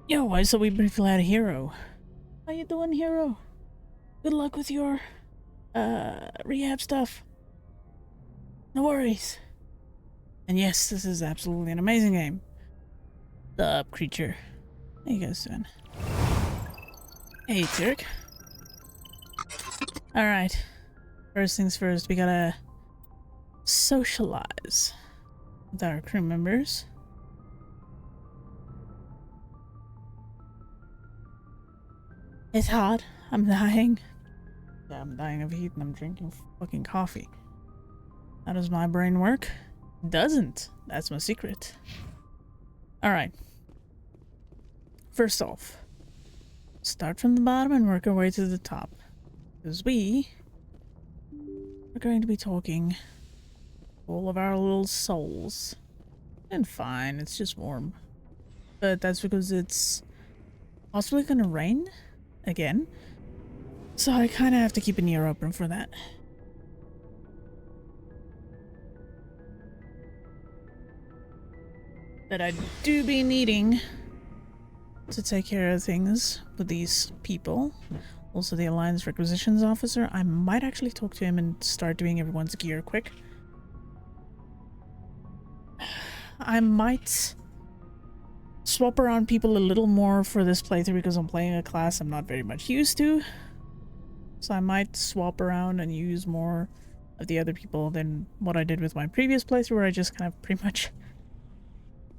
Yo, why so we briefly had a hero? How you doing, hero? Good luck with your rehab stuff. No worries. And yes, this is absolutely an amazing game. The up, creature. How you guys doing? Hey, Turk. Alright. First things first, we gotta socialize with our crew members. It's hot. I'm dying. Yeah, I'm dying of heat and I'm drinking fucking coffee. How does my brain work? It doesn't. That's my secret. Alright. First off, start from the bottom and work our way to the top. Because we are going to be talking all of our little souls. And fine, it's just warm. But that's because it's possibly gonna rain again. So I kind of have to keep an ear open for that. But I do be needing to take care of things with these people. Also the Alliance Requisitions Officer. I might actually talk to him and start doing everyone's gear quick. I might swap around people a little more for this playthrough because I'm playing a class I'm not very much used to. So I might swap around and use more of the other people than what I did with my previous playthrough, where I just kind of pretty much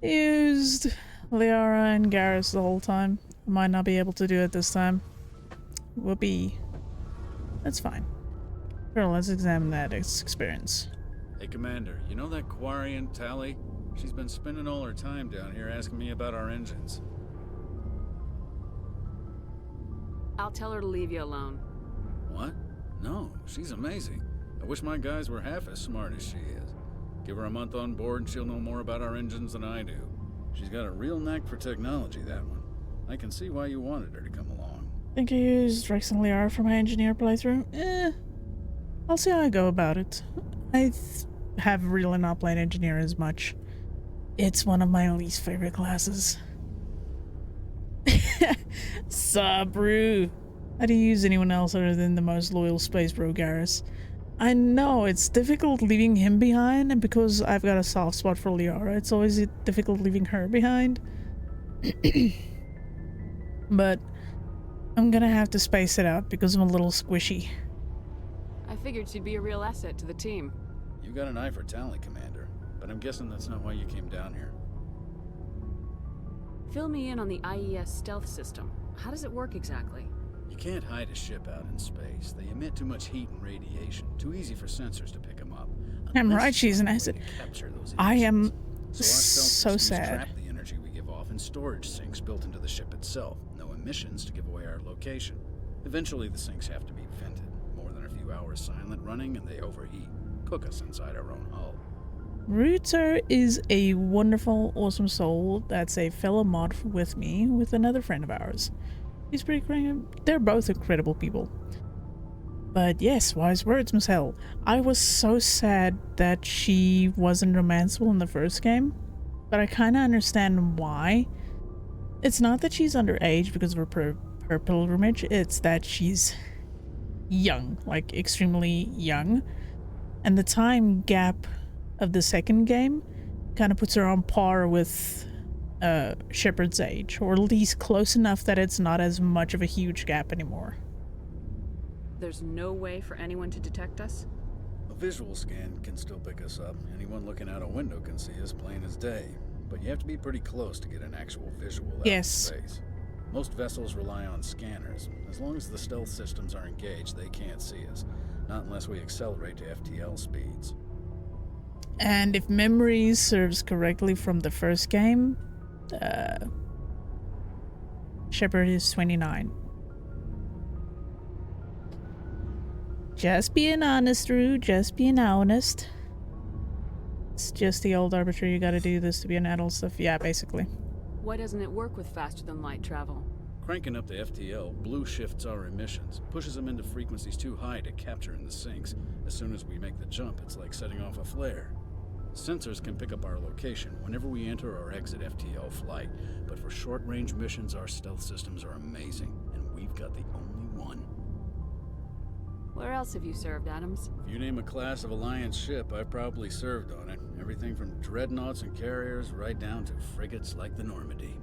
used Liara and Garrus the whole time. I might not be able to do it this time. Whoopee. That's fine. Sure, let's examine that experience. Hey, Commander, you know that Quarian, Tally? She's been spending all her time down here asking me about our engines. I'll tell her to leave you alone. What? No, she's amazing. I wish my guys were half as smart as she is. Give her a month on board and she'll know more about our engines than I do. She's got a real knack for technology, that one. I can see why you wanted her to come along. Think I used Rex and Liara for my engineer playthrough? I'll see how I go about it. I have really not played engineer as much. It's one of my least favorite classes. Sabru. How do you use anyone else other than the most loyal space bro Garrus? I know, it's difficult leaving him behind, and because I've got a soft spot for Liara, it's always difficult leaving her behind. But I'm gonna have to space it out because I'm a little squishy. I figured she'd be a real asset to the team. You got an eye for Tally, Commander, but I'm guessing that's not why you came down here. Fill me in on the IES stealth system. How does it work exactly? You can't hide a ship out in space. They emit too much heat and radiation. Too easy for sensors to pick them up. I'm right, she's an asset. I am so sad. Trap the energy we give off in storage sinks built into the ship itself. No emissions to give away our location. Eventually the sinks have to be vented. More than a few hours silent running and they overheat. Cook us inside our own hull. Rooter is a wonderful, awesome soul that's a fellow mod with me, with another friend of ours. He's pretty great. They're both incredible people. But yes, wise words, Miss Hell. I was so sad that she wasn't romanceable in the first game, but I kind of understand why. It's not that she's underage because of her pilgrimage, it's that she's young, like extremely young. And the time gap of the second game kind of puts her on par with Shepard's age, or at least close enough that it's not as much of a huge gap anymore. There's no way for anyone to detect us? A visual scan can still pick us up. Anyone looking out a window can see us plain as day. But you have to be pretty close to get an actual visual out in space. Most vessels rely on scanners. As long as the stealth systems are engaged, they can't see us. Not unless we accelerate to FTL speeds. And if memory serves correctly from the first game, Shepard is 29. Just being honest, Rue. Just being honest. It's just the old arbitrary, you gotta do this to be an adult stuff. Yeah, basically. Why doesn't it work with faster than light travel? Cranking up the FTL blue shifts our emissions, pushes them into frequencies too high to capture in the sinks. As soon as we make the jump, it's like setting off a flare. Sensors can pick up our location whenever we enter or exit FTL flight, but for short-range missions, our stealth systems are amazing, and we've got the only one. Where else have you served, Adams? If you name a class of Alliance ship, I've probably served on it. Everything from dreadnoughts and carriers right down to frigates like the Normandy.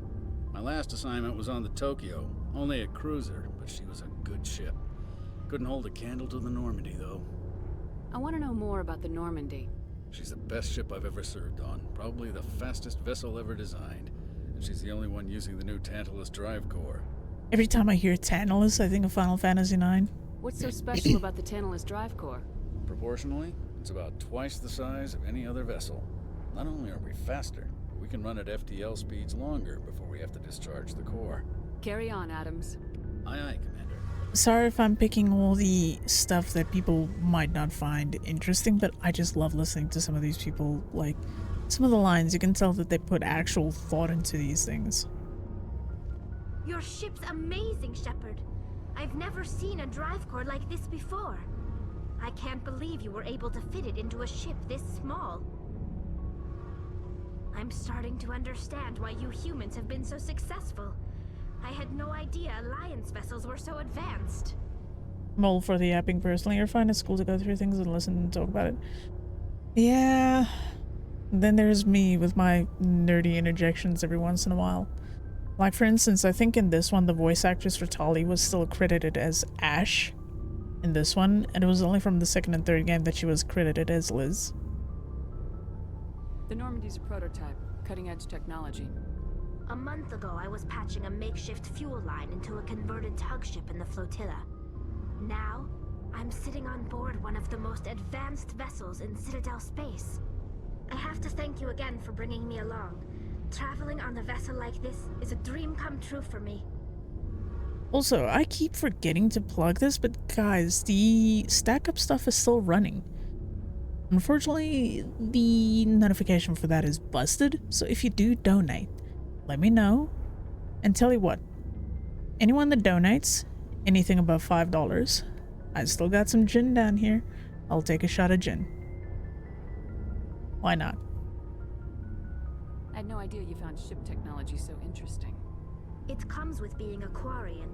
My last assignment was on the Tokyo, only a cruiser, but she was a good ship. Couldn't hold a candle to the Normandy, though. I want to know more about the Normandy. She's the best ship I've ever served on, probably the fastest vessel ever designed. And she's the only one using the new Tantalus drive core. Every time I hear Tantalus, I think of Final Fantasy IX. What's so special about the Tantalus drive core? Proportionally, it's about twice the size of any other vessel. Not only are we faster, but we can run at FTL speeds longer before we have to discharge the core. Carry on, Adams. Aye, aye, Commander. Sorry if I'm picking all the stuff that people might not find interesting, but I just love listening to some of these people. Like, some of the lines, you can tell that they put actual thought into these things. Your ship's amazing, Shepard. I've never seen a drive core like this before. I can't believe you were able to fit it into a ship this small. I'm starting to understand why you humans have been so successful. I had no idea Alliance vessels were so advanced. I'm all for the yapping personally. I find it cool to go through things and listen and talk about it. Yeah. Then there's me with my nerdy interjections every once in a while. Like, for instance, I think in this one, the voice actress for Tali was still credited as Ash in this one, and it was only from the second and third game that she was credited as Liz. The Normandy's a prototype, cutting-edge technology. A month ago, I was patching a makeshift fuel line into a converted tug ship in the flotilla. Now, I'm sitting on board one of the most advanced vessels in Citadel space. I have to thank you again for bringing me along. Traveling on a vessel like this is a dream come true for me. Also, I keep forgetting to plug this, but guys, the stack up stuff is still running. Unfortunately, the notification for that is busted, so if you do donate, let me know. And tell you what, anyone that donates anything above $5, I still got some gin down here. I'll take a shot of gin. Why not? I had no idea you found ship technology so interesting. It comes with being a Quarian.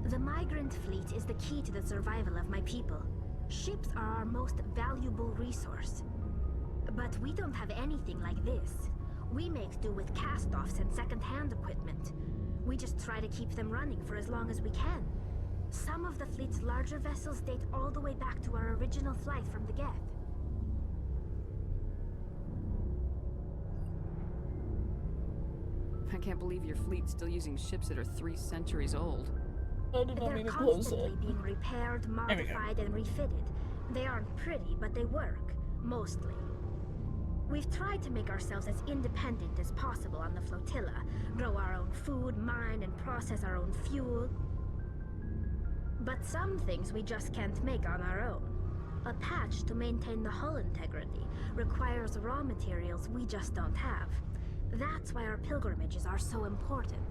The migrant fleet is the key to the survival of my people. Ships are our most valuable resource. But we don't have anything like this. We make do with cast-offs and second-hand equipment. We just try to keep them running for as long as we can. Some of the fleet's larger vessels date all the way back to our original flight from the Geth. I can't believe your fleet's still using ships that are 3 centuries old. They're constantly being repaired, modified, and refitted. They aren't pretty, but they work. Mostly. We've tried to make ourselves as independent as possible on the flotilla, grow our own food, mine and process our own fuel. But some things we just can't make on our own. A patch to maintain the hull integrity requires raw materials we just don't have. That's why our pilgrimages are so important.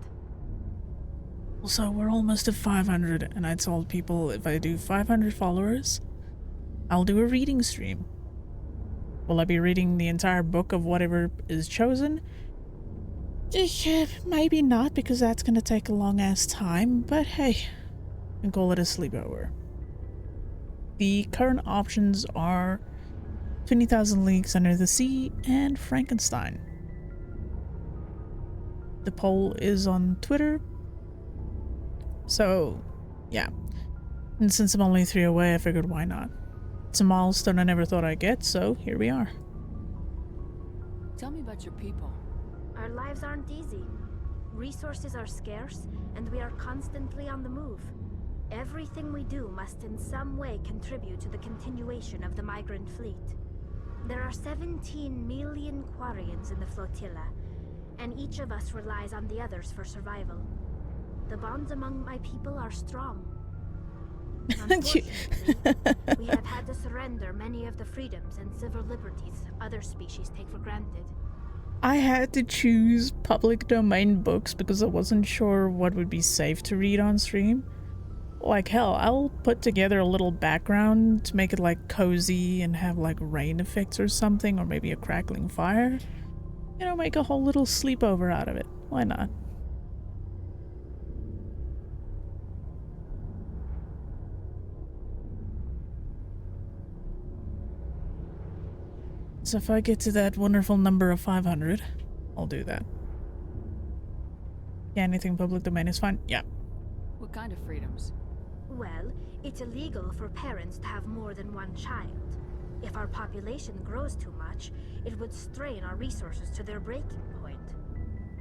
Also, we're almost at 500, and I told people if I do 500 followers, I'll do a reading stream. Will I be reading the entire book of whatever is chosen? Maybe not, because that's gonna take a long-ass time, but hey, we can call it a sleepover. The current options are 20,000 Leagues Under the Sea and Frankenstein. The poll is on Twitter. So, yeah. And since I'm only 3 away, I figured why not. It's a milestone I never thought I'd get, so here we are. Tell me about your people. Our lives aren't easy. Resources are scarce, and we are constantly on the move. Everything we do must in some way contribute to the continuation of the migrant fleet. There are 17 million Quarians in the flotilla, and each of us relies on the others for survival. The bonds among my people are strong. Unfortunately, we have had to surrender many of the freedoms and civil liberties other species take for granted. I had to choose public domain books because I wasn't sure what would be safe to read on stream. Like hell, I'll put together a little background to make it like cozy and have like rain effects or something, or maybe a crackling fire. You know, make a whole little sleepover out of it. Why not? So if I get to that wonderful number of 500, I'll do that. Yeah, anything public domain is fine. Yeah. What kind of freedoms? Well, it's illegal for parents to have more than one child. If our population grows too much, it would strain our resources to their breaking point.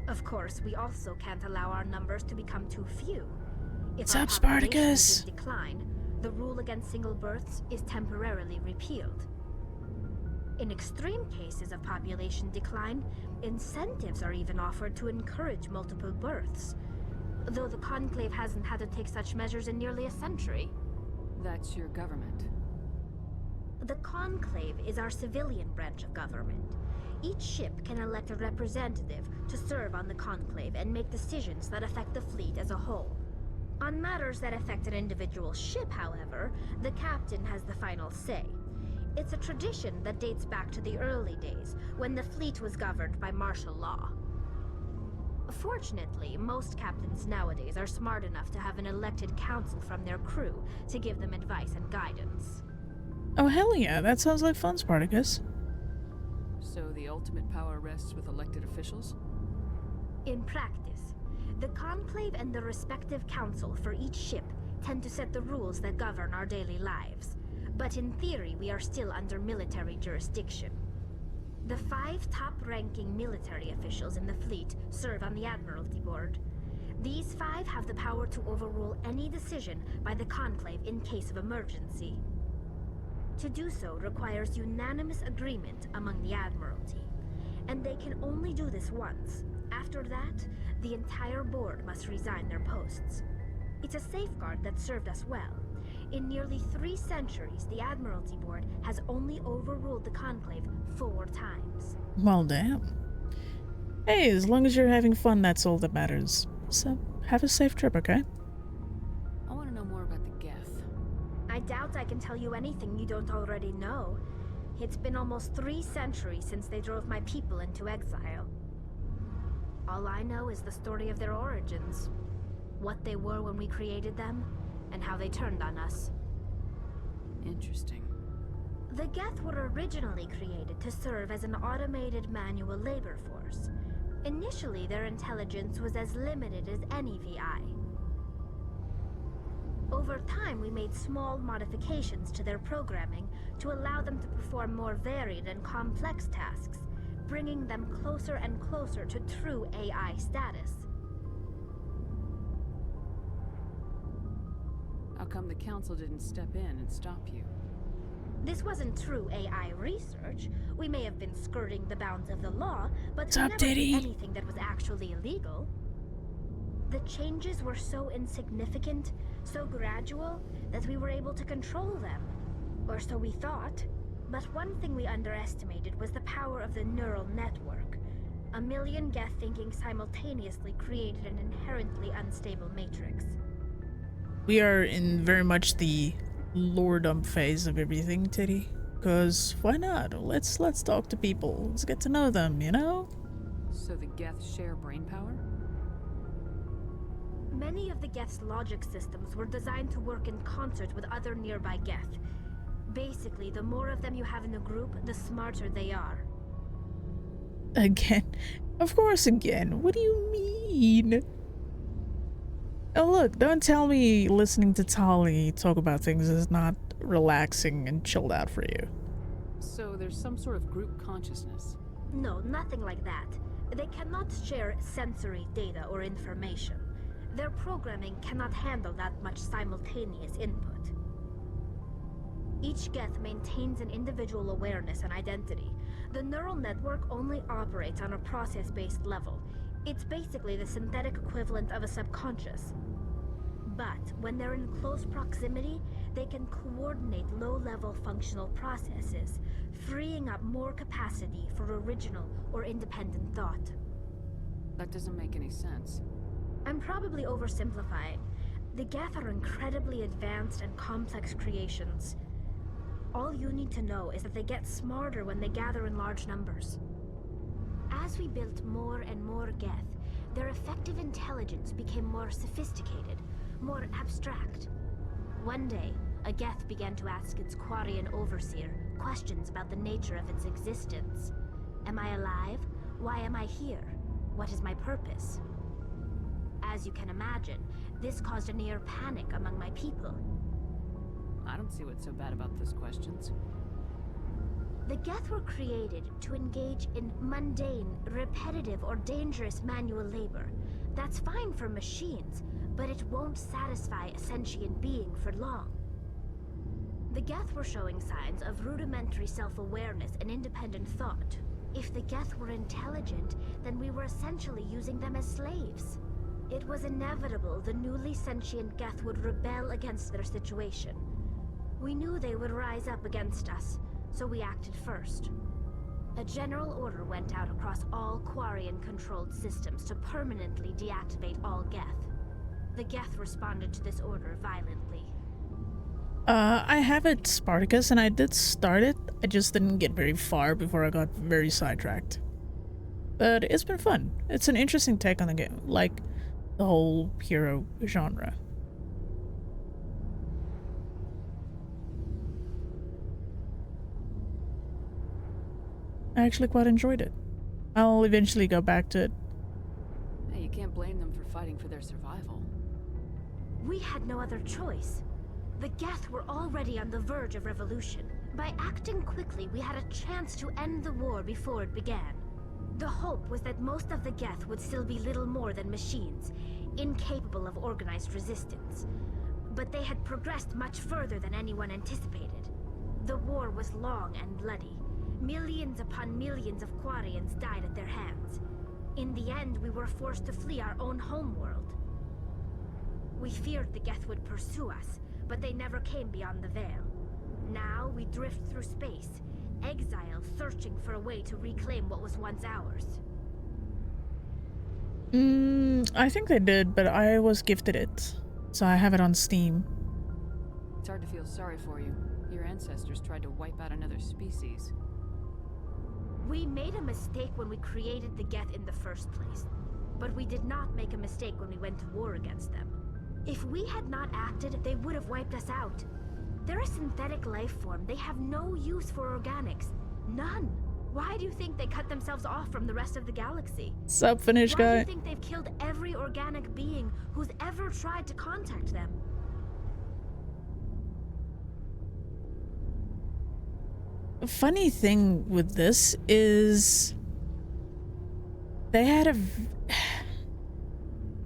Of course, we also can't allow our numbers to become too few. If our population is in decline, the rule against single births is temporarily repealed. In extreme cases of population decline, incentives are even offered to encourage multiple births. Though the Conclave hasn't had to take such measures in nearly a century. That's your government. The Conclave is our civilian branch of government. Each ship can elect a representative to serve on the Conclave and make decisions that affect the fleet as a whole. On matters that affect an individual ship, however, the captain has the final say. It's a tradition that dates back to the early days, when the fleet was governed by martial law. Fortunately, most captains nowadays are smart enough to have an elected council from their crew to give them advice and guidance. Oh hell yeah, that sounds like fun, Spartacus. So the ultimate power rests with elected officials? In practice, the Conclave and the respective council for each ship tend to set the rules that govern our daily lives. But in theory, we are still under military jurisdiction. The 5 top-ranking military officials in the fleet serve on the Admiralty Board. These 5 have the power to overrule any decision by the Conclave in case of emergency. To do so requires unanimous agreement among the Admiralty, and they can only do this once. After that, the entire board must resign their posts. It's a safeguard that served us well. In nearly 3 centuries, the Admiralty Board has only overruled the Conclave 4 times. Well, damn. Hey, as long as you're having fun, that's all that matters. So, have a safe trip, okay? I want to know more about the Geth. I doubt I can tell you anything you don't already know. It's been almost 3 centuries since they drove my people into exile. All I know is the story of their origins. What they were when we created them, and how they turned on us. Interesting. The Geth were originally created to serve as an automated manual labor force. Initially, their intelligence was as limited as any VI. Over time, we made small modifications to their programming to allow them to perform more varied and complex tasks, bringing them closer and closer to true AI status. How come the council didn't step in and stop you? This wasn't true AI research. We may have been skirting the bounds of the law, but we never did anything that was actually illegal. The changes were so insignificant, so gradual, that we were able to control them. Or so we thought. But one thing we underestimated was the power of the neural network. A million Geth thinking simultaneously created an inherently unstable matrix. We are in very much the lore-dump phase of everything, Teddy. Cause why not? Let's talk to people. Let's get to know them, you know? So the Geth share brain power? Many of the Geth's logic systems were designed to work in concert with other nearby Geth. Basically, the more of them you have in a group, the smarter they are. Again? Of course again. What do you mean? Oh look, don't tell me listening to Tali talk about things is not relaxing and chilled out for you. So there's some sort of group consciousness? No, nothing like that. They cannot share sensory data or information. Their programming cannot handle that much simultaneous input. Each Geth maintains an individual awareness and identity. The neural network only operates on a process-based level. It's basically the synthetic equivalent of a subconscious. But when they're in close proximity, they can coordinate low-level functional processes, freeing up more capacity for original or independent thought. That doesn't make any sense. I'm probably oversimplifying. The Geth are incredibly advanced and complex creations. All you need to know is that they get smarter when they gather in large numbers. As we built more and more Geth, their effective intelligence became more sophisticated, more abstract. One day, a Geth began to ask its Quarian overseer questions about the nature of its existence. Am I alive? Why am I here? What is my purpose? As you can imagine, this caused a near panic among my people. I don't see what's so bad about those questions. The Geth were created to engage in mundane, repetitive, or dangerous manual labor. That's fine for machines, but it won't satisfy a sentient being for long. The Geth were showing signs of rudimentary self-awareness and independent thought. If the Geth were intelligent, then we were essentially using them as slaves. It was inevitable the newly sentient Geth would rebel against their situation. We knew they would rise up against us, so we acted first. A general order went out across all Quarian-controlled systems to permanently deactivate all Geth. The Geth responded to this order violently. I have it, Spartacus, and I did start it. I just didn't get very far before I got very sidetracked. But it's been fun. It's an interesting take on the game, like the whole hero genre. I actually quite enjoyed it. I'll eventually go back to it. Hey, you can't blame them for fighting for their survival. We had no other choice. The Geth were already on the verge of revolution. By acting quickly, we had a chance to end the war before it began. The hope was that most of the Geth would still be little more than machines, incapable of organized resistance. But they had progressed much further than anyone anticipated. The war was long and bloody. Millions upon millions of Quarians died at their hands. In the end, we were forced to flee our own homeworld. We feared the Geth would pursue us, but they never came beyond the Veil. Now we drift through space, exile, searching for a way to reclaim what was once ours. I think they did, but I was gifted it, so I have it on Steam. It's hard to feel sorry for you. Your ancestors tried to wipe out another species. We made a mistake when we created the Geth in the first place, but we did not make a mistake when we went to war against them. If we had not acted, they would have wiped us out. They're a synthetic life form. They have no use for organics. None. Why do you think they cut themselves off from the rest of the galaxy? Sup, Finnish guy? Why do you think they've killed every organic being who's ever tried to contact them? The funny thing with this is they had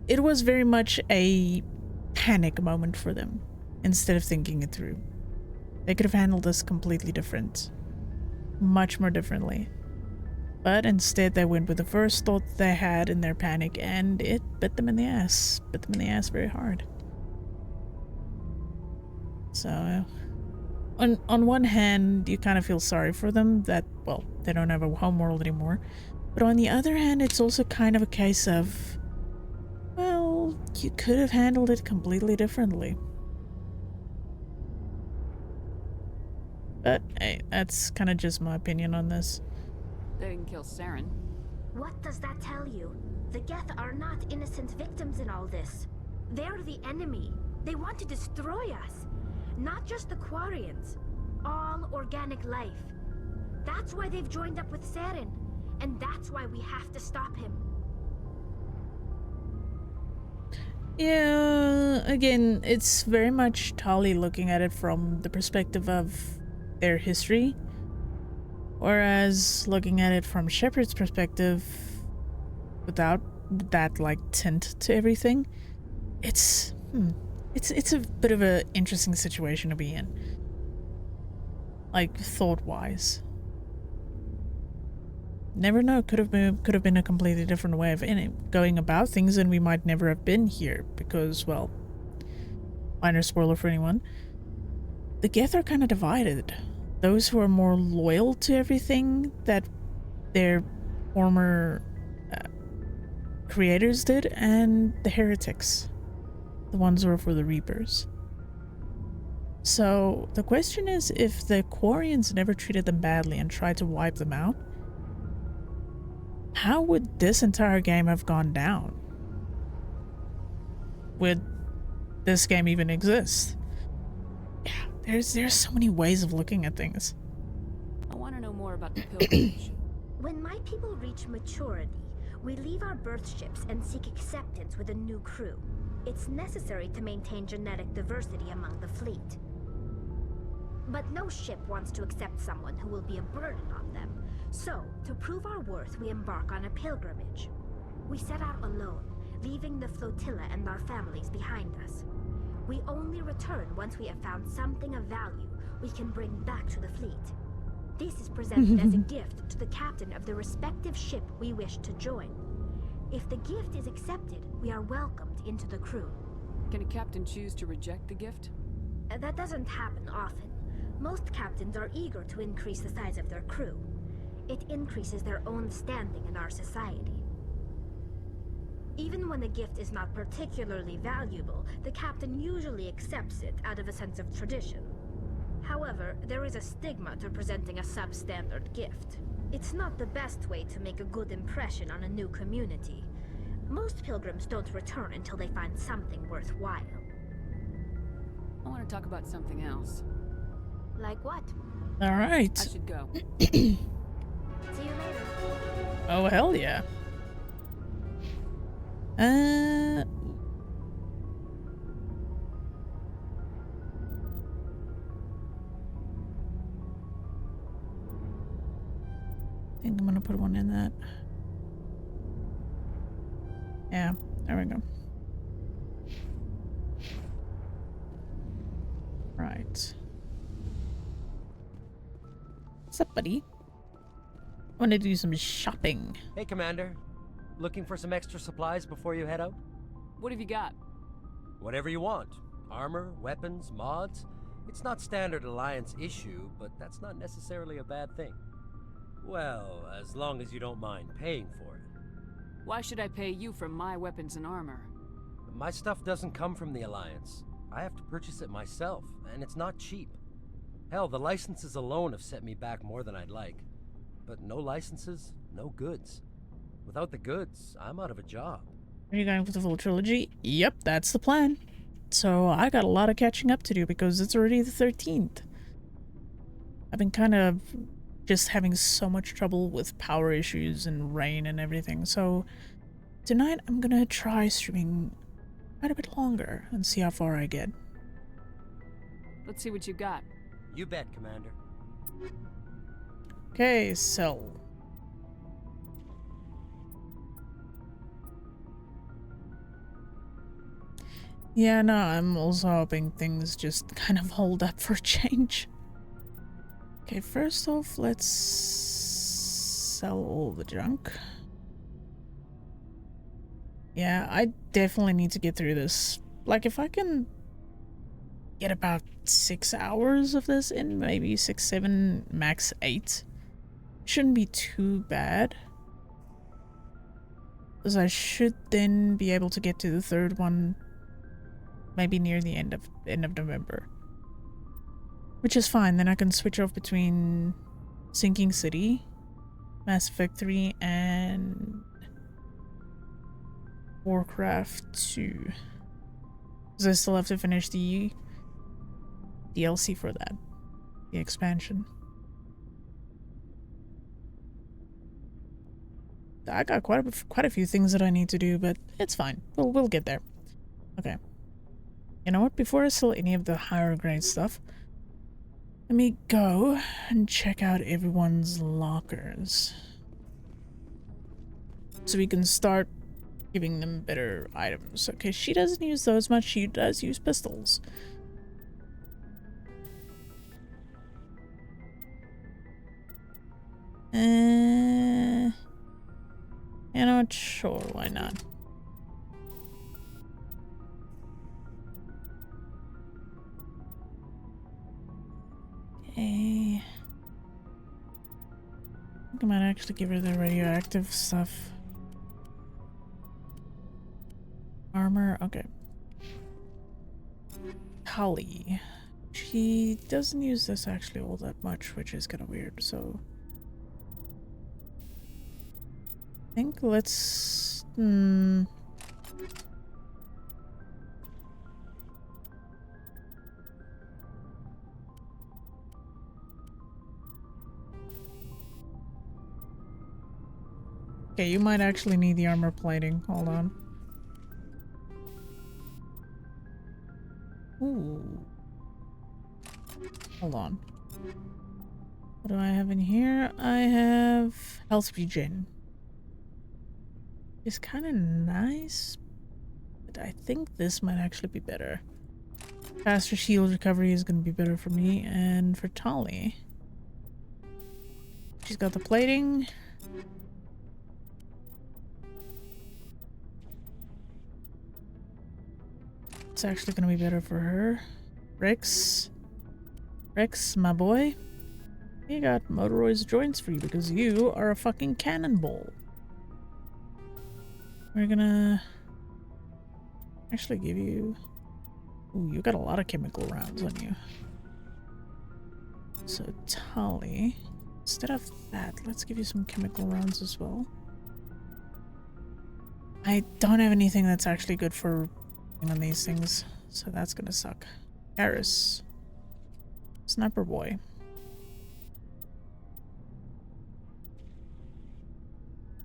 it was very much a panic moment for them instead of thinking it through. They could have handled this completely different, much more differently. But instead they went with the first thought they had in their panic, and it bit them in the ass. Bit them in the ass very hard. So on one hand, you kind of feel sorry for them that, well, they don't have a homeworld anymore. But on the other hand, it's also kind of a case of, well, you could have handled it completely differently. But hey, that's kind of just my opinion on this. They didn't kill Saren. What does that tell you? The Geth are not innocent victims in all this. They're the enemy. They want to destroy us. Not just the Quarians. All organic life. That's why they've joined up with Saren. And that's why we have to stop him. Yeah, again, it's very much Tali looking at it from the perspective of their history. Whereas looking at it from Shepard's perspective, without that, like, tint to everything, it's a bit of an interesting situation to be in. Like, thought-wise. Never know, could have been a completely different way of going about things, and we might never have been here, because, well, minor spoiler for anyone, the Geth are kind of divided. Those who are more loyal to everything that their former creators did, and the heretics. The ones were for the Reapers. So the question is, if the Quarians never treated them badly and tried to wipe them out, how would this entire game have gone down? Would this game even exist? Yeah, there's so many ways of looking at things. I want to know more about the pilgrimage. When my people reach maturity, we leave our birth ships and seek acceptance with a new crew. It's necessary to maintain genetic diversity among the fleet. But no ship wants to accept someone who will be a burden on them. So, to prove our worth, we embark on a pilgrimage. We set out alone, leaving the flotilla and our families behind us. We only return once we have found something of value we can bring back to the fleet. This is presented as a gift to the captain of the respective ship we wish to join. If the gift is accepted, we are welcomed into the crew. Can a captain choose to reject the gift? That doesn't happen often. Most captains are eager to increase the size of their crew. It increases their own standing in our society. Even when the gift is not particularly valuable, the captain usually accepts it out of a sense of tradition. However, there is a stigma to presenting a substandard gift. It's not the best way to make a good impression on a new community. Most pilgrims don't return until they find something worthwhile. I want to talk about something else. Like what? All right. I should go. See you later. Oh, hell yeah. I think I'm gonna put one in that. Yeah, there we go. Right. What's up, buddy? I want to do some shopping. Hey, Commander. Looking for some extra supplies before you head out? What have you got? Whatever you want. Armor, weapons, mods. It's not standard Alliance issue, but that's not necessarily a bad thing. Well, as long as you don't mind paying for it. Why should I pay you for my weapons and armor? My stuff doesn't come from the Alliance. I have to purchase it myself, and it's not cheap. Hell, the licenses alone have set me back more than I'd like. But no licenses, no goods. Without the goods, I'm out of a job. Are you going for the full trilogy? Yep, that's the plan. So I got a lot of catching up to do because it's already the 13th. I've been kind of just having so much trouble with power issues and rain and everything. So tonight I'm gonna try streaming quite a bit longer and see how far I get. Let's see what you got. You bet, Commander. Okay, so yeah, no, I'm also hoping things just kind of hold up for a change. Okay, first off, let's sell all the junk. Yeah, I definitely need to get through this. Like, if I can get about 6 hours of this in, maybe 6, 7, max 8, shouldn't be too bad. Because I should then be able to get to the third one maybe near the end of November. Which is fine, then I can switch off between Sinking City, Mass Effect 3, and Warcraft 2. Because I still have to finish the DLC for that. The expansion. I got quite a few things that I need to do, but it's fine. We'll get there. Okay. You know what? Before I sell any of the higher grade stuff, let me go and check out everyone's lockers. So we can start giving them better items. Okay, she doesn't use those much. She does use pistols. You know what? Sure, why not? Okay. I think I might actually give her the radioactive stuff. Armor, okay. Tully. She doesn't use this actually all that much, which is kind of weird, so... I think let's... Okay, you might actually need the armor plating. Hold on. Ooh. Hold on. What do I have in here? I have health regen. It's kind of nice, but I think this might actually be better. Faster shield recovery is going to be better for me, and for Tali. She's got the plating. It's actually going to be better for her. Rex, my boy. You got motorized joints for you because you are a fucking cannonball. We're gonna actually give you... Ooh, you got a lot of chemical rounds on you. So, Tali, instead of that, let's give you some chemical rounds as well. I don't have anything that's actually good for on these things, so that's gonna suck. Garrus. Sniper boy.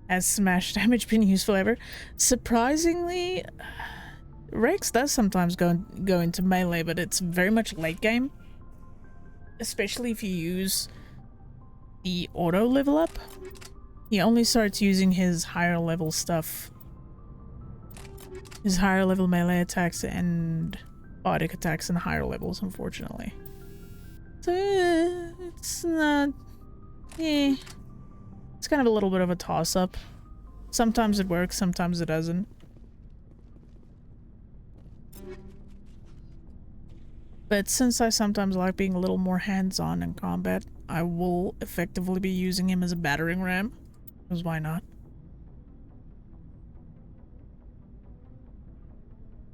Has smash damage been useful ever? Surprisingly, Rex does sometimes go into melee, but it's very much late game. Especially if you use the auto level up. He only starts using his higher level stuff. His higher level melee attacks and biotic attacks in higher levels, unfortunately. So, it's not... It's kind of a little bit of a toss-up. Sometimes it works, sometimes it doesn't. But since I sometimes like being a little more hands-on in combat, I will effectively be using him as a battering ram. Because why not?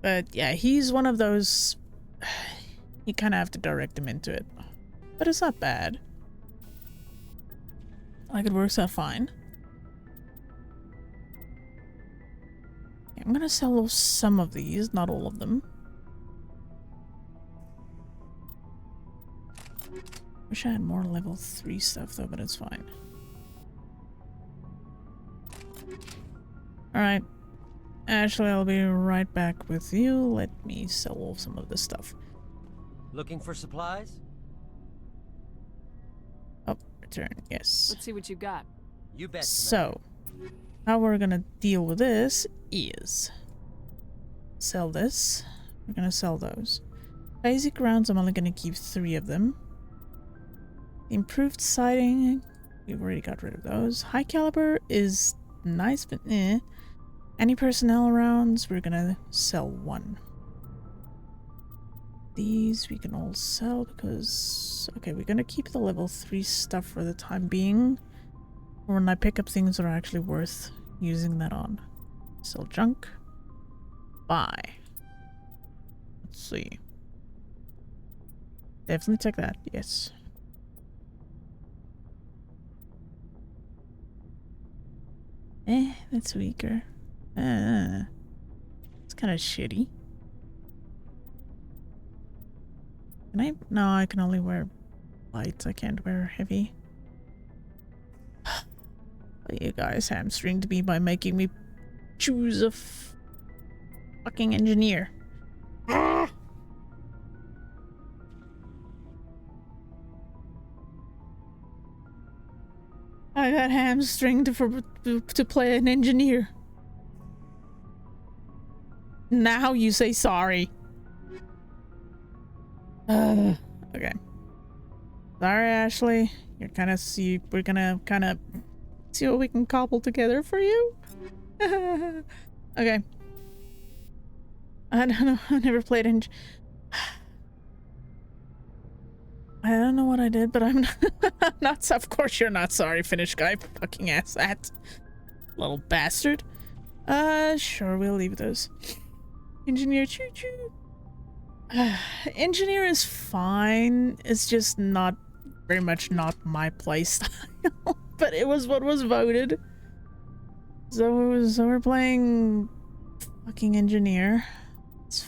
But yeah, he's one of those... You kind of have to direct him into it. But it's not bad. Like, it works out fine. Yeah, I'm gonna sell some of these, not all of them. Wish I had more level 3 stuff though, but it's fine. Alright. Ashley, I'll be right back with you. Let me sell off some of this stuff. Looking for supplies? Oh, return, yes. Let's see what you got. You bet. So, how we're gonna deal with this is sell this. We're gonna sell those. Basic rounds, I'm only gonna keep 3 of them. Improved sighting, we've already got rid of those. High caliber is nice, but eh. Any personnel rounds, we're gonna sell 1. These we can all sell because... Okay, we're gonna keep the level 3 stuff for the time being. When I pick up things that are actually worth using that on. Sell junk. Buy. Let's see. Definitely take that, yes. That's weaker. It's kind of shitty. Can I? No, I can only wear light. I can't wear heavy. You guys hamstringed me by making me choose a fucking engineer. I got hamstringed to play an engineer. Now you say sorry. Okay. Sorry, Ashley. You're kind of we're gonna kind of see what we can cobble together for you. Okay. I don't know. I never played I don't know what I did, but I'm not. Of course you're not sorry, Finnish guy. Fucking ass that. Little bastard. Sure, we'll leave those. Engineer choo-choo. Engineer is fine. It's just not very much not my playstyle. But it was what was voted. So we're playing fucking engineer. It's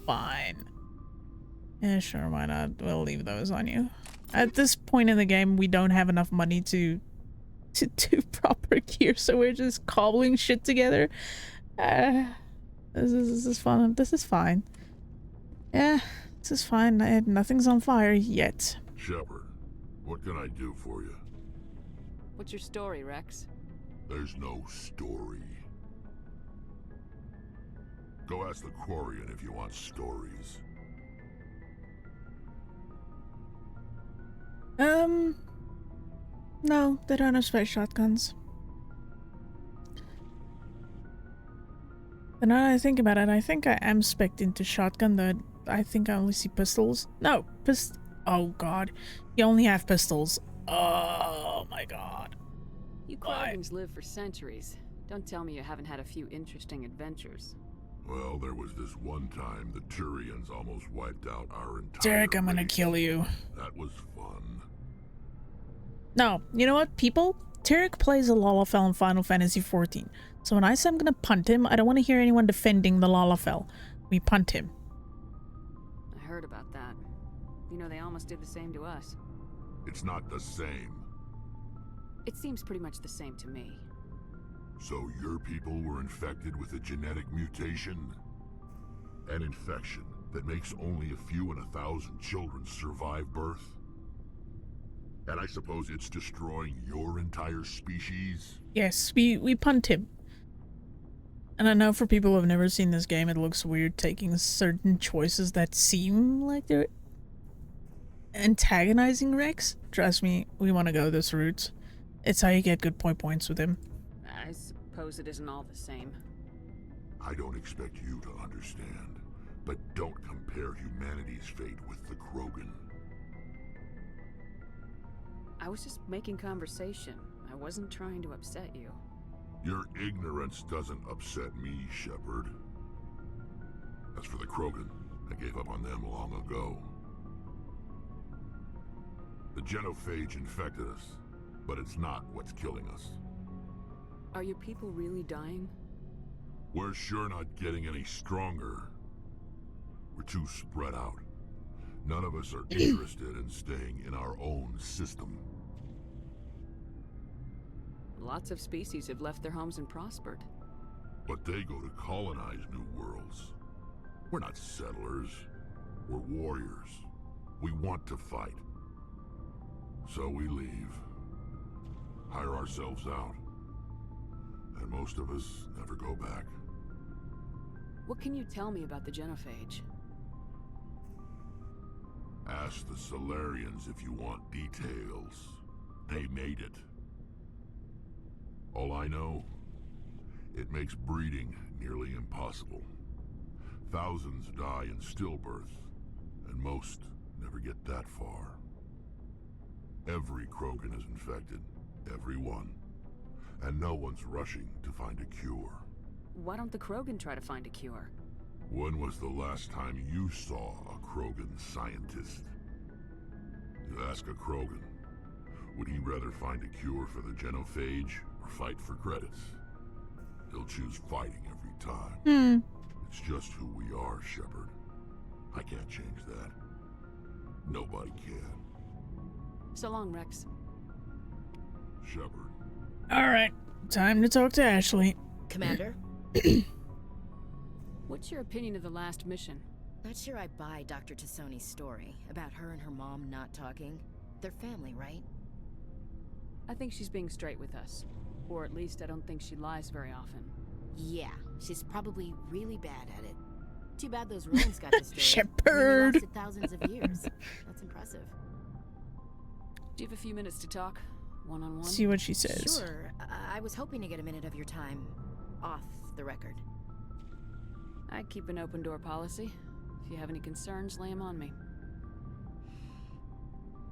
fine. Yeah, sure, why not? We'll leave those on you. At this point in the game, we don't have enough money to do proper gear, so we're just cobbling shit together. This is fun. This is fine. Yeah, this is fine. Nothing's on fire yet. Shepard, what can I do for you? What's your story, Rex? There's no story. Go ask the Quarian if you want stories. No, they don't have space shotguns. But now that I think about it, I think I am spec'd into shotgun, though I think I only see pistols. No, oh god. You only have pistols. Oh my god. You Krogans live for centuries. Don't tell me you haven't had a few interesting adventures. Well, there was this one time the Turians almost wiped out our entire Derek, I'm gonna race. kill you. That was fun. No, you know what, people? Tarek plays a Lalafell in Final Fantasy XIV. So when I say I'm gonna punt him, I don't want to hear anyone defending the Lalafell. We punt him. I heard about that. You know, they almost did the same to us. It's not the same. It seems pretty much the same to me. So your people were infected with a genetic mutation? An infection that makes only a few in 1,000 children survive birth? And I suppose it's destroying your entire species? Yes, we punt him. And I know for people who have never seen this game, it looks weird taking certain choices that seem like they're antagonizing Rex. Trust me, we want to go this route. It's how you get good points with him. I suppose it isn't all the same. I don't expect you to understand, but don't compare humanity's fate with the Krogan. I was just making conversation. I wasn't trying to upset you. Your ignorance doesn't upset me, Shepard. As for the Krogan, I gave up on them long ago. The genophage infected us, but it's not what's killing us. Are your people really dying? We're sure not getting any stronger. We're too spread out. None of us are interested in staying in our own system. Lots of species have left their homes and prospered. But they go to colonize new worlds. We're not settlers. We're warriors. We want to fight. So we leave. Hire ourselves out. And most of us never go back. What can you tell me about the genophage? Ask the Solarians if you want details. They made it. All I know, it makes breeding nearly impossible. Thousands die in stillbirth, and most never get that far. Every Krogan is infected, every one. And no one's rushing to find a cure. Why don't the Krogan try to find a cure? When was the last time you saw a Krogan scientist? You ask a Krogan, would he rather find a cure for the genophage or fight for credits? He'll choose fighting every time. It's just who we are, Shepard. I can't change that. Nobody can. So long, Rex. Shepard. Alright, time to talk to Ashley. Commander? What's your opinion of the last mission? Not sure I buy Dr. Tassoni's story about her and her mom not talking. They're family, right? I think she's being straight with us. Or at least I don't think she lies very often. Yeah, she's probably really bad at it. Too bad those ruins got destroyed. Shepard! Lasted thousands of years. That's impressive. Do you have a few minutes to talk? One-on-one? See what she says. Sure. I was hoping to get a minute of your time off the record. I keep an open door policy. If you have any concerns, lay them on me.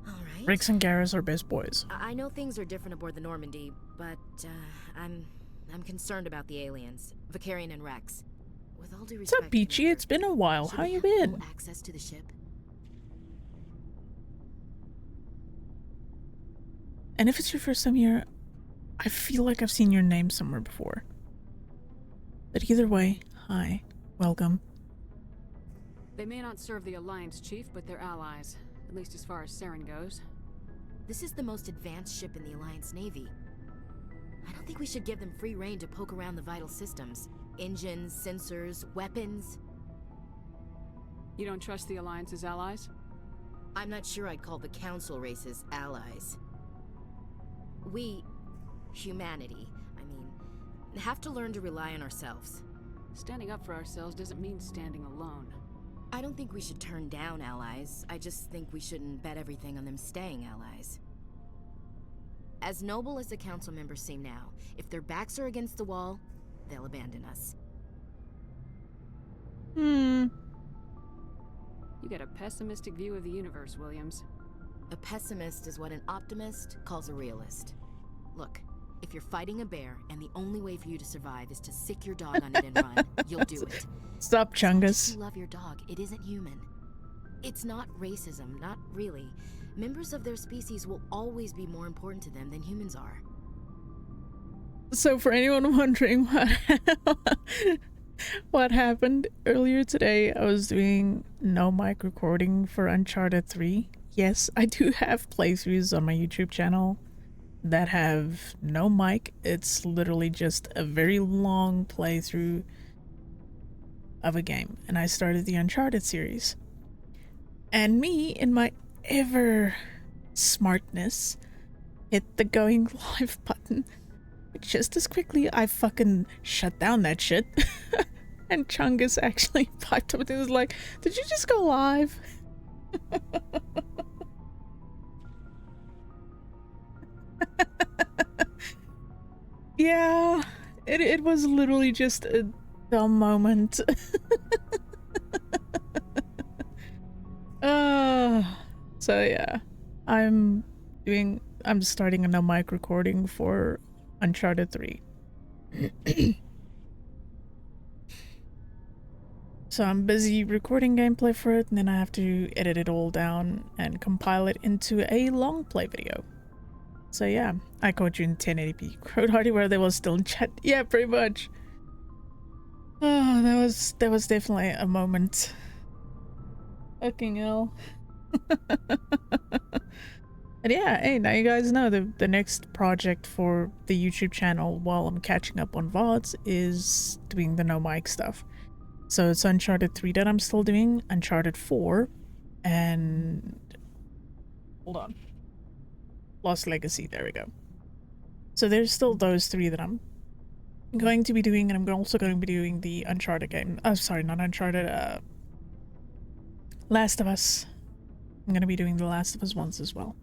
All right. Rix and Garrus are best boys. I know things are different aboard the Normandy, but I'm concerned about the aliens, Vicarian and Rex. With all due What's respect, up, Peachy? Commander, It's been a while. should How we you have been? full access to the ship? And if it's your first time here, I feel like I've seen your name somewhere before. But either way, hi. Welcome. They may not serve the Alliance, Chief, but they're allies. At least as far as Saren goes. This is the most advanced ship in the Alliance Navy. I don't think we should give them free rein to poke around the vital systems. Engines, sensors, weapons. You don't trust the Alliance's allies? I'm not sure I'd call the Council races allies. We, humanity, I mean, have to learn to rely on ourselves. Standing up for ourselves doesn't mean standing alone. I don't think we should turn down allies. I just think we shouldn't bet everything on them staying allies. As noble as the council members seem now, if their backs are against the wall, they'll abandon us. Hmm. You get a pessimistic view of the universe, Williams. A pessimist is what an optimist calls a realist. Look, if you're fighting a bear and the only way for you to survive is to sick your dog on it and run, you'll do it. Stop, Chungus. You love your dog, it isn't human. It's not racism, not really. Members of their species will always be more important to them than humans are. So for anyone wondering what happened earlier today, I was doing no mic recording for Uncharted 3. Yes, I do have playthroughs on my YouTube channel that have no mic. It's literally just a very long playthrough of a game. And I started the Uncharted series. And me, in my ever smartness, hit the going live button. Just as quickly, I fucking shut down that shit. And Chungus actually piped up and was like, "Did you just go live?" Yeah, it was literally just a dumb moment. So yeah, I'm starting a no mic recording for Uncharted 3. So I'm busy recording gameplay for it, and then I have to edit it all down and compile it into a long play video. So yeah, I caught you in 1080p. Crowd Hardy where they was still in chat. Yeah, pretty much. Oh, that was definitely a moment. Fucking hell. And yeah, hey, now you guys know the next project for the YouTube channel while I'm catching up on VODs is doing the no mic stuff. So it's Uncharted 3 that I'm still doing, Uncharted 4, and hold on. Lost Legacy, there we go. So there's still those three that I'm going to be doing, and I'm also going to be doing the Uncharted game. Oh, sorry, not Uncharted, Last of Us. I'm going to be doing the Last of Us ones as well.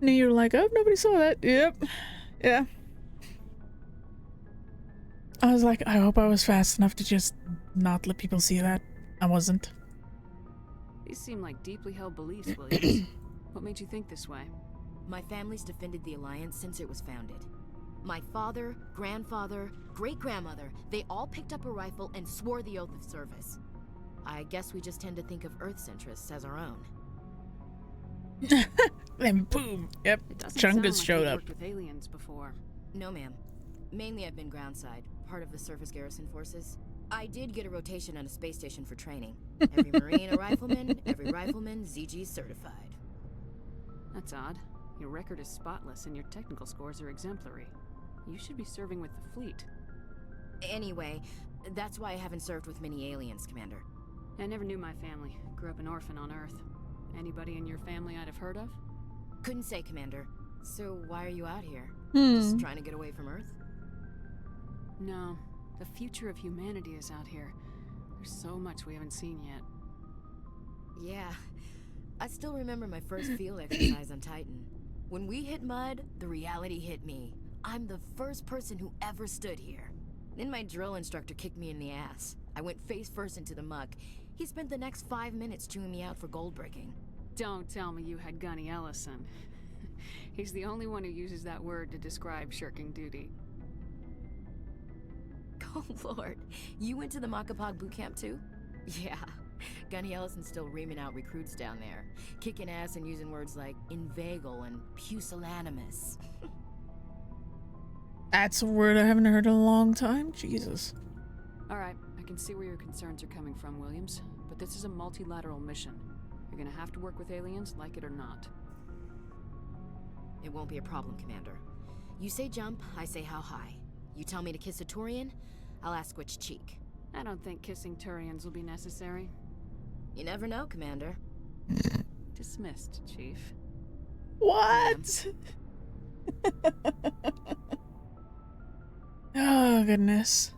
And you're like, oh, nobody saw that. Yep. Yeah. I was like, I hope I was fast enough to just not let people see that. I wasn't. These seem like deeply held beliefs, Williams. What made you think this way? My family's defended the Alliance since it was founded. My father, grandfather, great-grandmother, they all picked up a rifle and swore the oath of service. I guess we just tend to think of Earth's interests as our own. Then boom. Yep. Chungus showed up. Worked with aliens before. No, ma'am. Mainly I've been groundside, part of the surface garrison forces. I did get a rotation on a space station for training. Every Marine a rifleman, every rifleman ZG certified. That's odd. Your record is spotless and your technical scores are exemplary. You should be serving with the fleet. Anyway, that's why I haven't served with many aliens, Commander. I never knew my family. Grew up an orphan on Earth. Anybody in your family I'd have heard of? Couldn't say, Commander. So why are you out here? Just trying to get away from Earth? No. The future of humanity is out here. There's so much we haven't seen yet. Yeah. I still remember my first field exercise on Titan. When we hit mud, the reality hit me. I'm the first person who ever stood here. Then my drill instructor kicked me in the ass. I went face first into the muck. He spent the next 5 minutes chewing me out for gold breaking. Don't tell me you had Gunny Ellison. He's the only one who uses that word to describe shirking duty. Oh, Lord. You went to the Makapog boot camp, too? Yeah. Gunny Ellison's still reaming out recruits down there. Kicking ass and using words like inveigle and pusillanimous. That's a word I haven't heard in a long time. Jesus. Alright, I can see where your concerns are coming from, Williams. But this is a multilateral mission. You're gonna have to work with aliens, like it or not. It won't be a problem, Commander. You say jump, I say how high. You tell me to kiss a Turian, I'll ask which cheek. I don't think kissing Turians will be necessary. You never know, Commander. Dismissed, Chief. What? Oh, goodness.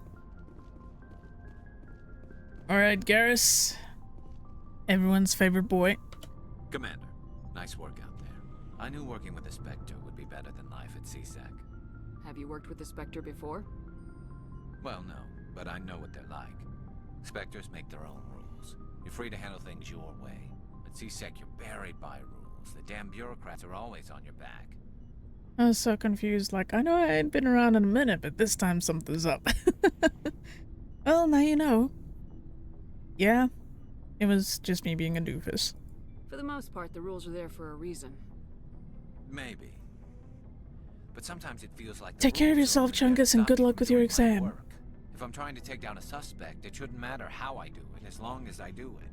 Alright, Garrus. Everyone's favorite boy. Commander, nice work out there. I knew working with a Spectre would be better than life at CSEC. Have you worked with the Spectre before? Well, no, but I know what they're like. Spectres make their own rules. You're free to handle things your way. At CSEC, you're buried by rules. The damn bureaucrats are always on your back. I was so confused, like, I know I ain't been around in a minute, but this time something's up. Well, now you know. Yeah, it was just me being a doofus. For the most part, the rules are there for a reason. Maybe. But sometimes it feels like Take care of yourself, Chungus, and good luck with your exam. Work. If I'm trying to take down a suspect, it shouldn't matter how I do it, as long as I do it.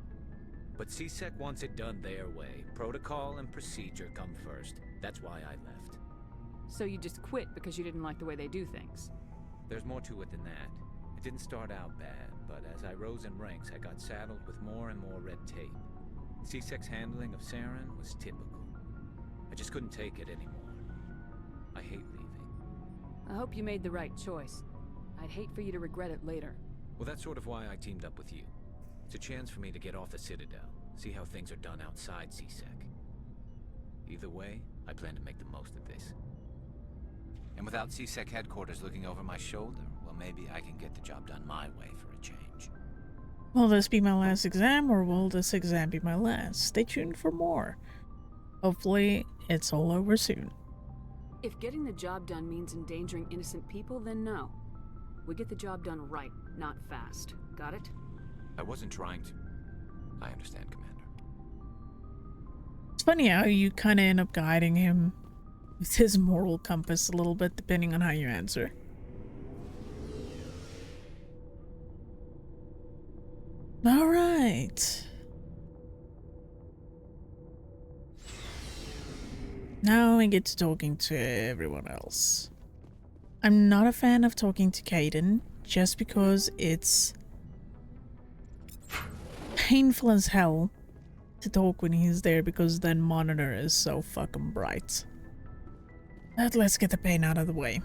But CSEC wants it done their way. Protocol and procedure come first. That's why I left. So you just quit because you didn't like the way they do things? There's more to it than that. It didn't start out bad, but as I rose in ranks, I got saddled with more and more red tape. CSEC's handling of Saren was typical. I just couldn't take it anymore. I hate leaving. I hope you made the right choice. I'd hate for you to regret it later. Well, that's sort of why I teamed up with you. It's a chance for me to get off the Citadel, see how things are done outside CSEC. Either way, I plan to make the most of this. And without CSEC headquarters looking over my shoulder, well, maybe I can get the job done my way for a change. Will this be my last exam, or will this exam be my last? Stay tuned for more. Hopefully, it's all over soon. If getting the job done means endangering innocent people, then no. We get the job done right, not fast. Got it? I wasn't trying to. I understand, Commander. It's funny how you kind of end up guiding him with his moral compass a little bit, depending on how you answer. All right. Now we get to talking to everyone else. I'm not a fan of talking to Caden, just because it's painful as hell to talk when he's there, because that monitor is so fucking bright. But let's get the pain out of the way.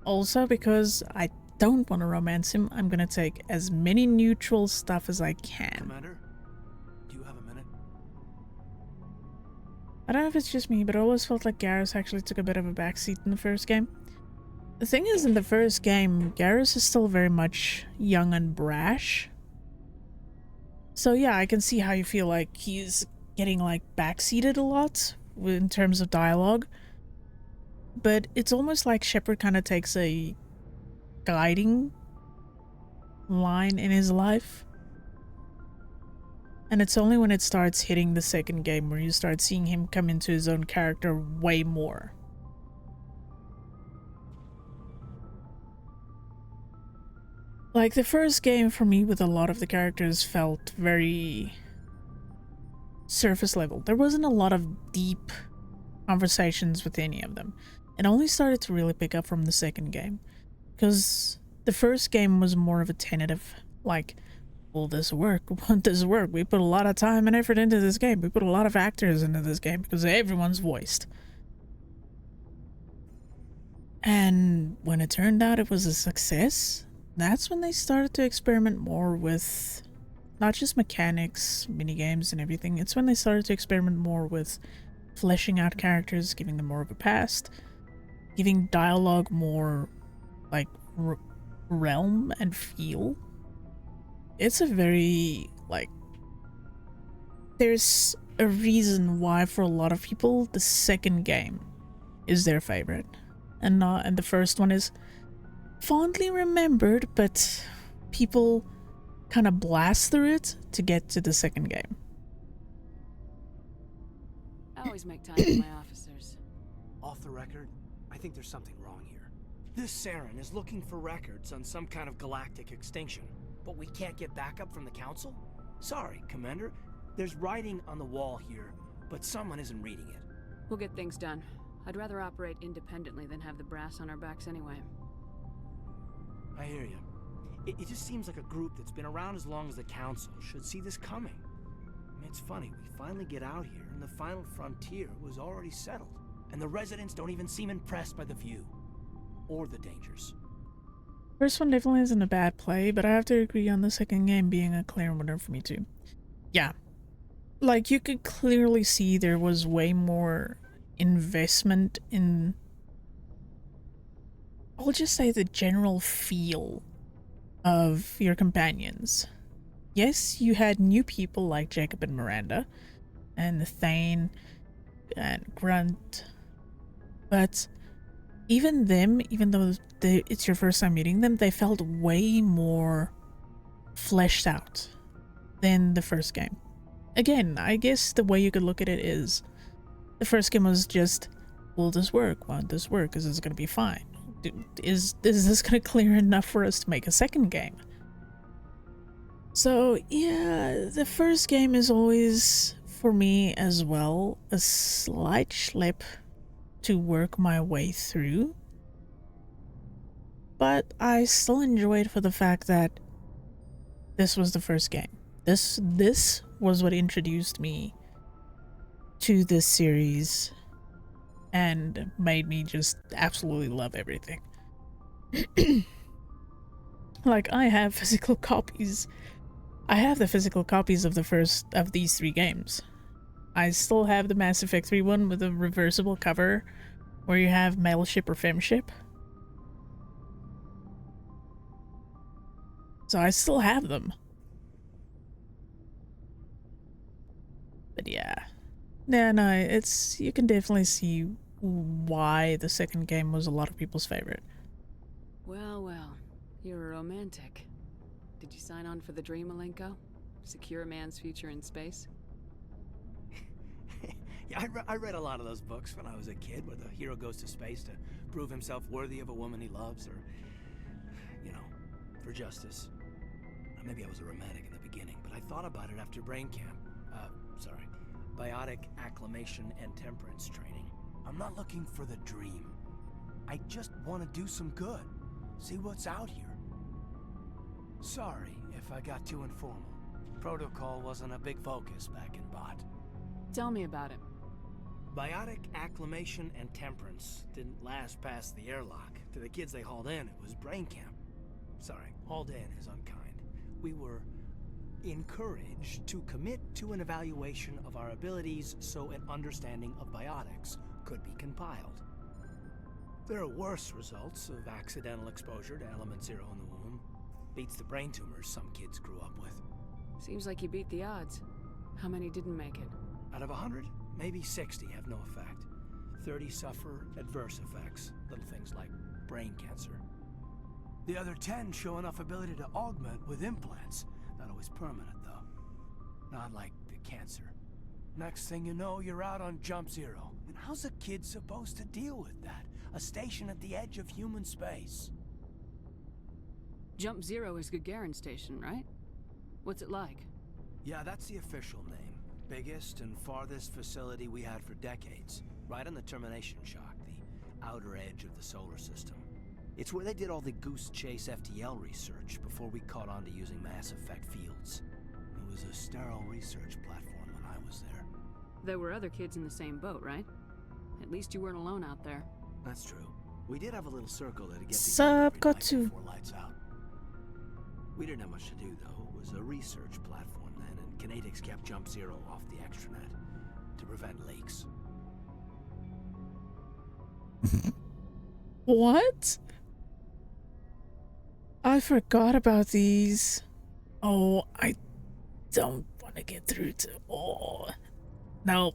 Also, because I don't want to romance him, I'm gonna take as many neutral stuff as I can. Commander, do you have a minute? I don't know if it's just me, but I always felt like Garrus actually took a bit of a backseat in the first game. The thing is, in the first game, Garrus is still very much young and brash. So yeah, I can see how you feel like he's getting like backseated a lot in terms of dialogue. But it's almost like Shepard kind of takes a guiding line in his life. And it's only when it starts hitting the second game where you start seeing him come into his own character way more. Like, the first game for me with a lot of the characters felt very surface level. There wasn't a lot of deep conversations with any of them. It only started to really pick up from the second game. Because the first game was more of a tentative, like, will this work? Won't this work? We put a lot of time and effort into this game. We put a lot of actors into this game because everyone's voiced. And when it turned out it was a success, that's when they started to experiment more with not just mechanics, minigames and everything. It's when they started to experiment more with fleshing out characters, giving them more of a past, giving dialogue more like realm and feel. It's a very, like, there's a reason why for a lot of people the second game is their favorite and the first one is fondly remembered, but people kind of blast through it to get to the second game. I always make time for my officers. Off the record, I think there's something wrong here. This Saren is looking for records on some kind of galactic extinction, but we can't get backup from the Council? Sorry, Commander. There's writing on the wall here, but someone isn't reading it. We'll get things done. I'd rather operate independently than have the brass on our backs anyway. I hear you. It just seems like a group that's been around as long as the Council should see this coming. I mean, it's funny, we finally get out here, and the final frontier was already settled. And the residents don't even seem impressed by the view. Or the dangers. First one definitely isn't a bad play, but I have to agree on the second game being a clear winner for me too. Yeah. Like, you could clearly see there was way more investment in, I'll just say, the general feel of your companions. Yes, you had new people like Jacob and Miranda, and Thane and Grunt, but even them, even though it's your first time meeting them, they felt way more fleshed out than the first game. Again, I guess the way you could look at it is, the first game was just, will this work? Won't this work? Is this going to be fine? Is this going to clear enough for us to make a second game? So yeah, the first game is always, for me as well, a slight schlep to work my way through. But I still enjoy it for the fact that this was the first game. This was what introduced me to this series and made me just absolutely love everything. Like, I have physical copies. I have the physical copies of the first of these 3 games. I still have the Mass Effect 3 one with a reversible cover where you have male ship or fem ship. So I still have them. But yeah. No, it's, you can definitely see why the second game was a lot of people's favorite. Well, you're a romantic. Did you sign on for the dream, Malenko? Secure a man's future in space? Yeah, I read a lot of those books when I was a kid, where the hero goes to space to prove himself worthy of a woman he loves, or, you know, for justice. Maybe I was a romantic in the beginning, but I thought about it after brain camp. Biotic acclimation and temperance training. I'm not looking for the dream. I just want to do some good. See what's out here. Sorry if I got too informal. Protocol wasn't a big focus back in Bot. Tell me about it. Biotic acclimation and temperance didn't last past the airlock. To the kids they hauled in, it was brain camp. Sorry, hauled in is unkind. We were encouraged to commit to an evaluation of our abilities so an understanding of biotics could be compiled. There are worse results of accidental exposure to element 0 in the womb. Beats the brain tumors some kids grew up with. Seems like you beat the odds. How many didn't make it? Out of 100, maybe 60 have no effect. 30 suffer adverse effects, little things like brain cancer. The other 10 show enough ability to augment with implants. Not always permanent, though. Not like the cancer. Next thing you know, you're out on Jump Zero. And how's a kid supposed to deal with that? A station at the edge of human space. Jump Zero is Gagarin Station, right? What's it like? Yeah, that's the official name. Biggest and farthest facility we had for decades. Right on the termination shock, the outer edge of the solar system. It's where they did all the Goose Chase FTL research before we caught on to using Mass Effect fields. It was a sterile research platform when I was there. There were other kids in the same boat, right? At least you weren't alone out there. That's true. We did have a little circle that'd get Sup, got to. before lights out. We didn't have much to do, though. It was a research platform then, and Kinetics kept Jump Zero off the extranet to prevent leaks. What? I forgot about these. Oh, I don't want to get through to... Oh. No.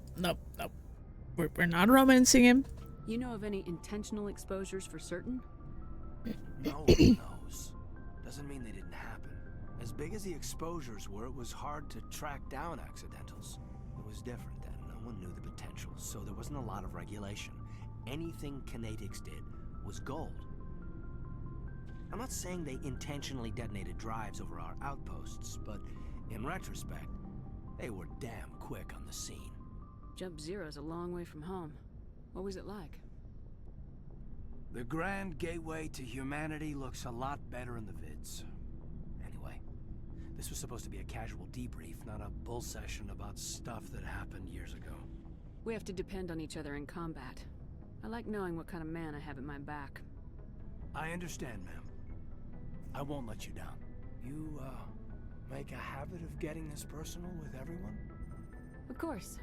We're not romancing him. You know of any intentional exposures for certain? No one knows. Doesn't mean they didn't happen. As big as the exposures were, it was hard to track down accidentals. It was different then. No one knew the potential, so there wasn't a lot of regulation. Anything Kinetics did was gold. I'm not saying they intentionally detonated drives over our outposts, but in retrospect, they were damn quick on the scene. Jump Zero's a long way from home. What was it like? The grand gateway to humanity looks a lot better in the vids. Anyway, this was supposed to be a casual debrief, not a bull session about stuff that happened years ago. We have to depend on each other in combat. I like knowing what kind of man I have at my back. I understand, ma'am. I won't let you down. You, make a habit of getting this personal with everyone? Of course.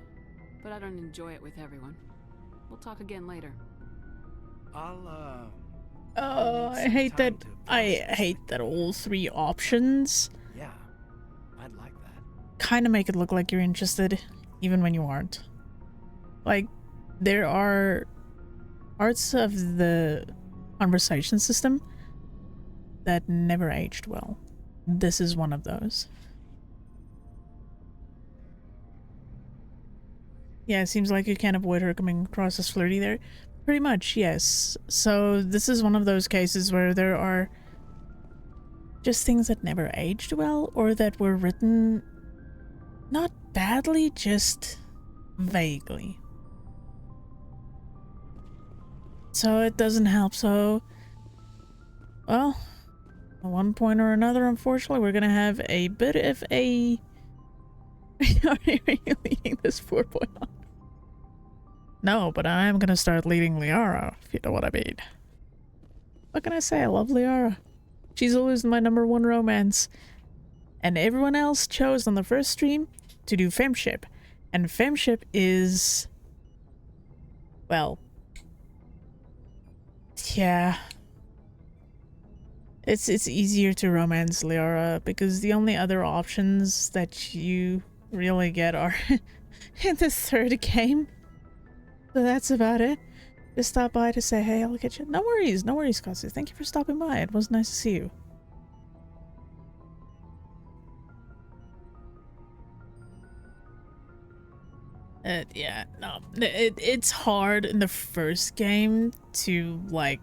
But I don't enjoy it with everyone. We'll talk again later. I'll, I hate that. I hate that all three options Yeah, I'd like that. kind of make it look like you're interested, even when you aren't. Like, there are parts of the conversation system that never aged well. This is one of those. Yeah, it seems like you can't avoid her coming across as flirty there. Pretty much, yes. So this is one of those cases where there are just things that never aged well, or that were written not badly, just vaguely. So it doesn't help. So, well, at one point or another, unfortunately, we're gonna have a bit of a... Are you leading this poor boy on? No, but I'm gonna start leading Liara, if you know what I mean. What can I say? I love Liara. She's always my #1 romance. And everyone else chose on the first stream to do femship. And femship is... well... yeah. It's easier to romance Liara because the only other options that you really get are in the third game. So that's about it. Just stop by to say, hey, I'll get you. No worries, Kazu. Thank you for stopping by. It was nice to see you. Yeah, no. It's hard in the first game to, like,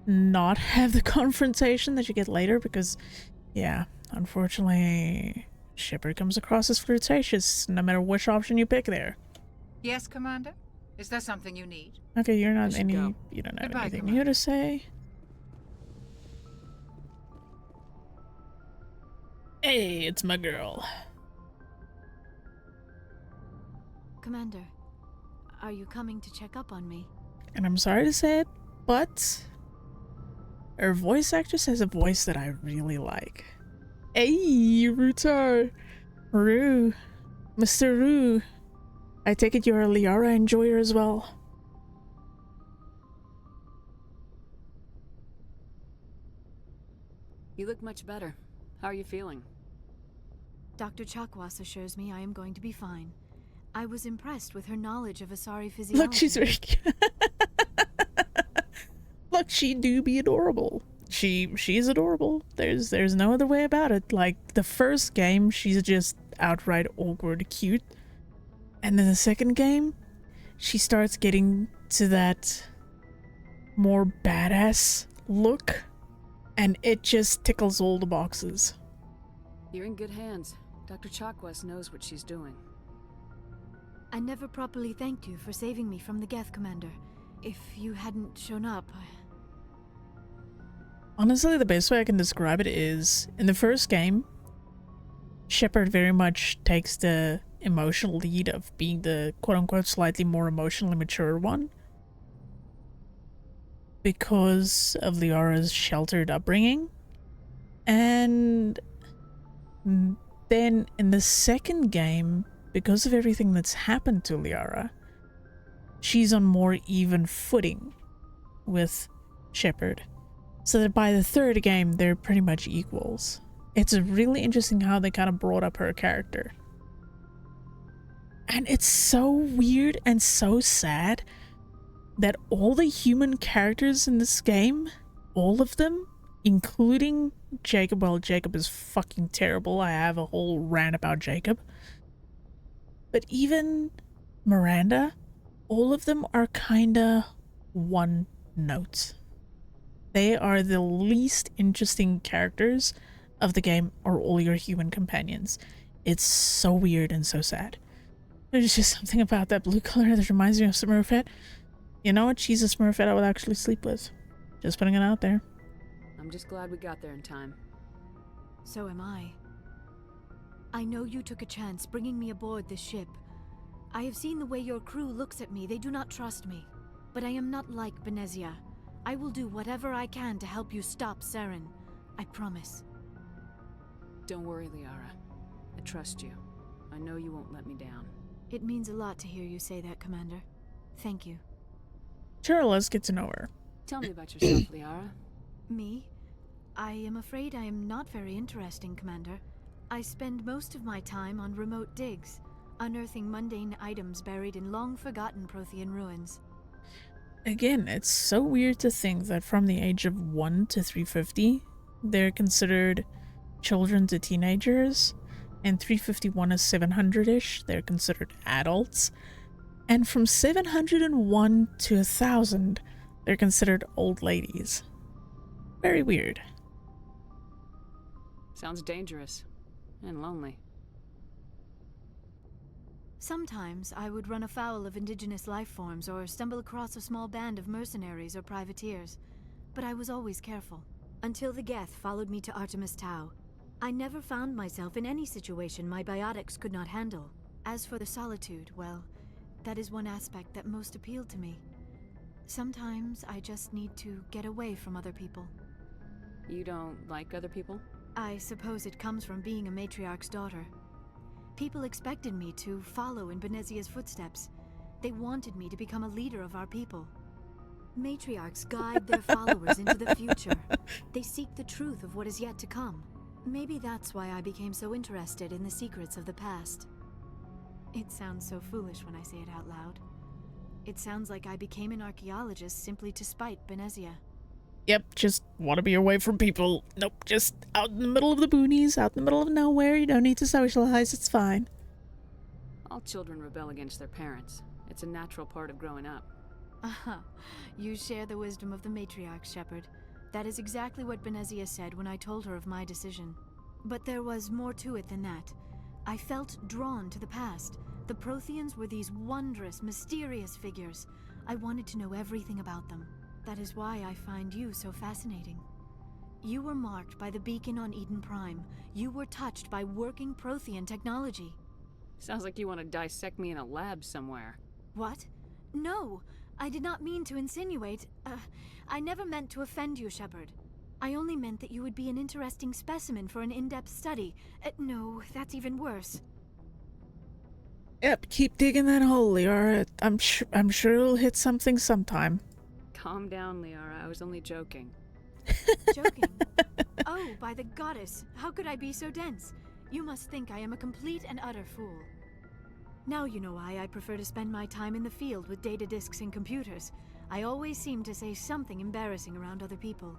not have the confrontation that you get later because, yeah, unfortunately, Shepard comes across as flirtatious no matter which option you pick there. Yes, Commander? Is there something you need? Okay, you don't have Goodbye, anything Commander. new to say. Hey, it's my girl. Commander, are you coming to check up on me? And I'm sorry to say it, but her voice actress has a voice that I really like. Hey, Rutar. Rue. Mr. Rue. I take it you're a Liara enjoyer as well. You look much better. How are you feeling? Dr. Chakwas assures me I am going to be fine. I was impressed with her knowledge of Asari physiology. Look, she's very cute. Look, she do be adorable. She's adorable. There's no other way about it. Like, the first game, she's just outright awkward cute. And then the second game, she starts getting to that more badass look. And it just tickles all the boxes. You're in good hands. Dr. Chakwas knows what she's doing. I never properly thanked you for saving me from the Geth, Commander. If you hadn't shown up, Honestly, the best way I can describe it is, in the first game, Shepard very much takes the emotional lead of being the quote-unquote slightly more emotionally mature one. Because of Liara's sheltered upbringing. And then in the second game, because of everything that's happened to Liara, she's on more even footing with Shepard. So that by the third game, they're pretty much equals. It's really interesting how they kind of brought up her character. And it's so weird and so sad that all the human characters in this game, all of them, including Jacob, well, Jacob is fucking terrible. I have a whole rant about Jacob. But even Miranda, all of them are kinda one note. They are the least interesting characters of the game, or all your human companions. It's so weird and so sad. There's just something about that blue color that reminds me of Smurfette. You know what? She's a Smurfette I would actually sleep with. Just putting it out there. I'm just glad we got there in time. So am I. I know you took a chance bringing me aboard this ship. I have seen the way your crew looks at me. They do not trust me. But I am not like Benezia. I will do whatever I can to help you stop Saren. I promise. Don't worry, Liara. I trust you. I know you won't let me down. It means a lot to hear you say that, Commander. Thank you. Sure, let's get to know her. Tell me about yourself, Liara. Me? I am afraid I am not very interesting, Commander. I spend most of my time on remote digs, unearthing mundane items buried in long-forgotten Prothean ruins. Again, it's so weird to think that from the age of 1 to 350, they're considered children to teenagers, and 351 is 700-ish, they're considered adults, and from 701 to 1000, they're considered old ladies. Very weird. Sounds dangerous. And lonely. Sometimes I would run afoul of indigenous life forms or stumble across a small band of mercenaries or privateers, but I was always careful. Until the Geth followed me to Artemis Tau, I never found myself in any situation my biotics could not handle. As for the solitude, well, that is one aspect that most appealed to me. Sometimes I just need to get away from other people. You don't like other people? I suppose it comes from being a matriarch's daughter. People expected me to follow in Benezia's footsteps. They wanted me to become a leader of our people. Matriarchs guide their followers into the future. They seek the truth of what is yet to come. Maybe that's why I became so interested in the secrets of the past. It sounds so foolish when I say it out loud. It sounds like I became an archaeologist simply to spite Benezia. Yep, just want to be away from people. Nope, just out in the middle of the boonies, out in the middle of nowhere. You don't need to socialize, it's fine. All children rebel against their parents. It's a natural part of growing up. Aha, you share the wisdom of the matriarch, Shepard. That is exactly what Benezia said when I told her of my decision. But there was more to it than that. I felt drawn to the past. The Protheans were these wondrous, mysterious figures. I wanted to know everything about them. That is why I find you so fascinating. You were marked by the beacon on Eden Prime. You were touched by working Prothean technology. Sounds like you want to dissect me in a lab somewhere. What? No, I did not mean to insinuate. I never meant to offend you, Shepard. I only meant that you would be an interesting specimen for an in-depth study. No, that's even worse. Yep, keep digging that hole, Liara. I'm sure it'll hit something sometime. Calm down, Liara. I was only joking. Joking? Oh, by the goddess, how could I be so dense? You must think I am a complete and utter fool. Now you know why I prefer to spend my time in the field with data disks and computers. I always seem to say something embarrassing around other people.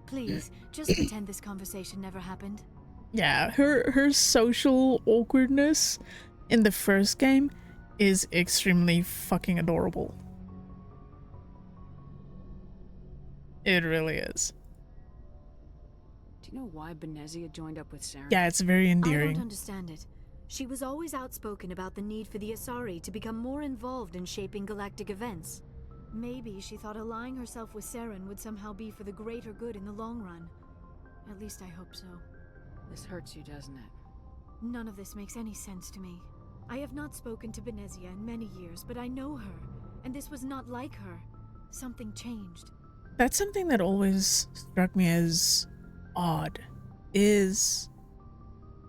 Please, just pretend this conversation never happened. Yeah, her social awkwardness in the first game is extremely fucking adorable. It really is. Do you know why Benezia joined up with Saren? Yeah, it's very endearing. I don't understand it. She was always outspoken about the need for the Asari to become more involved in shaping galactic events. Maybe she thought allying herself with Saren would somehow be for the greater good in the long run. At least I hope so. This hurts you, doesn't it? None of this makes any sense to me. I have not spoken to Benezia in many years, but I know her, and this was not like her. Something changed. That's something that always struck me as odd, is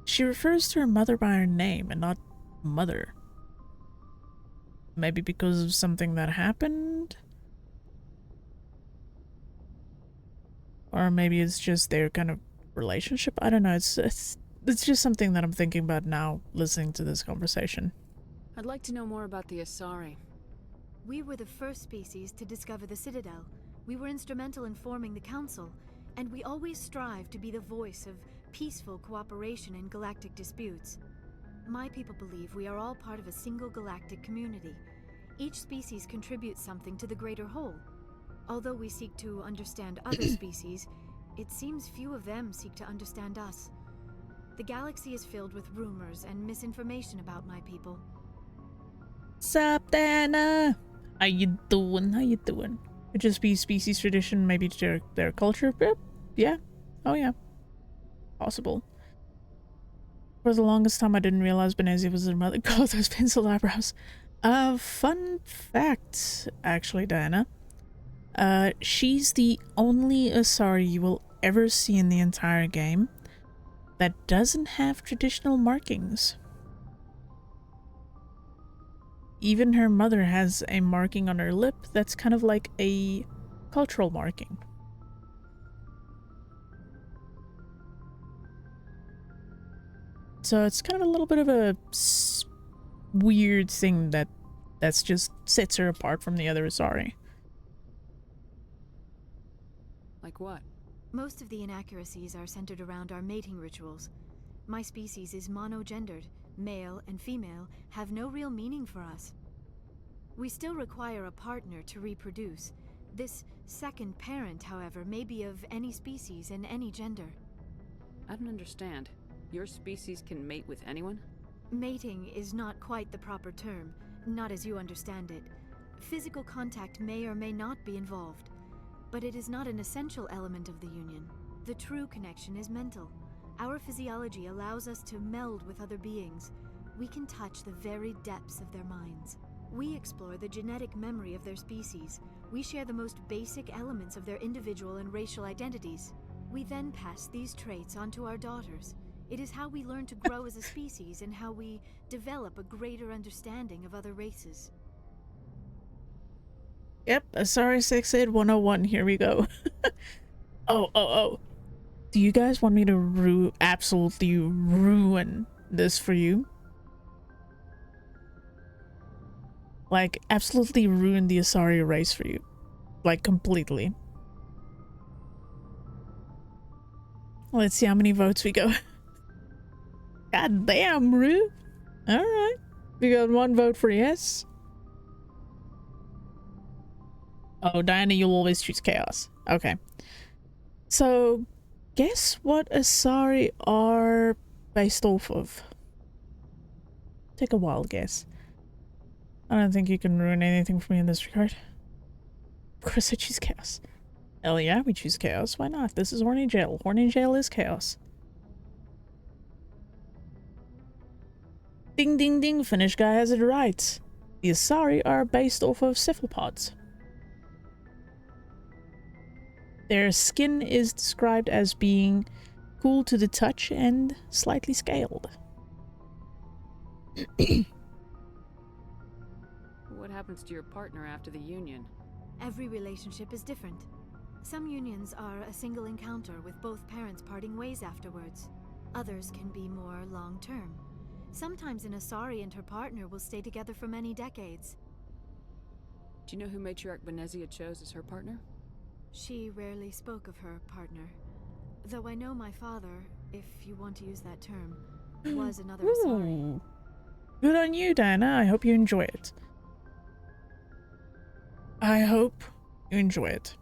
she refers to her mother by her name and not mother. Maybe because of something that happened? Or maybe it's just their kind of relationship? I don't know, it's just something that I'm thinking about now, listening to this conversation. I'd like to know more about the Asari. We were the first species to discover the Citadel. We were instrumental in forming the Council, and we always strive to be the voice of peaceful cooperation in galactic disputes. My people believe we are all part of a single galactic community. Each species contributes something to the greater whole. Although we seek to understand other species, it seems few of them seek to understand us. The galaxy is filled with rumors and misinformation about my people. Sup, Dana? How you doing? How you doing? Could just be species tradition, maybe their culture. Yeah. Oh yeah. Possible. For the longest time, I didn't realize Benezia was her mother. God, those pencil eyebrows. Fun fact, actually, Diana. She's the only Asari you will ever see in the entire game that doesn't have traditional markings. Even her mother has a marking on her lip that's kind of like a cultural marking. So it's kind of a little bit of a weird thing that's just sets her apart from the other Asari. Like what? Most of the inaccuracies are centered around our mating rituals. My species is monogendered. Male and female have no real meaning for us. We still require a partner to reproduce. This second parent, however, may be of any species and any gender. I don't understand. Your species can mate with anyone? Mating is not quite the proper term, not as you understand it. Physical contact may or may not be involved, but it is not an essential element of the union. The true connection is mental. Our physiology allows us to meld with other beings. We can touch the very depths of their minds. We explore the genetic memory of their species. We share the most basic elements of their individual and racial identities. We then pass these traits on to our daughters. It is how we learn to grow as a species and how we develop a greater understanding of other races. Yep, Asari Sex Ed 101, here we go. Oh. Do you guys want me to absolutely ruin this for you? Like, absolutely ruin the Asari race for you. Like, completely. Let's see how many votes we go. God damn, Rue. Alright. We got 1 vote for yes. Oh, Diana, you'll always choose chaos. Okay. So, guess what Asari are based off of? Take a wild guess. I don't think you can ruin anything for me in this regard. Of course I choose chaos. Hell yeah, we choose chaos. Why not? This is Horny Jail. Horny Jail is chaos. Ding ding ding, Finnish guy has it right. The Asari are based off of cephalopods. Their skin is described as being cool to the touch and slightly scaled. What happens to your partner after the union? Every relationship is different. Some unions are a single encounter with both parents parting ways afterwards. Others can be more long-term. Sometimes an Asari and her partner will stay together for many decades. Do you know who Matriarch Benezia chose as her partner? She rarely spoke of her partner. Though I know my father, if you want to use that term, was another Asari. Good on you, Diana. I hope you enjoy it. I hope you enjoy it.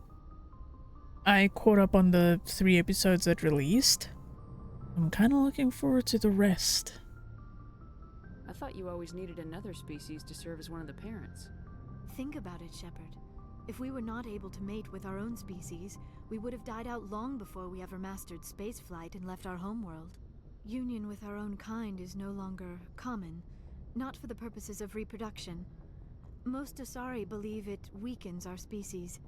I caught up on the 3 episodes that released. I'm kind of looking forward to the rest. I thought you always needed another species to serve as one of the parents. Think about it, Shepard. If we were not able to mate with our own species, we would have died out long before we ever mastered spaceflight and left our homeworld. Union with our own kind is no longer common, not for the purposes of reproduction. Most Asari believe it weakens our species.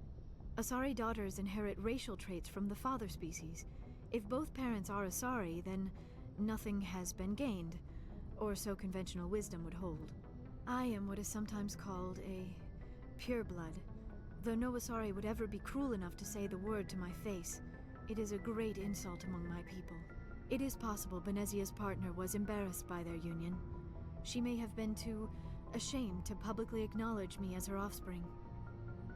Asari daughters inherit racial traits from the father species. If both parents are Asari, then nothing has been gained, or so conventional wisdom would hold. I am what is sometimes called a pureblood. Though no Asari would ever be cruel enough to say the word to my face, it is a great insult among my people. It is possible Benezia's partner was embarrassed by their union. She may have been too ashamed to publicly acknowledge me as her offspring.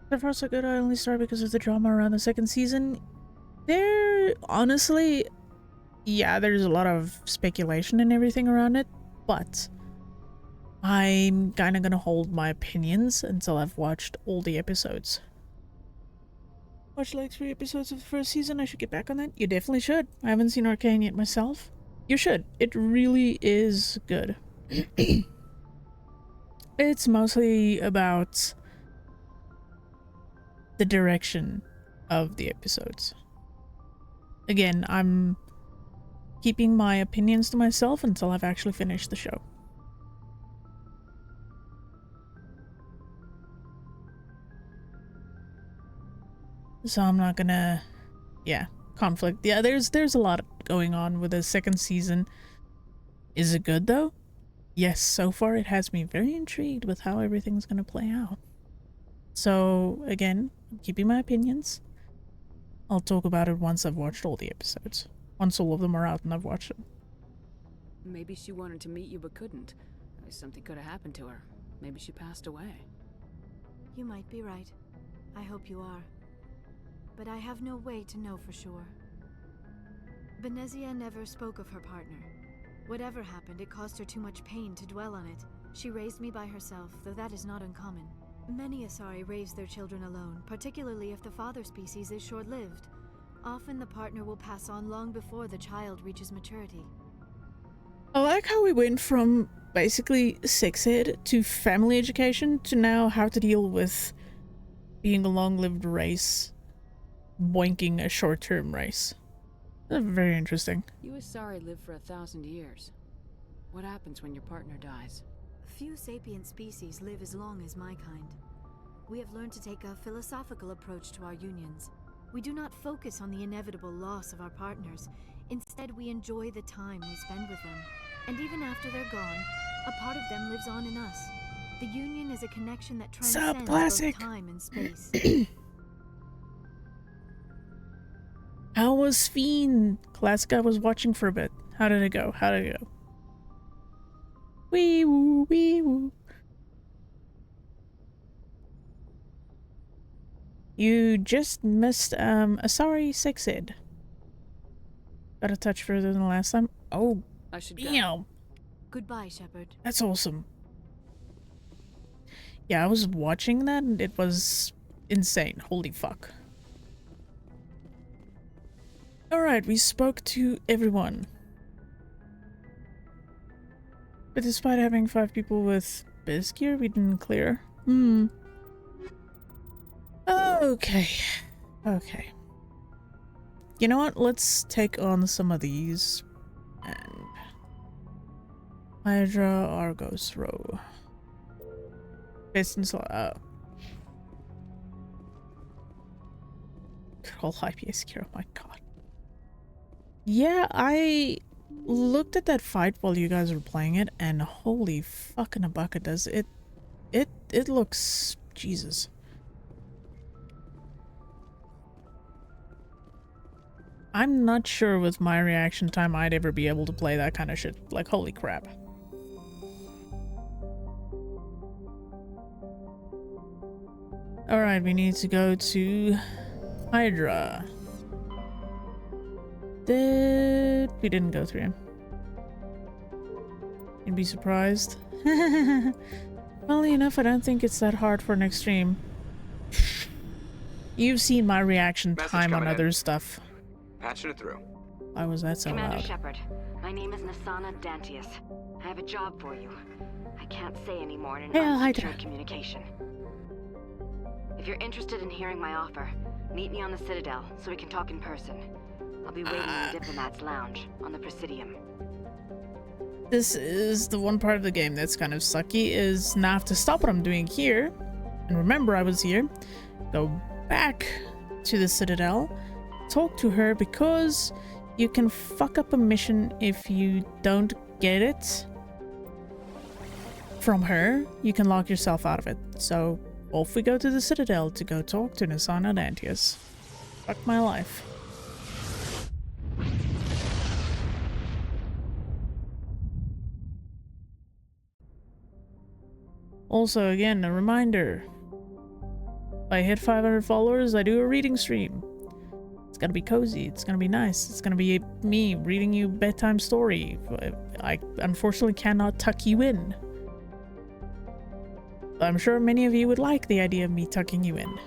So far so good. I only started because of the drama around the second season. There, honestly, yeah, there's a lot of speculation and everything around it, but I'm kind of gonna hold my opinions until I've watched all the episodes. Watched like 3 episodes of the first season. I should get back on that. You definitely should. I haven't seen Arcane yet myself. You should. It really is good. It's mostly about the direction of the episodes. Again, I'm keeping my opinions to myself until I've actually finished the show. So I'm not gonna, conflict. Yeah, there's a lot going on with the second season. Is it good though? Yes, so far it has me very intrigued with how everything's gonna play out. So again, I'm keeping my opinions. I'll talk about it once I've watched all the episodes. Once all of them are out and I've watched them. Maybe she wanted to meet you but couldn't. Something could have happened to her. Maybe she passed away. You might be right. I hope you are. But I have no way to know for sure. Benezia never spoke of her partner. Whatever happened, it caused her too much pain to dwell on it. She raised me by herself, though that is not uncommon. Many Asari raise their children alone, particularly if the father species is short-lived. Often the partner will pass on long before the child reaches maturity. I like how we went from basically sex ed to family education to now how to deal with being a long-lived race boinking a short-term race. That's very interesting. You Asari live for 1,000 years. What happens when your partner dies? Few sapient species live as long as my kind. We have learned to take a philosophical approach to our unions. We do not focus on the inevitable loss of our partners. Instead, we enjoy the time we spend with them. And even after they're gone, a part of them lives on in us. The union is a connection that transcends both time and space. How was Fiend? Classic, I was watching for a bit. How did it go? How did it go? Wee woo, wee woo. You just missed Asari sex ed. Got a touch further than last time. Oh, I should damn. go. Goodbye, Shepard. That's awesome. Yeah, I was watching that and it was insane. Holy fuck. Alright, we spoke to everyone. But despite having 5 people with biz gear, we didn't clear. Okay. Okay. You know what? Let's take on some of these. And Hydra, Argos, Row. Pistons, good old IPS gear, oh my god. Yeah, I looked at that fight while you guys were playing it, and holy fucking a bucket does it. It looks, Jesus. I'm not sure with my reaction time I'd ever be able to play that kind of shit. Like, holy crap. Alright, we need to go to Hydra. We didn't go through him. You'd be surprised. Funnily enough, I don't think it's that hard for an extreme. You've seen my reaction time on other stuff. Patching it through. Why was that so Commander loud? Shepard, my name is Nasana Dantius. I have a job for you. I can't say any more in an unsecured communication. If you're interested in hearing my offer, meet me on the Citadel so we can talk in person. I'll be waiting in the Diplomat's Lounge on the Presidium. This is the one part of the game that's kind of sucky, is now I have to stop what I'm doing here. And remember I was here. Go back to the Citadel. Talk to her, because you can fuck up a mission if you don't get it from her. You can lock yourself out of it. So off we go to the Citadel to go talk to Nasana Dantius. Fuck my life. Also, again, a reminder. If I hit 500 followers, I do a reading stream. It's gonna be cozy. It's gonna be nice. It's gonna be me reading you a bedtime story. I unfortunately cannot tuck you in. I'm sure many of you would like the idea of me tucking you in.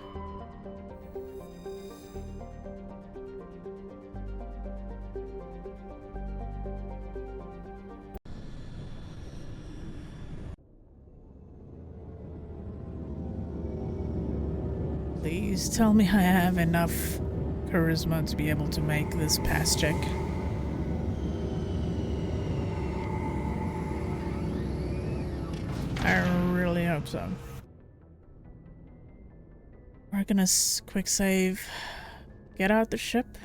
Please tell me I have enough charisma to be able to make this pass check. I really hope so. We're gonna quick save. Get out the ship.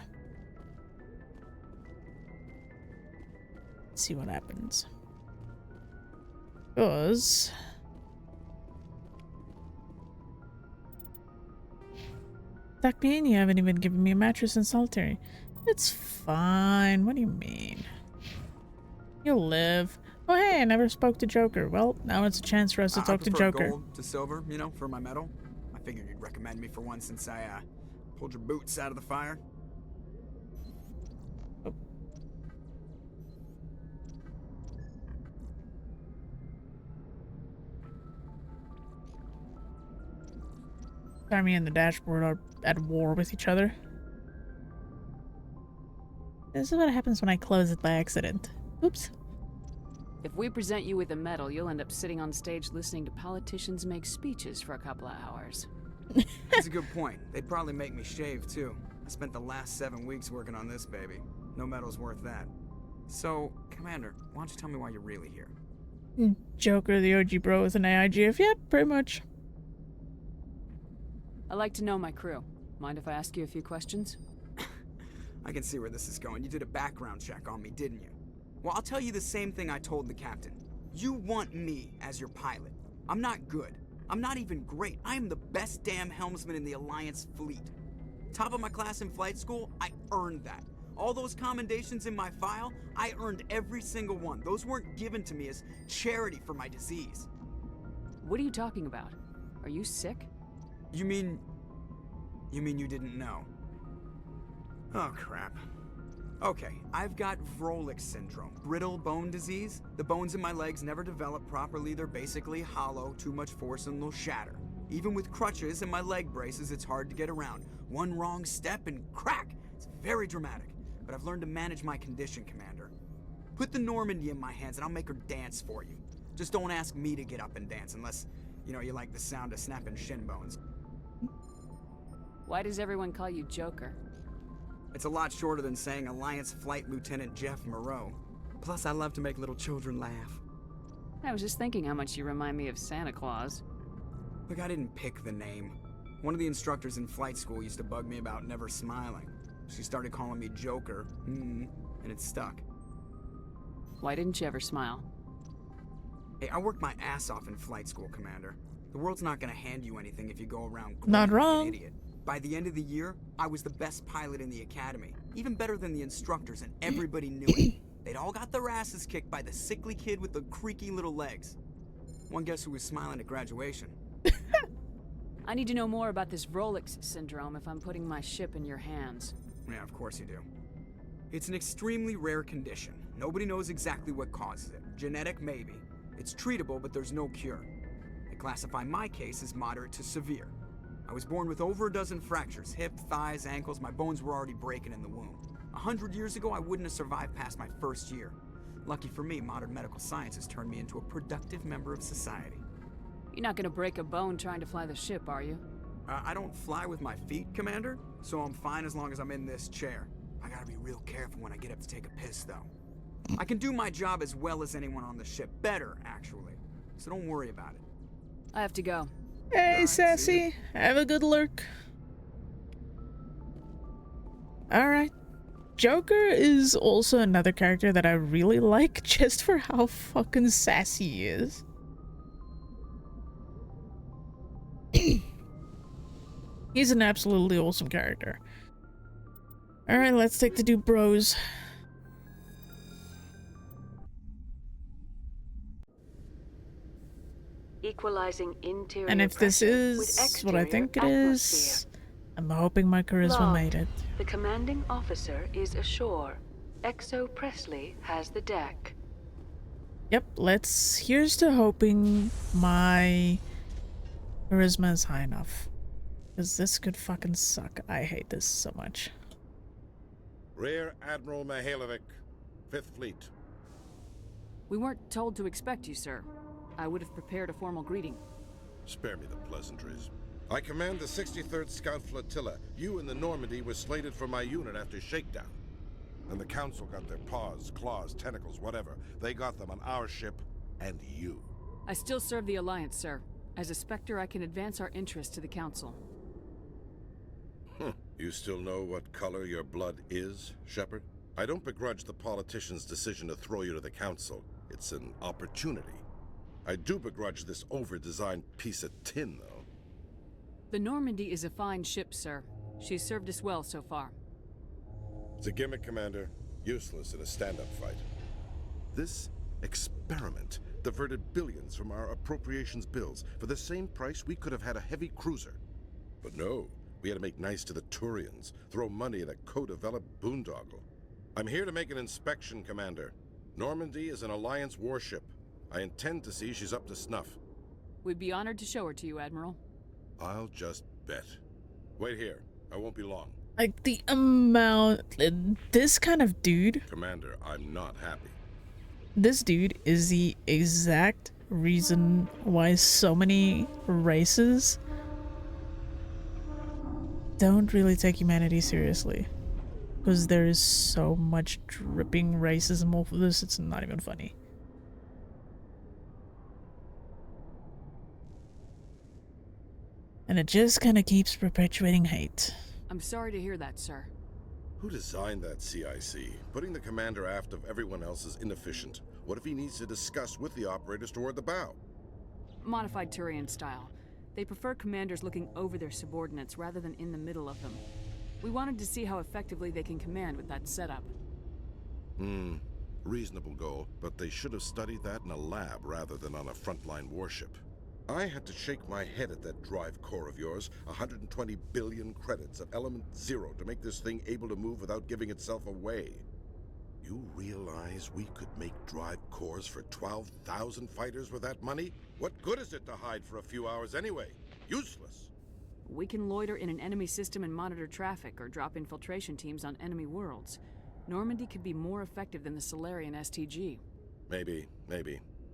See what happens. Because tuck me in, you haven't even given me a mattress and solitary. It's fine. What do you mean? You'll live. Oh hey, I never spoke to Joker. Well, now it's a chance for us to talk to Joker. Gold to silver, you know, for my medal. I figured you'd recommend me for one since I pulled your boots out of the fire. Oh. Sammy and the dashboard are at war with each other. This is what happens when I close it by accident. Oops. If we present you with a medal, you'll end up sitting on stage listening to politicians make speeches for a couple of hours. That's a good point. They'd probably make me shave, too. I spent the last 7 weeks working on this baby. No medal's worth that. So, Commander, why don't you tell me why you're really here? Joker, the OG bro with an AIGF. Yep, pretty much. I like to know my crew. Mind if I ask you a few questions? I can see where this is going. You did a background check on me, didn't you? Well, I'll tell you the same thing I told the captain. You want me as your pilot. I'm not good. I'm not even great. I am the best damn helmsman in the Alliance fleet. Top of my class in flight school, I earned that. All those commendations in my file, I earned every single one. Those weren't given to me as charity for my disease. What are you talking about? Are you sick? You mean you didn't know? Oh, crap. Okay, I've got Vrolik syndrome, brittle bone disease. The bones in my legs never develop properly. They're basically hollow, too much force and they'll shatter. Even with crutches and my leg braces, it's hard to get around. One wrong step and crack! It's very dramatic, but I've learned to manage my condition, Commander. Put the Normandy in my hands and I'll make her dance for you. Just don't ask me to get up and dance unless, you know, you like the sound of snapping shin bones. Why does everyone call you Joker? It's a lot shorter than saying Alliance Flight Lieutenant Jeff Moreau. Plus, I love to make little children laugh. I was just thinking how much you remind me of Santa Claus. Look, I didn't pick the name. One of the instructors in flight school used to bug me about never smiling. She started calling me Joker, and it stuck. Why didn't you ever smile? Hey, I worked my ass off in flight school, Commander. The world's not gonna hand you anything if you go around not wrong. Like an idiot. By the end of the year, I was the best pilot in the academy. Even better than the instructors, and everybody knew it. They'd all got their asses kicked by the sickly kid with the creaky little legs. One guess who was smiling at graduation? I need to know more about this Vrolik syndrome if I'm putting my ship in your hands. Yeah, of course you do. It's an extremely rare condition. Nobody knows exactly what causes it. Genetic, maybe. It's treatable, but there's no cure. They classify my case as moderate to severe. I was born with over a dozen fractures, hip, thighs, ankles. My bones were already breaking in the womb. 100 years ago, I wouldn't have survived past my first year. Lucky for me, modern medical science has turned me into a productive member of society. You're not gonna break a bone trying to fly the ship, are you? I don't fly with my feet, Commander, so I'm fine as long as I'm in this chair. I gotta be real careful when I get up to take a piss, though. I can do my job as well as anyone on the ship. Better, actually. So don't worry about it. I have to go. Hey, Sassy. Have a good lurk. Alright. Joker is also another character that I really like just for how fucking sassy he is. He's an absolutely awesome character. Alright, let's take the two bros. equalizing interior And if this pressure with is what I exterior think it atmosphere. is, I'm hoping my charisma Logged. made it. The commanding officer is ashore. Exo Presley has the deck. Yep, here's to hoping my charisma is high enough. Because this could fucking suck. I hate this so much. Rear Admiral Mihailovic, 5th Fleet. We weren't told to expect you, sir. I would have prepared a formal greeting. Spare me the pleasantries. I command the 63rd Scout Flotilla. You and the Normandy were slated for my unit after shakedown. And the Council got their paws, claws, tentacles, whatever. They got them on our ship, and you. I still serve the Alliance, sir. As a Spectre, I can advance our interests to the Council. You still know what color your blood is, Shepard? I don't begrudge the politician's decision to throw you to the Council. It's an opportunity. I do begrudge this over-designed piece of tin, though. The Normandy is a fine ship, sir. She's served us well so far. It's a gimmick, Commander. Useless in a stand-up fight. This experiment diverted billions from our appropriations bills. For the same price, we could have had a heavy cruiser. But no, we had to make nice to the Turians, throw money at a co-developed boondoggle. I'm here to make an inspection, Commander. Normandy is an Alliance warship. I intend to see she's up to snuff. We'd be honored to show her to you, Admiral. I'll just bet. Wait here. I won't be long. Like, the amount... This kind of dude... Commander, I'm not happy. This dude is the exact reason why so many races don't really take humanity seriously. Because there is so much dripping racism over this, it's not even funny. And it just kind of keeps perpetuating hate. I'm sorry to hear that, sir. Who designed that CIC? Putting the commander aft of everyone else is inefficient. What if he needs to discuss with the operators toward the bow? Modified Turian style. They prefer commanders looking over their subordinates rather than in the middle of them. We wanted to see how effectively they can command with that setup. Reasonable goal, but they should have studied that in a lab rather than on a frontline warship. I had to shake my head at that drive core of yours. 120 billion credits at element 0 to make this thing able to move without giving itself away. You realize we could make drive cores for 12,000 fighters with that money? What good is it to hide for a few hours anyway? Useless. We can loiter in an enemy system and monitor traffic or drop infiltration teams on enemy worlds. Normandy could be more effective than the Solarian STG. Maybe.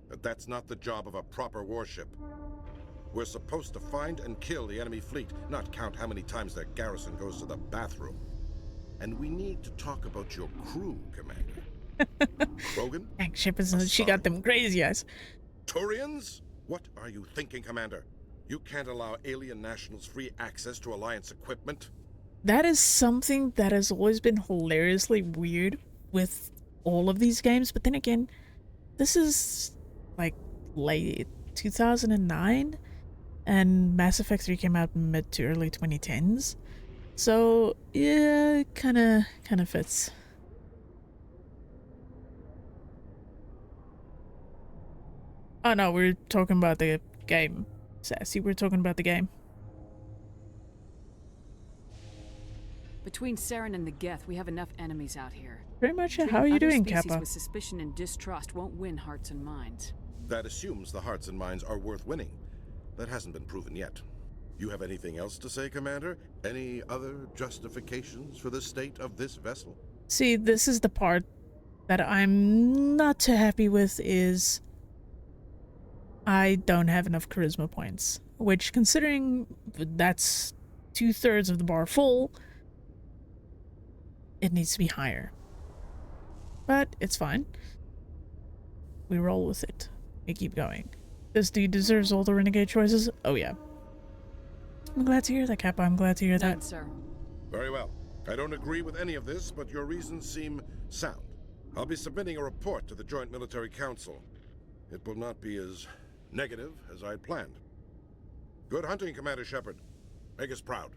But that's not the job of a proper warship. We're supposed to find and kill the enemy fleet, not count how many times their garrison goes to the bathroom. And we need to talk about your crew, Commander. Krogan? Dang, ship is she got them crazy eyes. Turians? What are you thinking, Commander? You can't allow alien nationals free access to Alliance equipment? That is something that has always been hilariously weird with all of these games, but then again, this is like late 2009 and Mass Effect 3 came out mid to early 2010s. So, yeah, it kind of fits. Oh no, we're talking about the game. Sassy, we're talking about the game. Between Saren and the Geth, we have enough enemies out here. Pretty much. How are you doing, Species Kappa? with suspicion and distrust won't win hearts and minds. That assumes the hearts and minds are worth winning. That hasn't been proven yet. You have anything else to say, Commander? Any other justifications for the state of this vessel? See, this is the part that I'm not too happy with is I don't have enough charisma points. Which, considering that's 2/3 of the bar full, it needs to be higher. But it's fine. We roll with it. We keep going. This dude deserves all the renegade choices? Oh yeah. I'm glad to hear that, Kappa. I'm glad to hear that. Sir. Very well. I don't agree with any of this, but your reasons seem sound. I'll be submitting a report to the Joint Military Council. It will not be as negative as I'd planned. Good hunting, Commander Shepard. Make us proud.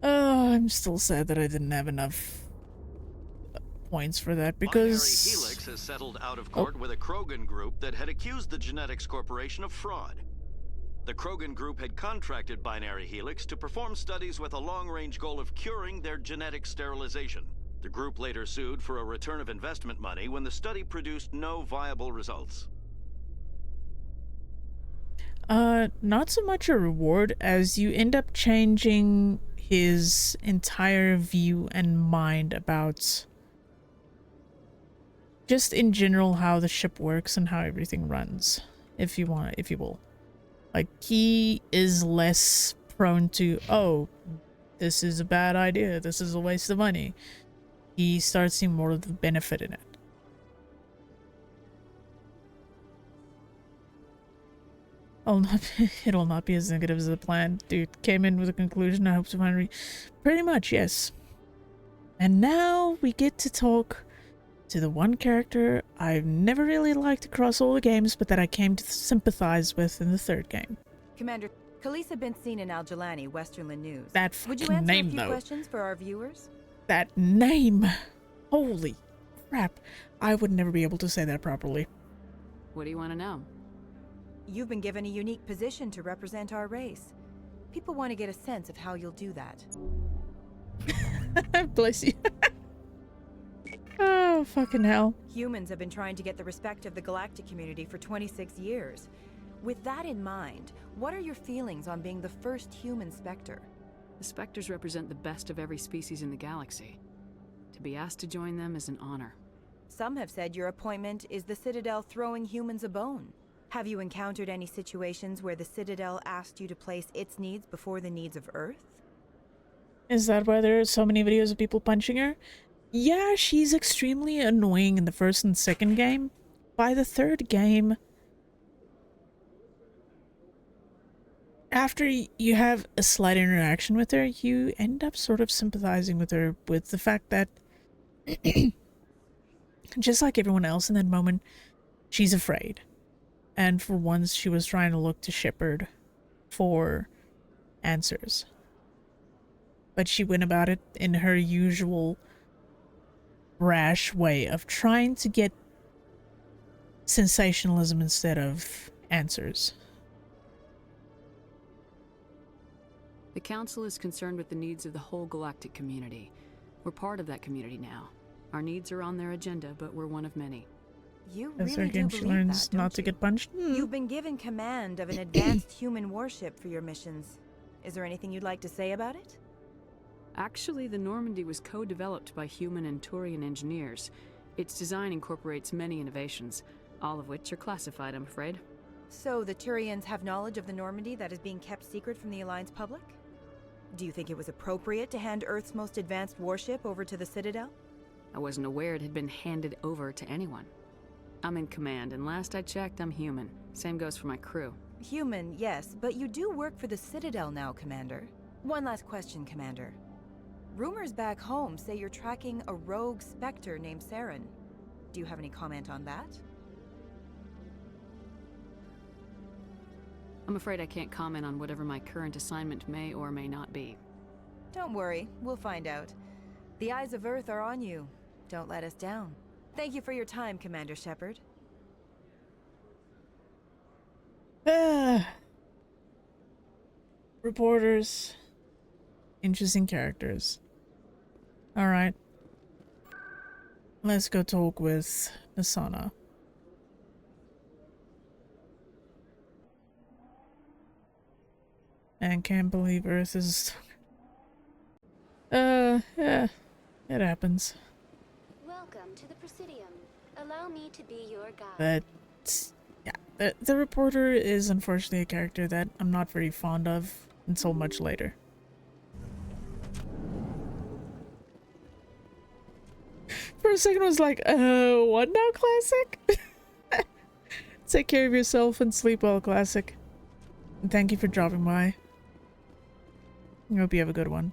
Oh, I'm still sad that I didn't have enough points for that because Binary Helix has settled out of court with a Krogan group that had accused the Genetics Corporation of fraud. The Krogan group had contracted Binary Helix to perform studies with a long-range goal of curing their genetic sterilization. The group later sued for a return of investment money when the study produced no viable results. Not so much a reward as you end up changing his entire view and mind about just in general how the ship works and how everything runs, if you will. Like, he is less prone to, oh, this is a bad idea, this is a waste of money. He starts seeing more of the benefit in it. It'll not be as negative as the plan. Dude, came in with a conclusion I hope to find pretty much, yes. And now we get to talk to the one character I've never really liked across all the games, but that I came to sympathize with in the third game. Commander, Khaleesa been seen in Al-Jalani, Westerland News. That Would you fucking answer name, a few though. questions for our viewers? That name! Holy crap. I would never be able to say that properly. What do you want to know? You've been given a unique position to represent our race. People want to get a sense of how you'll do that. Bless you. Oh, fucking hell. Humans have been trying to get the respect of the galactic community for 26 years. With that in mind, what are your feelings on being the first human Spectre? The Spectres represent the best of every species in the galaxy. To be asked to join them is an honor. Some have said your appointment is the Citadel throwing humans a bone. Have you encountered any situations where the Citadel asked you to place its needs before the needs of Earth? Is that why there are so many videos of people punching her? Yeah, she's extremely annoying in the first and second game. By the third game, after you have a slight interaction with her, you end up sort of sympathizing with her with the fact that just like everyone else in that moment, she's afraid. And for once, she was trying to look to Shepard for answers. But she went about it in her usual rash way of trying to get sensationalism instead of answers. The Council is concerned with the needs of the whole galactic community. We're part of that community now. Our needs are on their agenda, but we're one of many. You As really do she believe learns that, not don't to you? get punched. You've been given command of an advanced human warship for your missions. Is there anything you'd like to say about it? Actually, the Normandy was co-developed by human and Turian engineers. Its design incorporates many innovations, all of which are classified, I'm afraid. So the Turians have knowledge of the Normandy that is being kept secret from the Alliance public? Do you think it was appropriate to hand Earth's most advanced warship over to the Citadel? I wasn't aware it had been handed over to anyone. I'm in command, and last I checked, I'm human. Same goes for my crew. Human, yes, but you do work for the Citadel now, Commander. One last question, Commander. Rumors back home say you're tracking a rogue Spectre named Saren. Do you have any comment on that? I'm afraid I can't comment on whatever my current assignment may or may not be. Don't worry, we'll find out. The eyes of Earth are on you. Don't let us down. Thank you for your time, Commander Shepard. Reporters. Interesting characters. Alright. Let's go talk with Asana. And can't believe Earth is... yeah. It happens. Welcome to the Presidium. Allow me to be your guide. But... yeah. The reporter is unfortunately a character that I'm not very fond of until much later. For a second I was like, what now, Classic? Take care of yourself and sleep well, Classic. And thank you for dropping by. I hope you have a good one.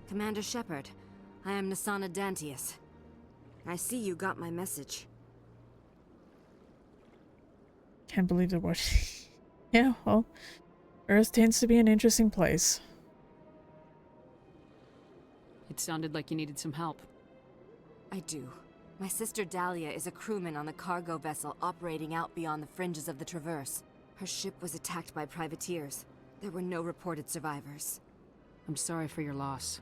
Commander Shepard, I am Nasana Dantius. I see you got my message. Can't believe they're watching. Yeah, well, Earth tends to be an interesting place. It sounded like you needed some help. I do. My sister Dahlia is a crewman on the cargo vessel operating out beyond the fringes of the Traverse. Her ship was attacked by privateers. There were no reported survivors. I'm sorry for your loss.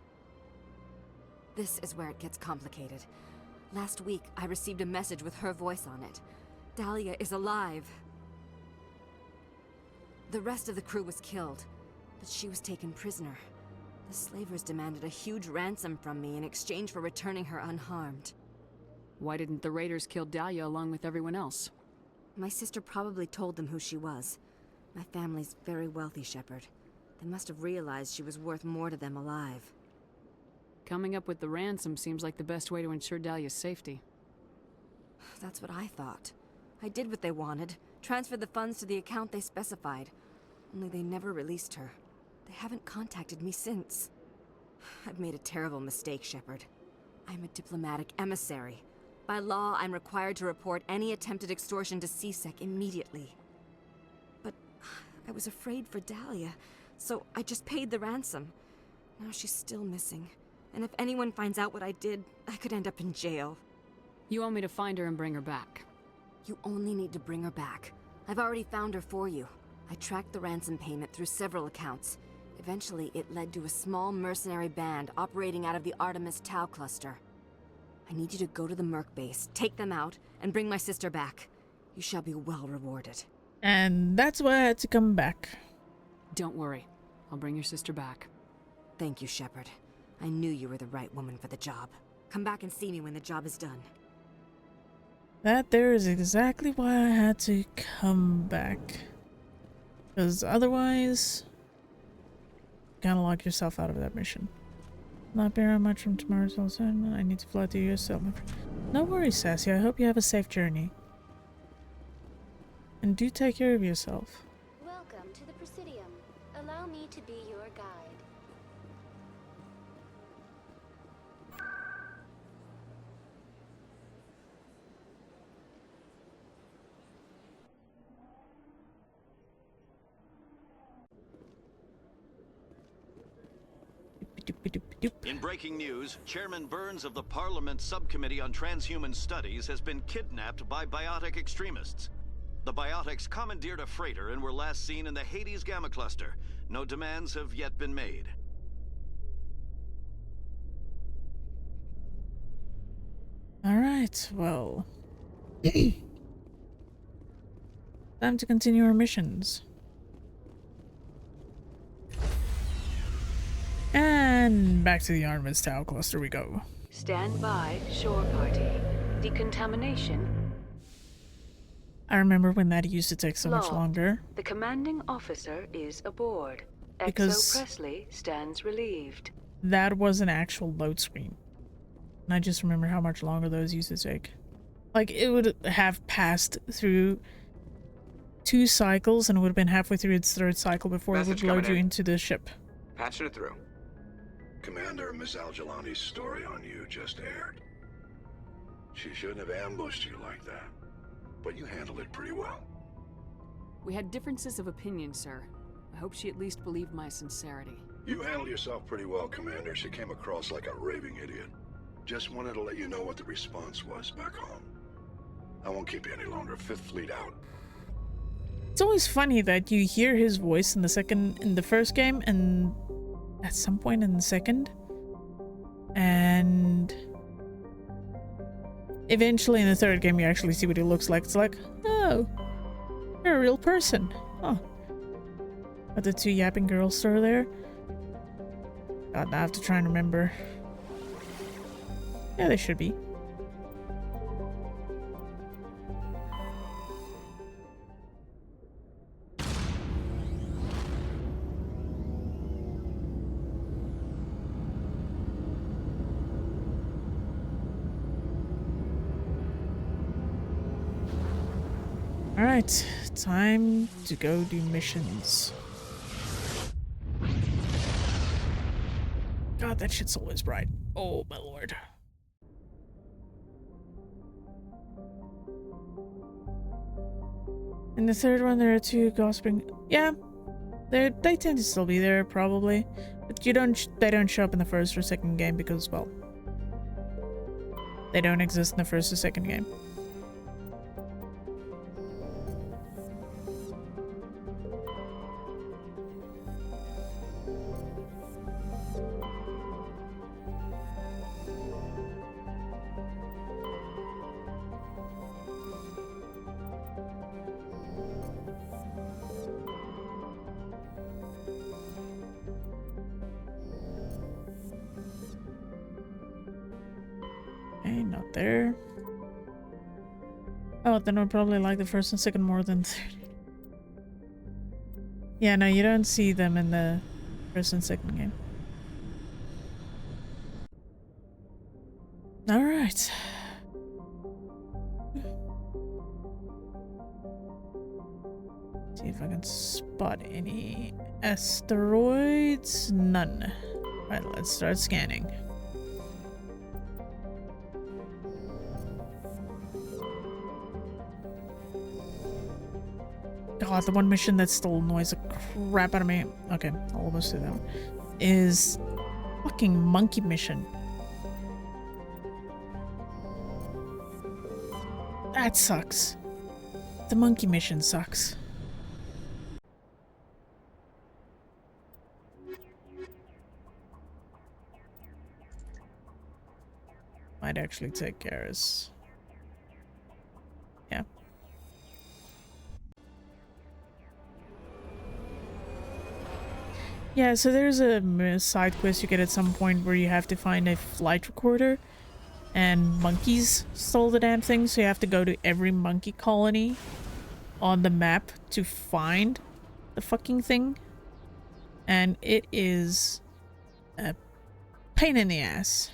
This is where it gets complicated. Last week, I received a message with her voice on it. Dahlia is alive. The rest of the crew was killed, but she was taken prisoner. The slavers demanded a huge ransom from me in exchange for returning her unharmed. Why didn't the raiders kill Dahlia along with everyone else? My sister probably told them who she was. My family's very wealthy, Shepard. They must have realized she was worth more to them alive. Coming up with the ransom seems like the best way to ensure Dahlia's safety. That's what I thought. I did what they wanted, transferred the funds to the account they specified. Only they never released her. They haven't contacted me since. I've made a terrible mistake, Shepard. I'm a diplomatic emissary. By law, I'm required to report any attempted extortion to CSEC immediately. But I was afraid for Dahlia, so I just paid the ransom. Now she's still missing. And if anyone finds out what I did, I could end up in jail. You want me to find her and bring her back? You only need to bring her back. I've already found her for you. I tracked the ransom payment through several accounts. Eventually, it led to a small mercenary band operating out of the Artemis Tau cluster. I need you to go to the Merc base, take them out, and bring my sister back. You shall be well rewarded. And that's why I had to come back. Don't worry. I'll bring your sister back. Thank you, Shepard. I knew you were the right woman for the job. Come back and see me when the job is done. That there is exactly why I had to come back. Because otherwise, you gotta lock yourself out of that mission. Not very much from tomorrow's also. I need to fly to yourself. No worries, Sassy. I hope you have a safe journey. And do take care of yourself. Welcome to the Presidium. Allow me to be your guide. In breaking news, Chairman Burns of the Parliament Subcommittee on Transhuman Studies has been kidnapped by biotic extremists. The biotics commandeered a freighter and were last seen in the Hades Gamma Cluster. No demands have yet been made. Alright, well. Time to continue our missions. And back to the Artemis Tau cluster we go. Stand by, shore party. Decontamination. I remember when that used to take so much longer. The commanding officer is aboard. Because Exo Presley stands relieved. That was an actual load screen. And I just remember how much longer those used to take. Like, it would have passed through 2 cycles and it would have been halfway through its 3rd cycle before it would load you into the ship. Patching it through. Commander, Miss Al-Jalani's story on you just aired. She shouldn't have ambushed you like that, but you handled it pretty well. We had differences of opinion, sir. I hope she at least believed my sincerity. You handled yourself pretty well, Commander. She came across like a raving idiot. Just wanted to let you know what the response was back home. I won't keep you any longer. 5th Fleet out. It's always funny that you hear his voice in the first game and at some point in the second, and eventually in the 3rd game you actually see what he looks like. It's like, oh, you're a real person. Oh. But the 2 yapping girls still there. God, I have to try and remember. Yeah, they should be. Alright, time to go do missions. God, that shit's always bright. Oh my lord. In the 3rd one, there are 2 gossiping. Yeah, they tend to still be there probably, but they don't show up in the 1st or 2nd game because, well, They don't exist in the first or second game. Okay, not there. Oh, then I'll probably like the first and second more than third. Yeah, no, you don't see them in the first and second game. Alright. See if I can spot any asteroids. None. Alright, let's start scanning. God, the one mission that still annoys the crap out of me. Okay, I'll almost do that one. Is fucking monkey mission. That sucks. The monkey mission sucks. Might actually take Garrus. Yeah. Yeah, so there's a side quest you get at some point where you have to find a flight recorder, and monkeys stole the damn thing, so you have to go to every monkey colony on the map to find the fucking thing. And it is a pain in the ass.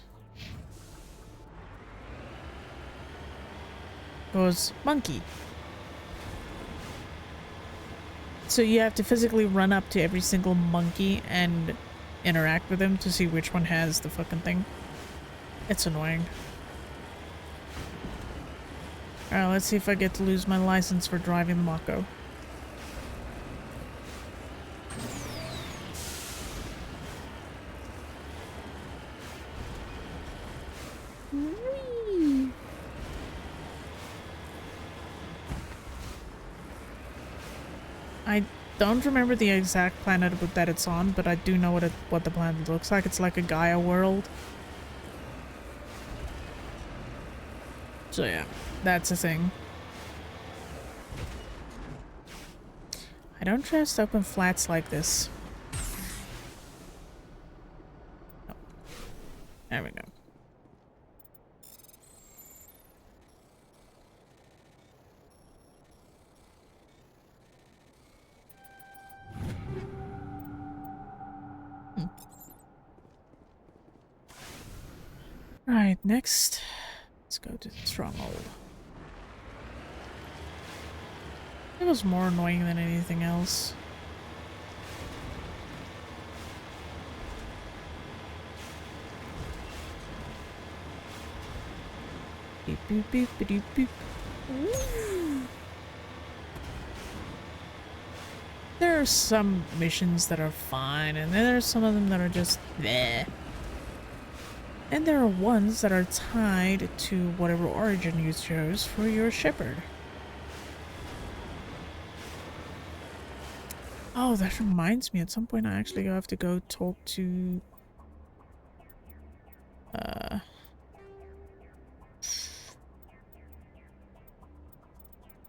Because monkey. So you have to physically run up to every single monkey and interact with them to see which one has the fucking thing. It's annoying. Alright, let's see if I get to lose my license for driving the Mako. I don't remember the exact planet that it's on, but I do know what the planet looks like. It's like a Gaia world. So yeah, that's a thing. I don't trust open flats like this. Oh. There we go. Alright, next, let's go to the stronghold. It was more annoying than anything else. Beep boop beep boop boop. There are some missions that are fine, and then there are some of them that are just bleh. And there are ones that are tied to whatever origin you chose for your shepherd. Oh, that reminds me, at some point I actually have to go talk to...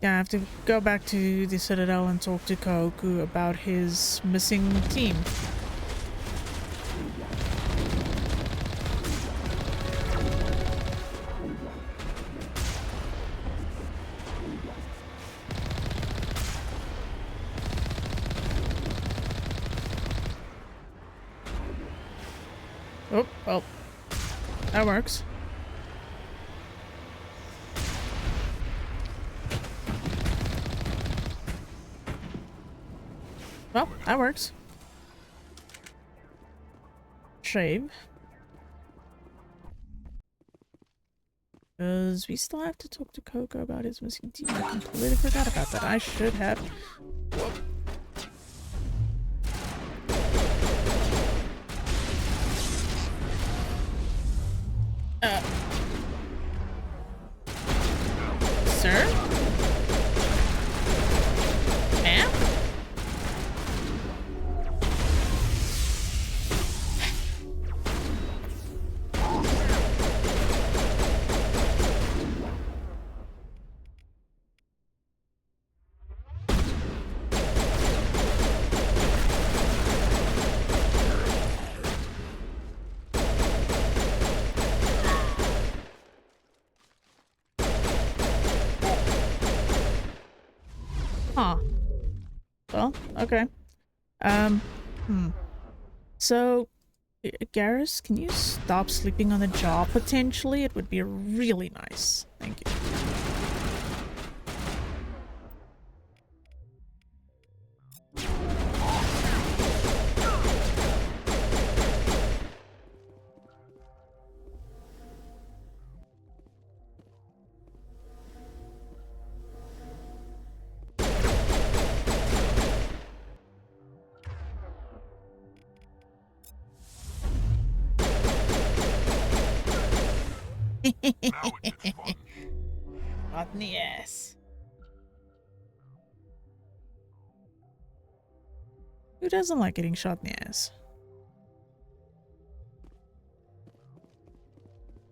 Yeah, I have to go back to the Citadel and talk to Koku about his missing team. Oh, well, that works. Well, that works. Shave. Because we still have to talk to Coco about his missing team. I completely forgot about that. I should have. Whoop. Well, okay. So, Garrus, can you stop sleeping on the job potentially? It would be really nice. Thank you. Now it gets fun. Shot in the ass. Who doesn't like getting shot in the ass?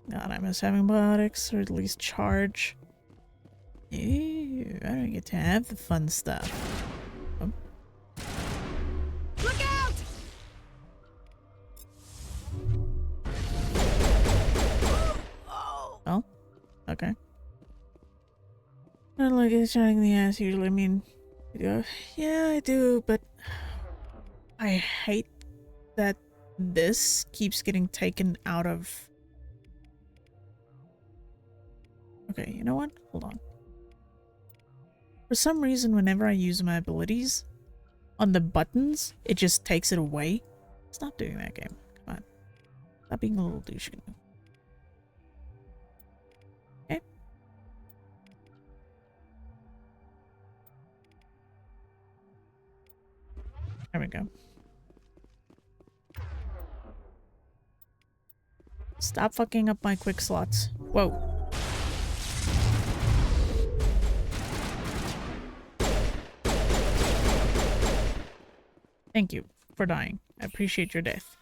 God, I miss having biotics, or at least charge. Ew, I don't get to have the fun stuff. Oh. Look out! Oh, okay. I don't like it shotting in the ass usually. I mean, yeah, I do, but I hate that this keeps getting taken out of. Okay, you know what? Hold on. For some reason, whenever I use my abilities on the buttons, it just takes it away. Stop doing that, game. Come on. Stop being a little douchey. Okay. There we go. Stop fucking up my quick slots. Whoa. Thank you for dying. I appreciate your death.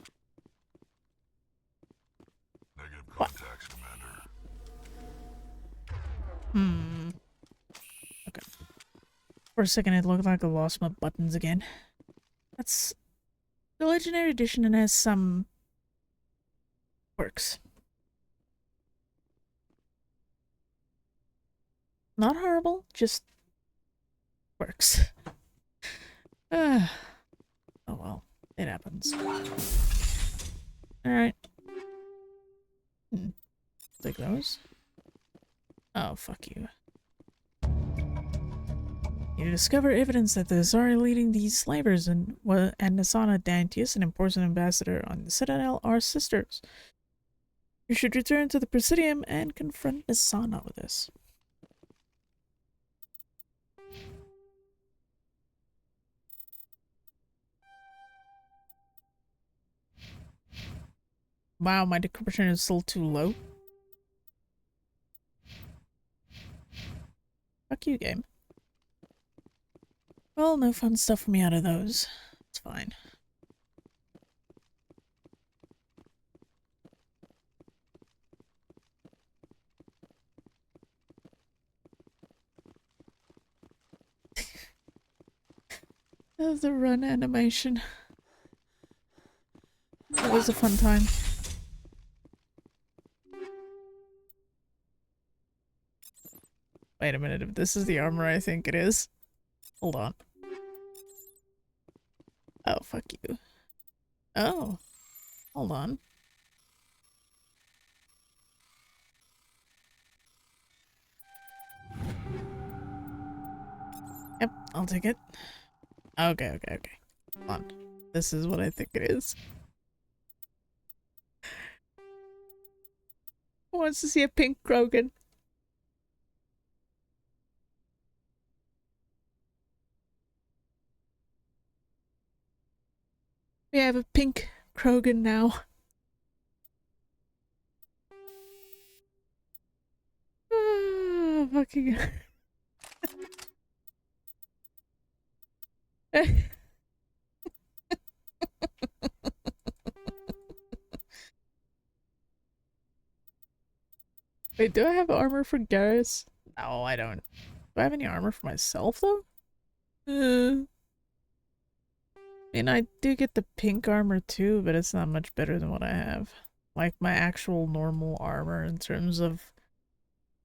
Negative contacts, Commander. Okay. For a second, it looked like I lost my buttons again. That's the Legendary Edition and has some quirks. Not horrible, just quirks. Oh well, it happens. Alright. Take those. Oh, fuck you. You discover evidence that the Zari leading these slavers and Nasana Dantius, an important ambassador on the Citadel, are sisters. You should return to the Presidium and confront Nasana with this. Wow, my decryption is still too low. Fuck you, game. Well, no fun stuff for me out of those. It's fine. That was the run animation. That was a fun time. Wait a minute, if this is the armor I think it is. Hold on. Oh, fuck you. Oh. Hold on. Yep, I'll take it. Okay. Hold on. This is what I think it is. Who wants to see a pink Krogan? We have a pink Krogan now. Oh, fucking... Wait, do I have armor for Garrus? No, I don't. Do I have any armor for myself, though? I mean, I do get the pink armor too, but it's not much better than what I have. Like, my actual normal armor in terms of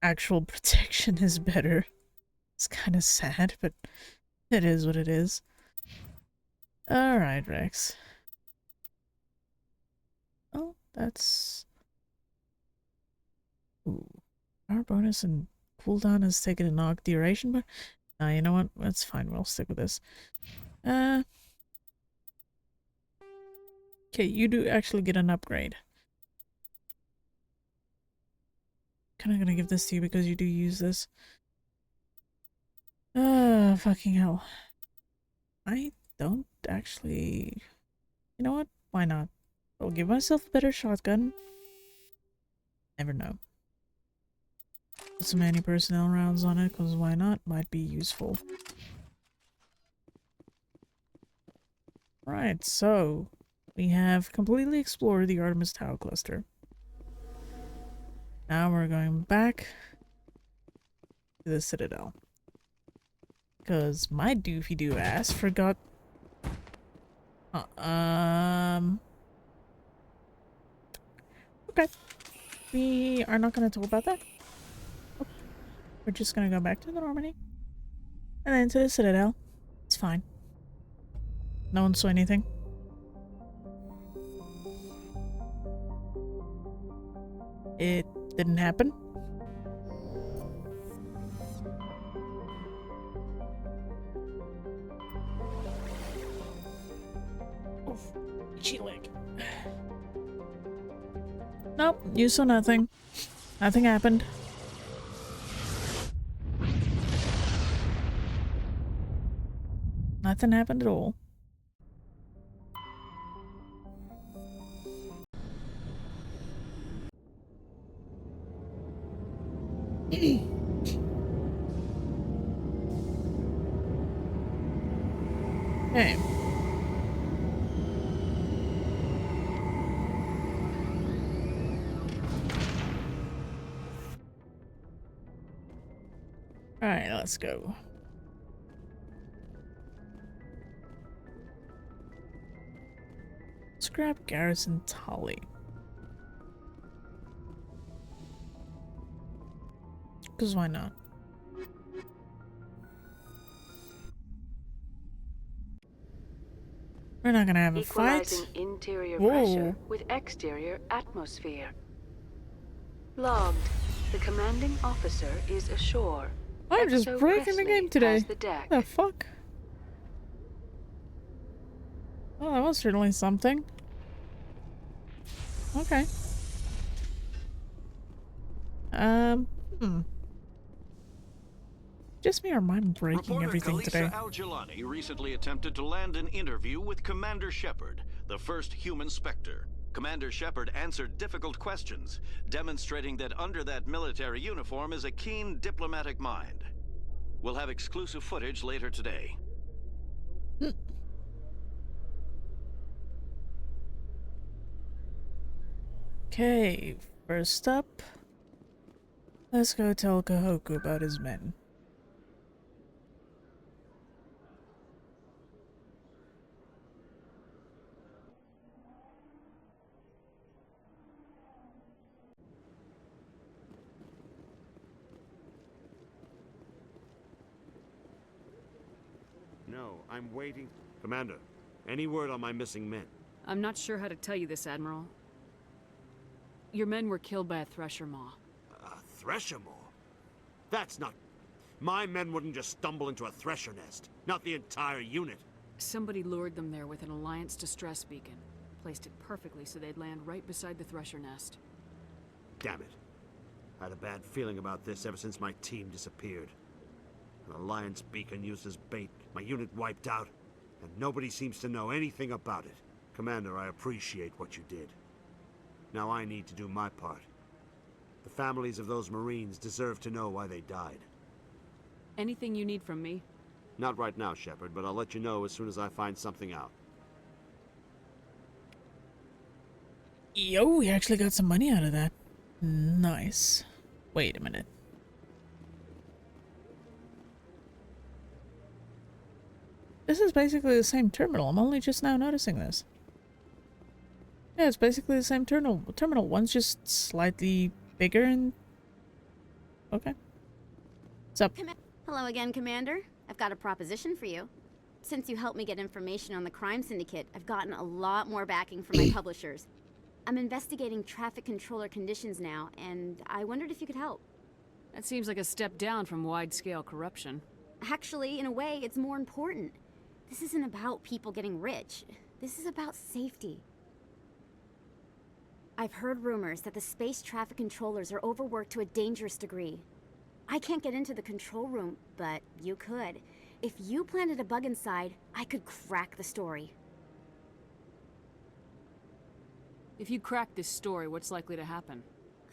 actual protection is better. It's kind of sad, but it is what it is. Alright, Rex. Oh, that's... Ooh. Our bonus and cooldown has taken a knock duration, but... you know what? That's fine. We'll stick with this. Okay, you do actually get an upgrade. Kinda gonna give this to you because you do use this. Fucking hell. I don't actually... You know what? Why not? I'll give myself a better shotgun. Never know. Put some anti-personnel rounds on it, because why not? Might be useful. Right, so... We have completely explored the Artemis Tau cluster. Now we're going back to the Citadel. Because my doofy-doo ass forgot... Okay. We are not going to talk about that. Oh. We're just going to go back to the Normandy. And then to the Citadel. It's fine. No one saw anything. It didn't happen. Oof. Itchy leg. Nope, you saw nothing. Nothing happened. Nothing happened at all. Okay. Alright, let's go. Scrap Garrison Tolly. Because why not? We're not gonna have a fight. Equalizing interior Whoa. pressure with exterior atmosphere. Logged. The commanding officer is ashore. I'm just XO breaking the Presley game today. has the deck. The fuck? Well, that was certainly something. Okay. Just me or am I breaking Reporter everything Kalisa today? Al-Jilani recently attempted to land an interview with Commander Shepard, the first human Spectre. Commander Shepard answered difficult questions, demonstrating that under that military uniform is a keen diplomatic mind. We'll have exclusive footage later today. Okay, first up, let's go tell Kahoku about his men. No, I'm waiting. Commander, any word on my missing men? I'm not sure how to tell you this, Admiral. Your men were killed by a thresher maw. A thresher maw? That's not... My men wouldn't just stumble into a thresher nest. Not the entire unit. Somebody lured them there with an Alliance distress beacon. Placed it perfectly so they'd land right beside the thresher nest. Damn it. I had a bad feeling about this ever since my team disappeared. An Alliance beacon used as bait, my unit wiped out, and nobody seems to know anything about it. Commander, I appreciate what you did. Now I need to do my part. The families of those Marines deserve to know why they died. Anything you need from me? Not right now, Shepard, but I'll let you know as soon as I find something out. Yo, we actually got some money out of that. Nice. Wait a minute. This is basically the same terminal. I'm only just now noticing this. Yeah, it's basically the same terminal. One's just slightly bigger and... Okay. What's up? Hello again, Commander. I've got a proposition for you. Since you helped me get information on the crime syndicate, I've gotten a lot more backing from my publishers. I'm investigating traffic controller conditions now, and I wondered if you could help. That seems like a step down from wide-scale corruption. Actually, in a way, it's more important. This isn't about people getting rich. This is about safety. I've heard rumors that the space traffic controllers are overworked to a dangerous degree. I can't get into the control room, but you could. If you planted a bug inside, I could crack the story. If you crack this story, what's likely to happen?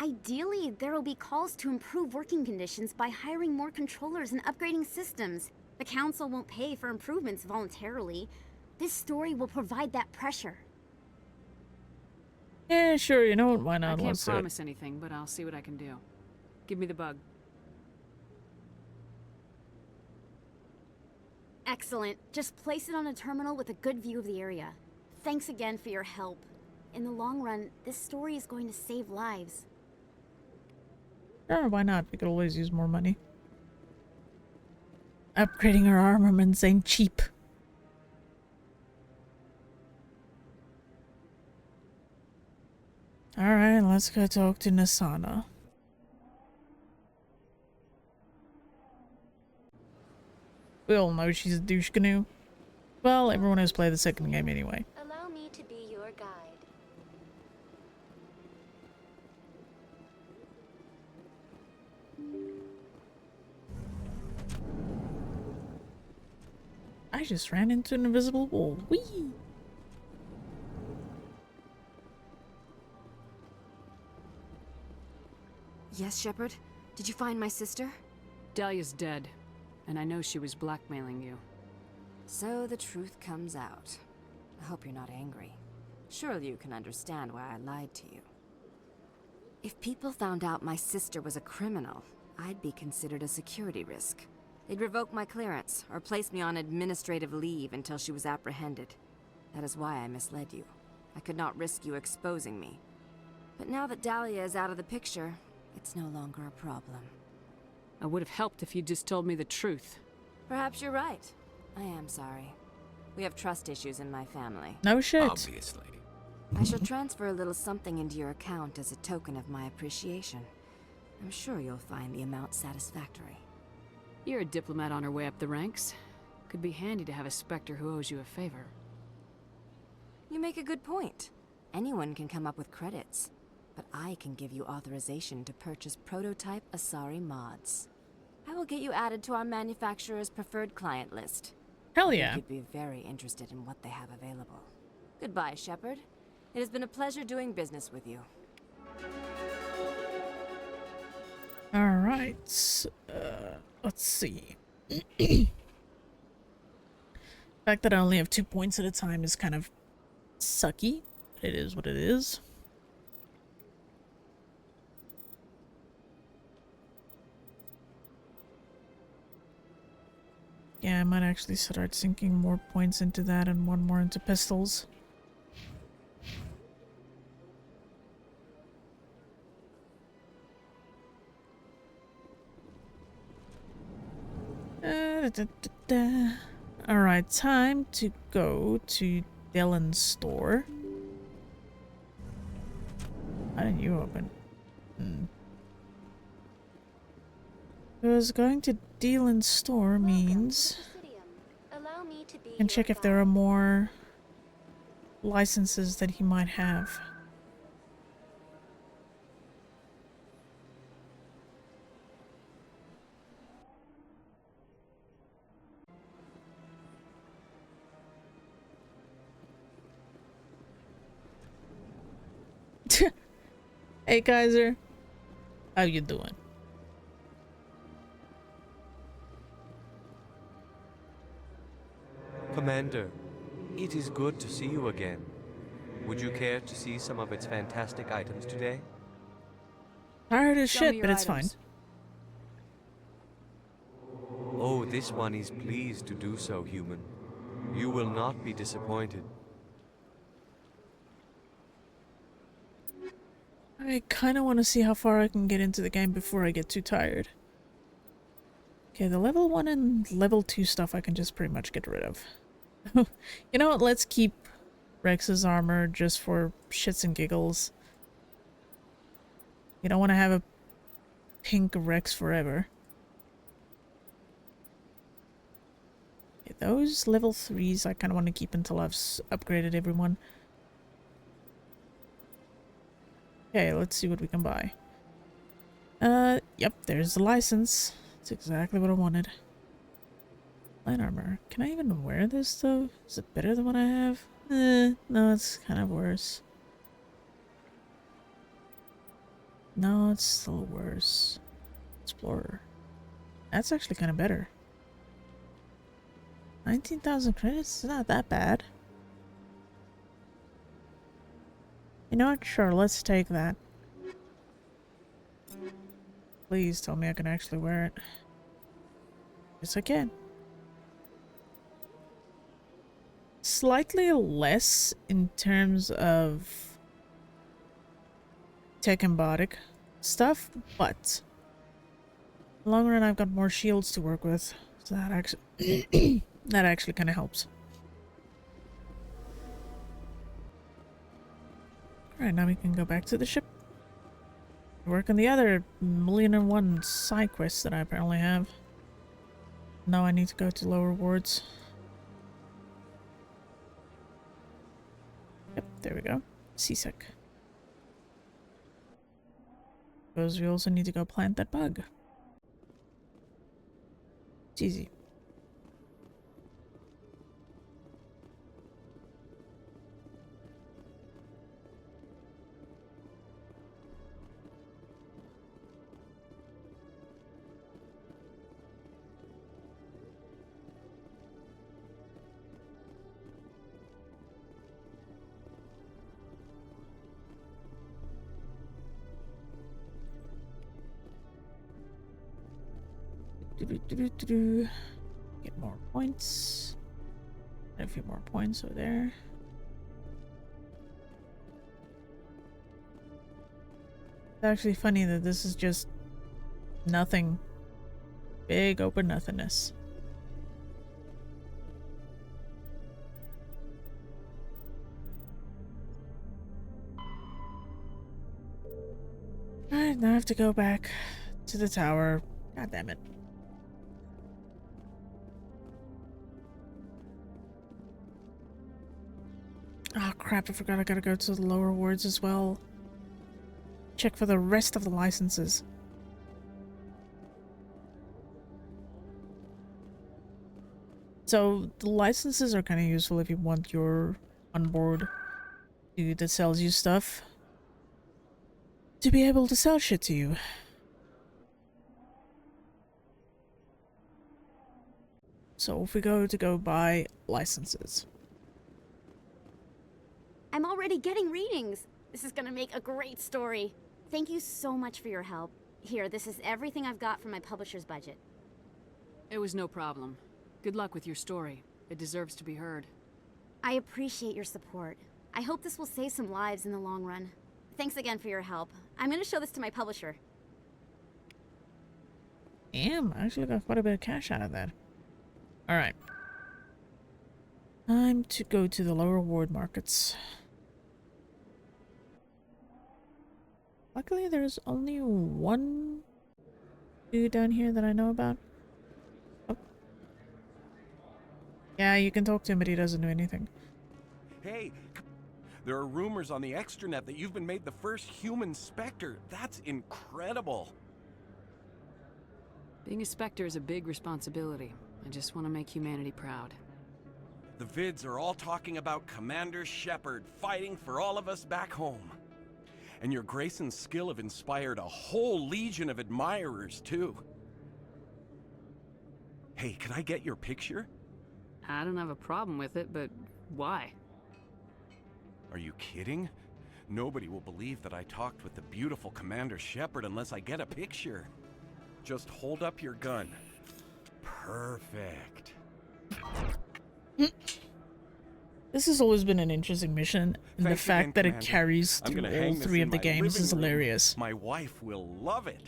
Ideally, there will be calls to improve working conditions by hiring more controllers and upgrading systems. The council won't pay for improvements voluntarily. This story will provide that pressure. Yeah, sure, you know what, why not? I can't Let's do it. promise anything, but I'll see what I can do. Give me the bug. Excellent. Just place it on a terminal with a good view of the area. Thanks again for your help. In the long run, this story is going to save lives. Sure, why not? We could always use more money. Upgrading our armaments ain't cheap. Alright, let's go talk to Nasana. We all know she's a douche canoe. Well, everyone has played the second game anyway. Allow me to be your guide. I just ran into an invisible wall. Whee! Yes, Shepard? Did you find my sister? Dahlia's dead, and I know she was blackmailing you. So the truth comes out. I hope you're not angry. Surely you can understand why I lied to you. If people found out my sister was a criminal, I'd be considered a security risk. They'd revoke my clearance, or place me on administrative leave until she was apprehended. That is why I misled you. I could not risk you exposing me. But now that Dahlia is out of the picture, it's no longer a problem. I would have helped if you'd just told me the truth. Perhaps you're right. I am sorry. We have trust issues in my family. No shit. Obviously. I shall transfer a little something into your account as a token of my appreciation. I'm sure you'll find the amount satisfactory. You're a diplomat on her way up the ranks. Could be handy to have a Spectre who owes you a favor. You make a good point. Anyone can come up with credits. But I can give you authorization to purchase prototype Asari mods. I will get you added to our manufacturer's preferred client list. Hell yeah. You'd be very interested in what they have available. Goodbye, Shepard. It has been a pleasure doing business with you. Alright. Let's see. The fact that I only have 2 points at a time is kind of sucky. It is what it is. Yeah, I might actually start sinking more points into that and one more into pistols. Alright, time to go to Dylan's store. Why didn't you open? Because going to Dylan's store means I can check if there are more licenses that he might have. Hey Kaiser, how you doing? Commander, it is good to see you again. Would you care to see some of its fantastic items today? Tired as shit, but it's fine. Oh, this one is pleased to do so, human. You will not be disappointed. I kind of want to see how far I can get into the game before I get too tired. Okay, the level 1 and level 2 stuff I can just pretty much get rid of. You know what, let's keep Rex's armor just for shits and giggles. You don't want to have a pink Rex forever. Okay, those level 3s I kind of want to keep until I've upgraded everyone. Okay, let's see what we can buy. Yep, there's the license. That's exactly what I wanted. Light armor. Can I even wear this though? Is it better than what I have? No, it's kind of worse. No, it's still worse. Explorer. That's actually kind of better. 19,000 credits? It's not that bad. You know what? Sure, let's take that. Please tell me I can actually wear it. Yes, I can. Slightly less in terms of tech and bodic stuff, but in the long run I've got more shields to work with, so that actually that actually kind of helps. Alright, now we can go back to the ship. Work on the other 1,000,001 side quests that I apparently have. Now I need to go to lower wards. Yep, there we go. CSEC. Because we also need to go plant that bug. It's easy. Get more points. And a few more points over there. It's actually funny that this is just nothing. Big open nothingness. Alright, now I have to go back to the tower. God damn it. Oh crap, I forgot I gotta go to the lower wards as well. Check for the rest of the licenses. So the licenses are kind of useful if you want your onboard dude that sells you stuff to be able to sell shit to you. So if we go buy licenses. I'm already getting readings. This is gonna make a great story. Thank you so much for your help. Here, this is everything I've got from my publisher's budget. It was no problem. Good luck with your story. It deserves to be heard. I appreciate your support. I hope this will save some lives in the long run. Thanks again for your help. I'm gonna show this to my publisher. Damn, I actually got quite a bit of cash out of that. Alright. Time to go to the lower ward markets. Luckily, there's only one dude down here that I know about. Oh. Yeah, you can talk to him, but he doesn't do anything. Hey, there are rumors on the extranet that you've been made the first human Spectre. That's incredible. Being a Spectre is a big responsibility. I just want to make humanity proud. The vids are all talking about Commander Shepard fighting for all of us back home. And your grace and skill have inspired a whole legion of admirers, too. Hey, can I get your picture? I don't have a problem with it, but why? Are you kidding? Nobody will believe that I talked with the beautiful Commander Shepard unless I get a picture. Just hold up your gun. Perfect. This has always been an interesting mission, and the fact that it carries I'm through gonna all hang this three in of the my games living is room. hilarious. My wife will love it.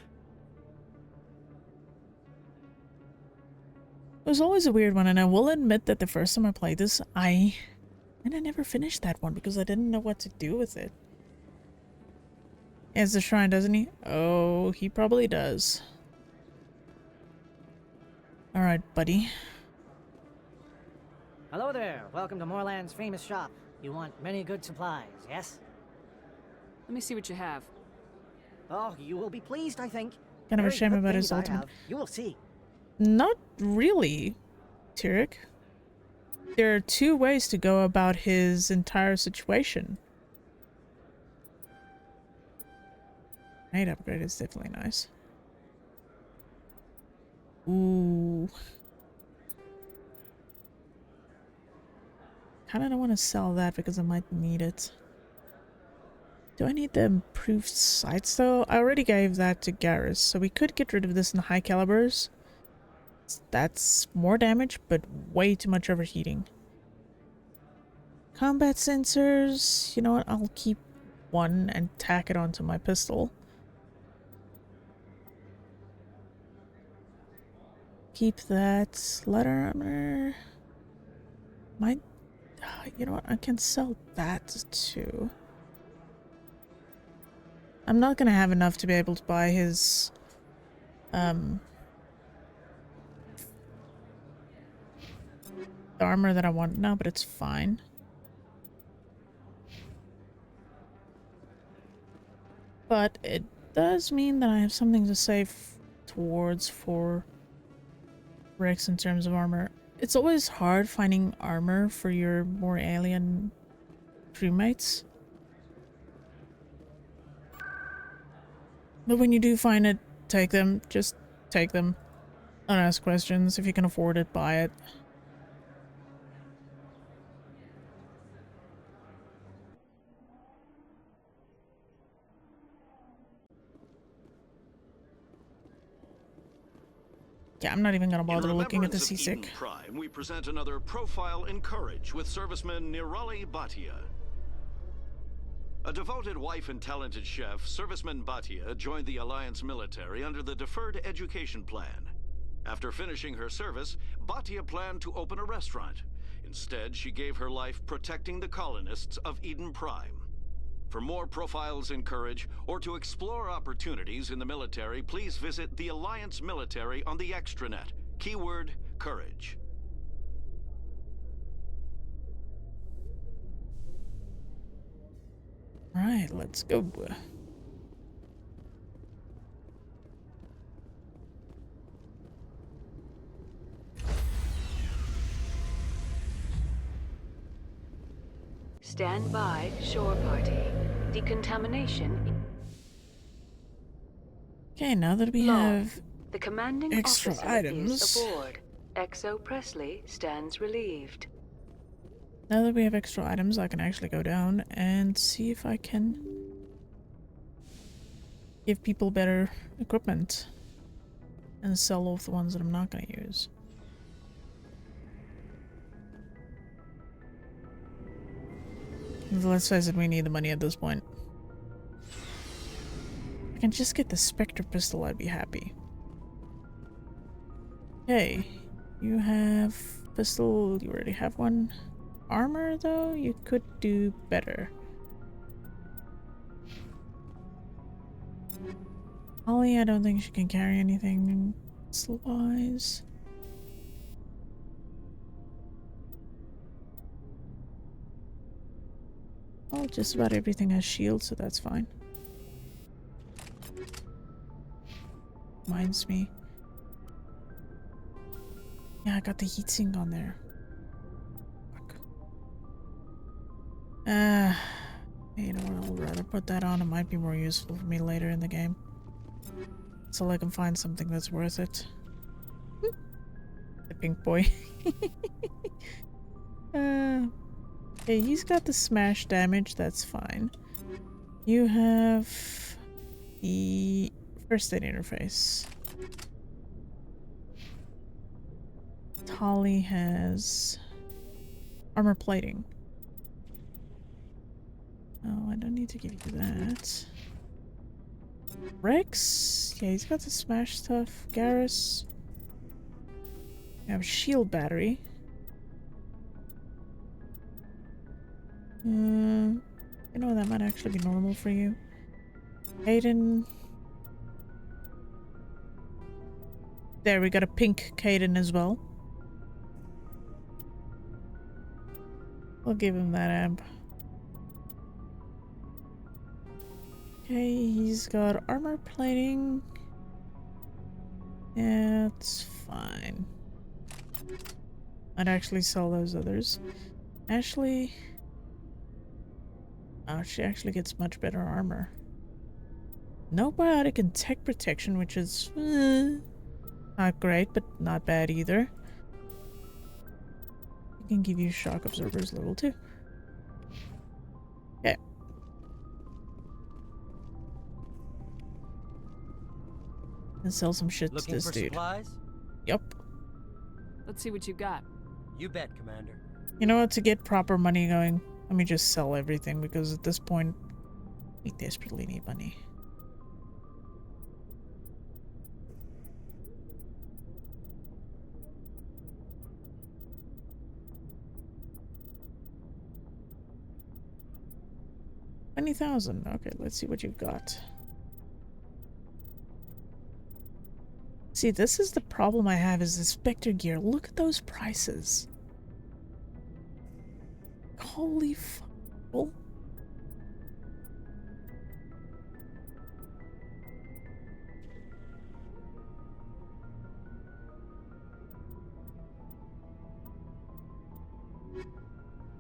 was always a weird one, and I will admit that the first time I played this, I never finished that one because I didn't know what to do with it. He has the shrine, doesn't he? Oh, he probably does. Alright, buddy. Hello there. Welcome to Moorland's famous shop. You want many good supplies, yes? Let me see what you have. Oh, you will be pleased, I think. Kind of a Very shame good about his things I ultimate. have. You will see. Not really, Tyrek. There are two ways to go about his entire situation. Night upgrade is definitely nice. Ooh. Kinda don't want to sell that because I might need it. Do I need the improved sights though? I already gave that to Garrus, so we could get rid of this in high calibers. That's more damage, but way too much overheating. Combat sensors, you know what, I'll keep one and tack it onto my pistol. Keep that leather armor. Might, you know what, I can sell that too. I'm not gonna have enough to be able to buy his the armor that I want now, but it's fine. But it does mean that I have something to save towards for Rex in terms of armor. It's always hard finding armor for your more alien crewmates. But when you do find it, take them. Just take them. Don't ask questions. If you can afford it, buy it. Yeah, I'm not even gonna bother looking at the seasick. In Prime, we present another profile in courage with serviceman Nirali Bhatia. A devoted wife and talented chef, Serviceman Bhatia joined the Alliance military under the Deferred Education Plan. After finishing her service, Bhatia planned to open a restaurant. Instead, she gave her life protecting the colonists of Eden Prime. For more profiles in courage, or to explore opportunities in the military, please visit the Alliance military on the extranet. Keyword, courage. Alright, let's go. Stand by, shore party. Decontamination. Okay, now that we Log. have The commanding extra officer items. is aboard. XO Presley stands relieved. Now that we have extra items, I can actually go down and see if I can give people better equipment and sell off the ones that I'm not going to use. Let's face it, we need the money at this point. If I can just get the Spectre pistol, I'd be happy. Okay, you have pistol, you already have one. Armor though, you could do better. Holly, I don't think she can carry anything pistol-wise. Well, just about everything has shield, so that's fine. Reminds me. Yeah, I got the heatsink on there. You know what, I'll rather put that on. It might be more useful for me later in the game. So I can find something that's worth it. The pink boy. Okay, he's got the smash damage, that's fine. You have the first aid interface. Holly has armor plating. Oh, I don't need to give you that. Rex? Yeah, he's got the smash stuff. Garrus? We have shield battery. You know, that might actually be normal for you. Caden. There, we got a pink Caden as well. We'll give him that amp. Okay, he's got armor plating. Yeah, it's fine. I'd actually sell those others. Ashley. Oh, she actually gets much better armor. No biotic and tech protection, which is not great, but not bad either. I can give you shock absorbers level 2. Okay. And sell some shit to this dude. Supplies? Yep. Let's see what you got. You bet, Commander. You know what? To get proper money going, let me just sell everything, because at this point, we desperately need money. $20,000. Okay, let's see what you've got. See, this is the problem I have, is the Spectre gear. Look at those prices. Holy fuck.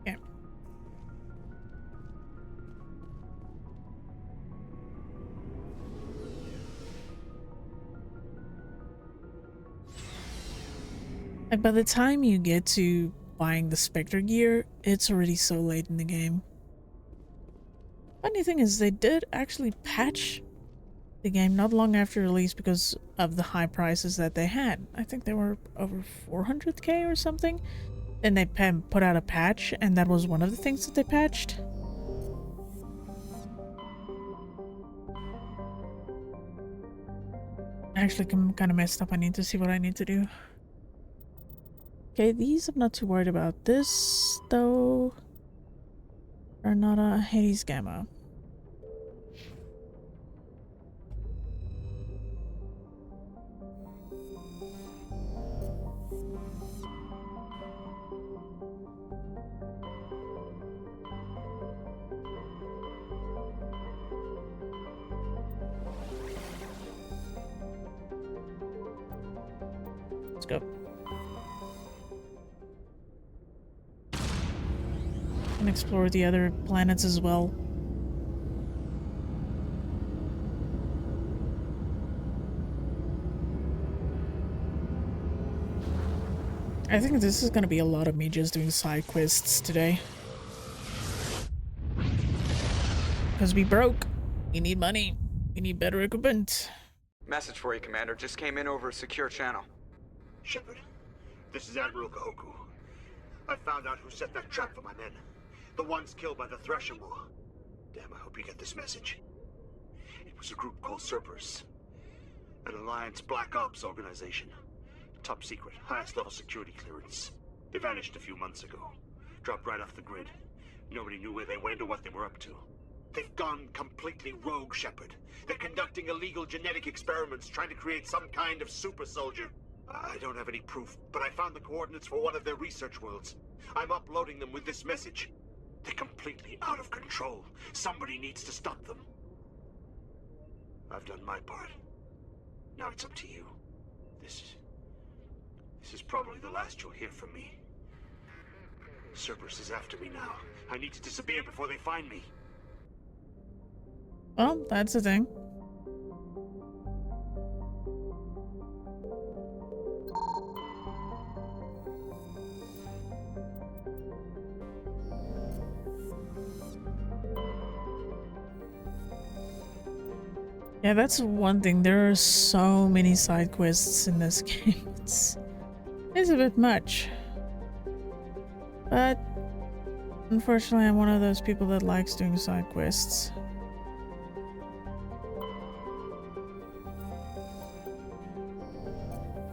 Yeah. Like, by the time you get to buying the Spectre gear, it's already so late in the game. Funny thing is, they did actually patch the game not long after release because of the high prices that they had. I think they were over 400k or something. And they put out a patch, and that was one of the things that they patched. Actually, I'm kind of messed up. I need to see what I need to do. Okay, these I'm not too worried about. This, though, are not a Hades Gamma. Let's go. And explore the other planets as well. I think this is gonna be a lot of me just doing side quests today. Because we broke. We need money. We need better equipment. Message for you, Commander. Just came in over a secure channel. Shepard, this is Admiral Kahoku. I found out who set that trap for my men. The ones killed by the Thresher War. Damn, I hope you get this message. It was a group called Cerberus. An Alliance Black Ops organization. Top secret, highest level security clearance. They vanished a few months ago. Dropped right off the grid. Nobody knew where they went or what they were up to. They've gone completely rogue, Shepard. They're conducting illegal genetic experiments, trying to create some kind of super soldier. I don't have any proof, but I found the coordinates for one of their research worlds. I'm uploading them with this message. They're completely out of control. Somebody needs to stop them. I've done my part. Now it's up to you. This is probably the last you'll hear from me. Cerberus is after me now. I need to disappear before they find me. Well, that's the thing. Yeah, that's one thing. There are so many side quests in this game. It's a bit much. But unfortunately, I'm one of those people that likes doing side quests.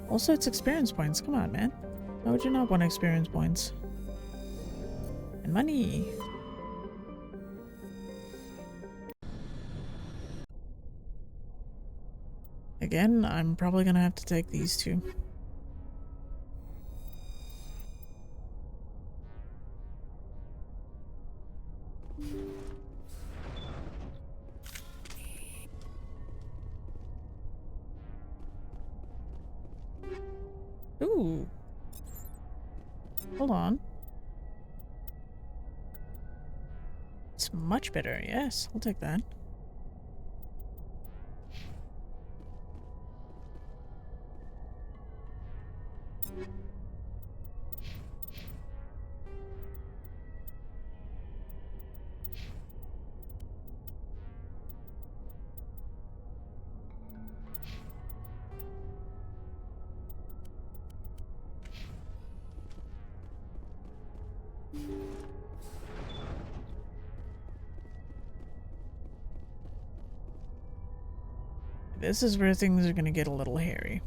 Also, it's experience points. Come on, man. How would you not want experience points? And money. Again, I'm probably gonna have to take these two. Ooh. Hold on. It's much better. Yes, I'll take that. This is where things are gonna get a little hairy.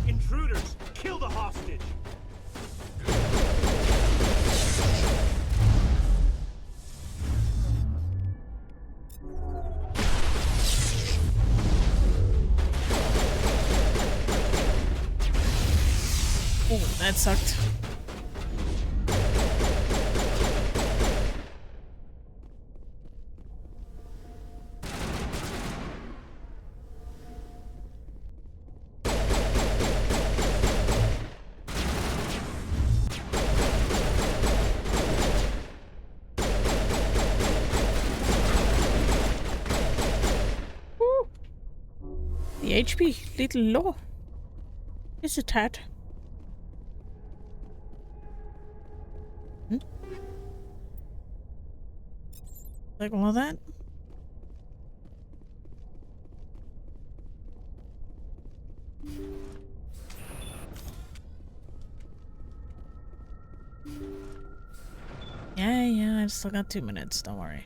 Intruders! Kill the hostage! Oh, that sucked. Woo. The HP, little low. It's a tad. Like all of that? Yeah, I've still got 2 minutes, don't worry.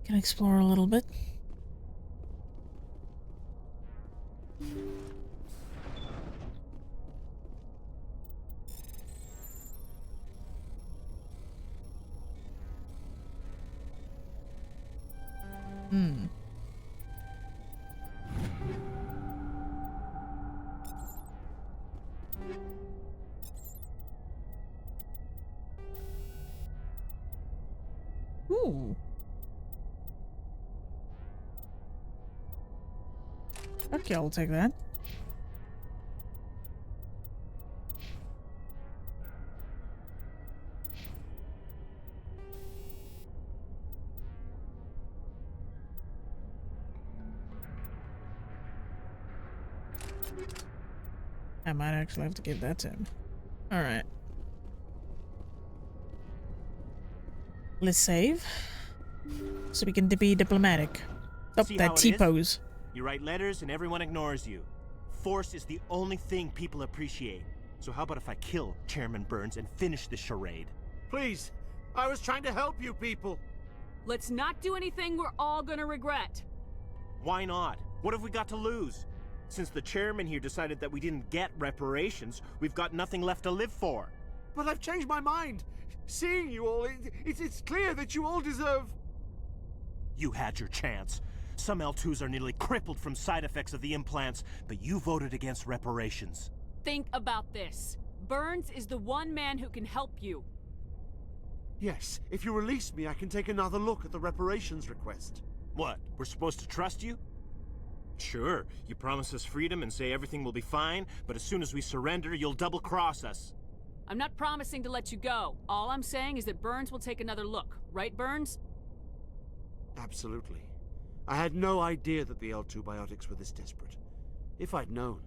Can explore a little bit. Hmm. Ooh. Okay, I'll take that. I might actually have to give that to him. Alright. Let's save. So we can be diplomatic. Oh, See that T-pose. You write letters and everyone ignores you. Force is the only thing people appreciate. So how about if I kill Chairman Burns and finish this charade? Please, I was trying to help you people. Let's not do anything we're all gonna regret. Why not? What have we got to lose? Since the chairman here decided that we didn't get reparations, we've got nothing left to live for. But I've changed my mind. Seeing you all, it's clear that you all deserve... You had your chance. Some L2s are nearly crippled from side effects of the implants, but you voted against reparations. Think about this. Burns is the one man who can help you. Yes, if you release me, I can take another look at the reparations request. What, we're supposed to trust you? Sure, you promise us freedom and say everything will be fine, but as soon as we surrender, you'll double-cross us. I'm not promising to let you go. All I'm saying is that Burns will take another look. Right, Burns? Absolutely. I had no idea that the L2 biotics were this desperate. If I'd known,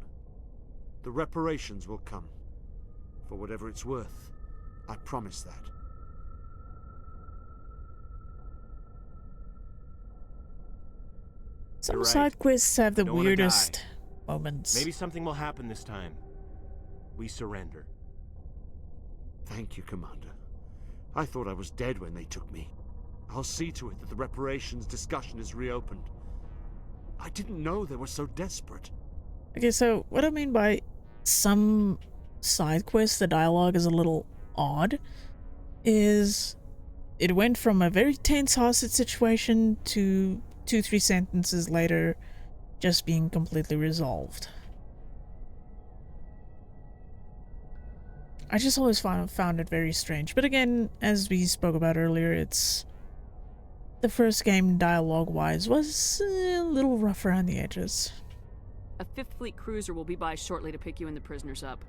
the reparations will come. For whatever it's worth, I promise that. Some You're right. side quests have the Don't wanna weirdest die. moments. Maybe something will happen this time. We surrender. Thank you, Commander. I thought I was dead when they took me. I'll see to it that the reparations discussion is reopened. I didn't know they were so desperate. Okay, so what I mean by some side quests, the dialogue is a little odd, is it went from a very tense hostage situation to 2-3 sentences later just being completely resolved. I just always found it very strange. But again, as we spoke about earlier, it's the first game dialogue-wise was a little rough around the edges. A 5th Fleet cruiser will be by shortly to pick you and the prisoners up.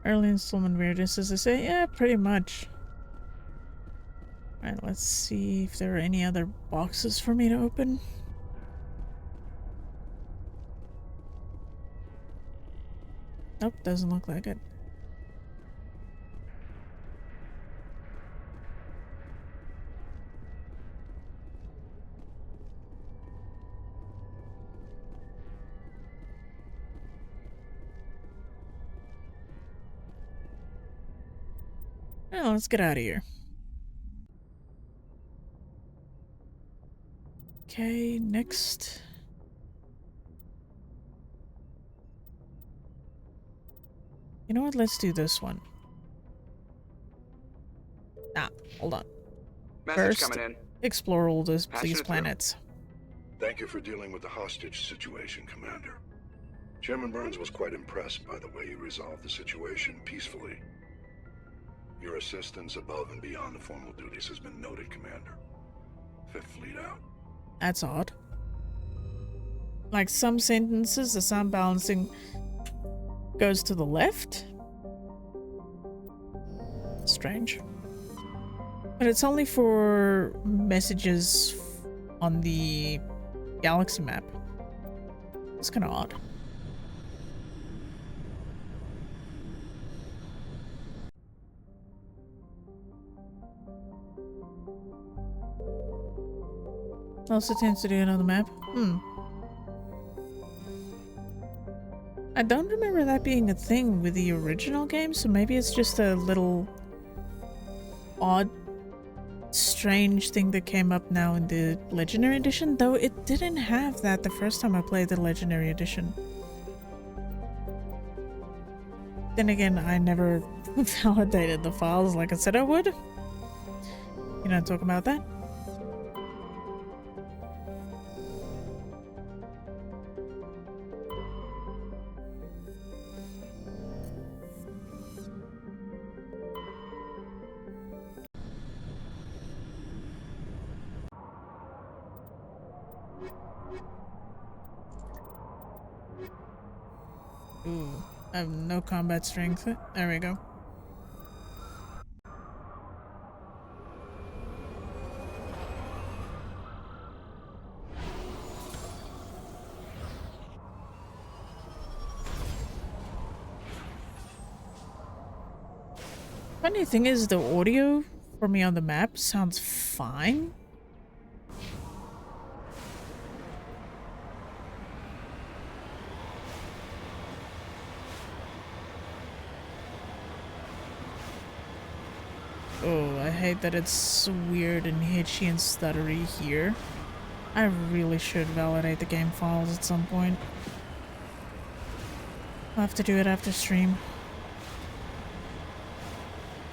Early installment weirdness, as I say, yeah, pretty much. Alright, let's see if there are any other boxes for me to open. Nope, doesn't look like it. Well, let's get out of here. Okay, next. You know what? Let's do this one. Ah, hold on. Message First, coming in. explore all these Patching it planets. Thank you for dealing with the hostage situation, Commander. Chairman Burns was quite impressed by the way you resolved the situation peacefully. Your assistance above and beyond the formal duties has been noted, Commander. 5th Fleet out. That's odd. Like some sentences, the sound balancing goes to the left. Strange. But it's only for messages on the galaxy map. It's kind of odd. Also tends to do it on the map. I don't remember that being a thing with the original game, so maybe it's just a little odd, strange thing that came up now in the Legendary Edition, though it didn't have that the first time I played the Legendary Edition. Then again, I never validated the files like I said I would. You know, talk about that. Ooh, I have no combat strength. There we go. Funny thing is, the audio for me on the map sounds fine. Oh, I hate that it's weird and hitchy and stuttery here. I really should validate the game files at some point. I'll have to do it after stream.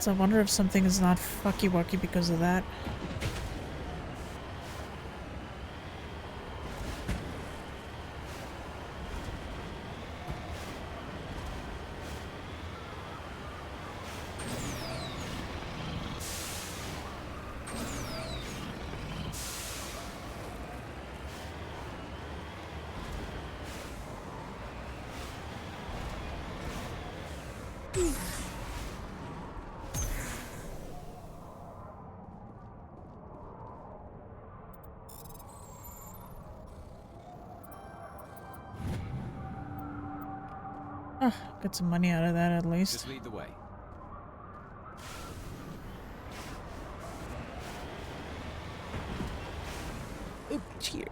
So I wonder if something is not fucky-wucky because of that. Get some money out of that at least. Just lead the way. up here.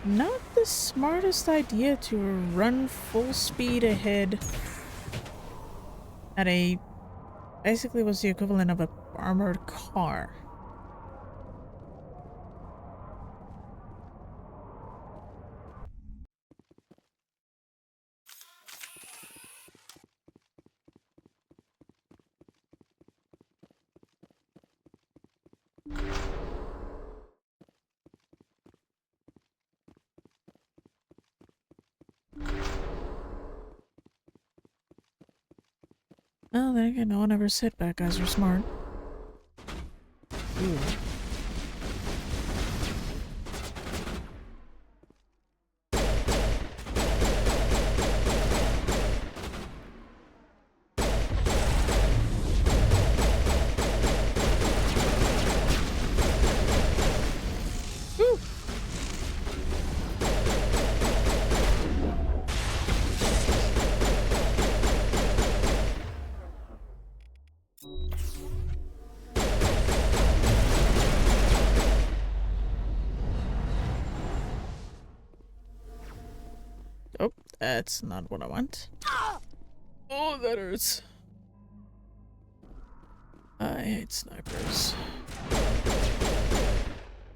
Not the smartest idea to run full speed ahead at a basically what's the equivalent of a armored car. Well, then again, no one ever said bad guys are smart. Ooh. Oh, that's not what I want. Oh, that hurts. I hate snipers.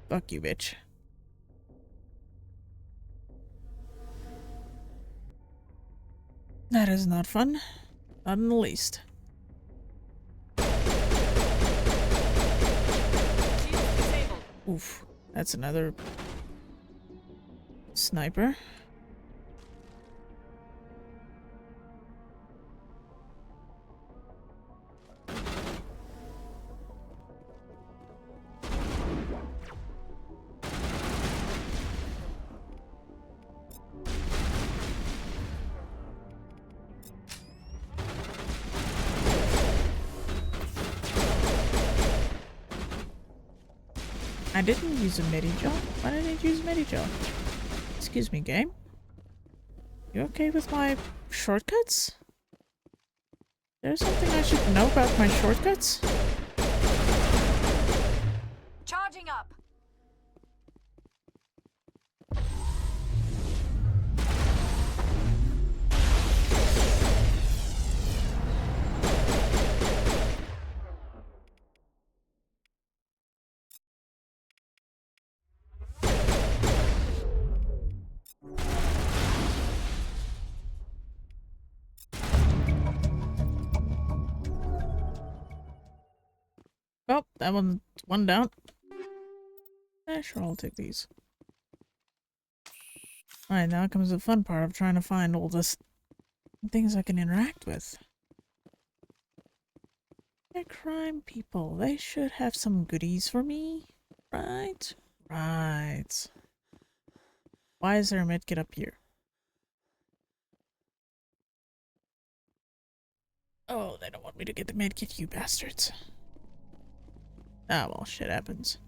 Fuck you, bitch. That is not fun. Not in the least. Oof. That's another sniper. I didn't use a medi-jaw. Why did I use medi-jaw? Excuse me, game? You okay with my shortcuts? There's something I should know about my shortcuts? Charging up. Oh, that one down. Eh, sure, I'll take these. Alright, now comes the fun part of trying to find all this things I can interact with. They're crime people. They should have some goodies for me. Right? Right. Why is there a medkit up here? Oh, they don't want me to get the medkit, you bastards. Ah, well, shit happens.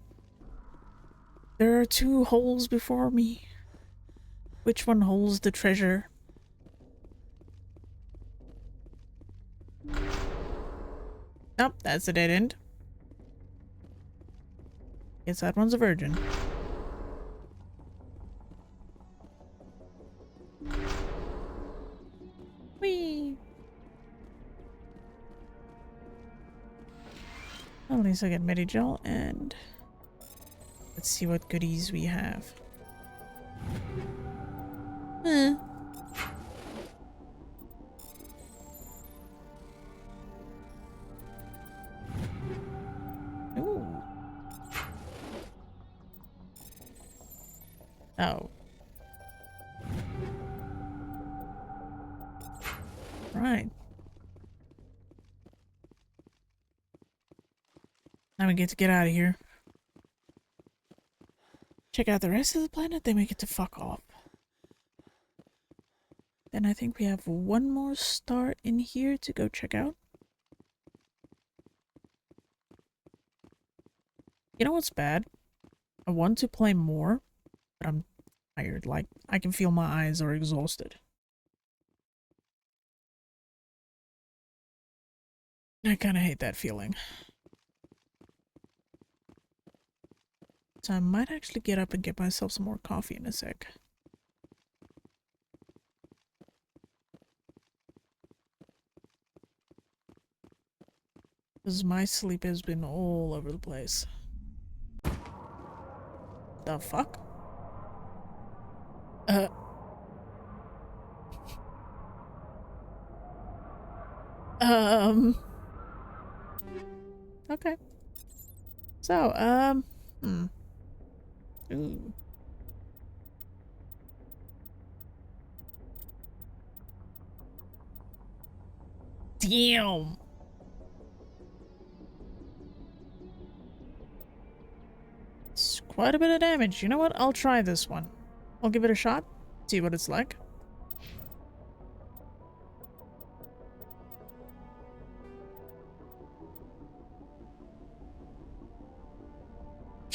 There are two holes before me. Which one holds the treasure? Nope, that's a dead end. Guess that one's a virgin. Whee! Well, at least I get Medigel, and let's see what goodies we have. Ooh. Oh. Right. Now we get to get out of here. Check out the rest of the planet, then we get to fuck off. Then I think we have one more star in here to go check out. You know what's bad? I want to play more, but I'm tired. Like, I can feel my eyes are exhausted. I kind of hate that feeling. So I might actually get up and get myself some more coffee in a sec. Because my sleep has been all over the place. The fuck? Okay. So, Ooh. Damn. It's quite a bit of damage. You know what? I'll try this one. I'll give it a shot. See what it's like.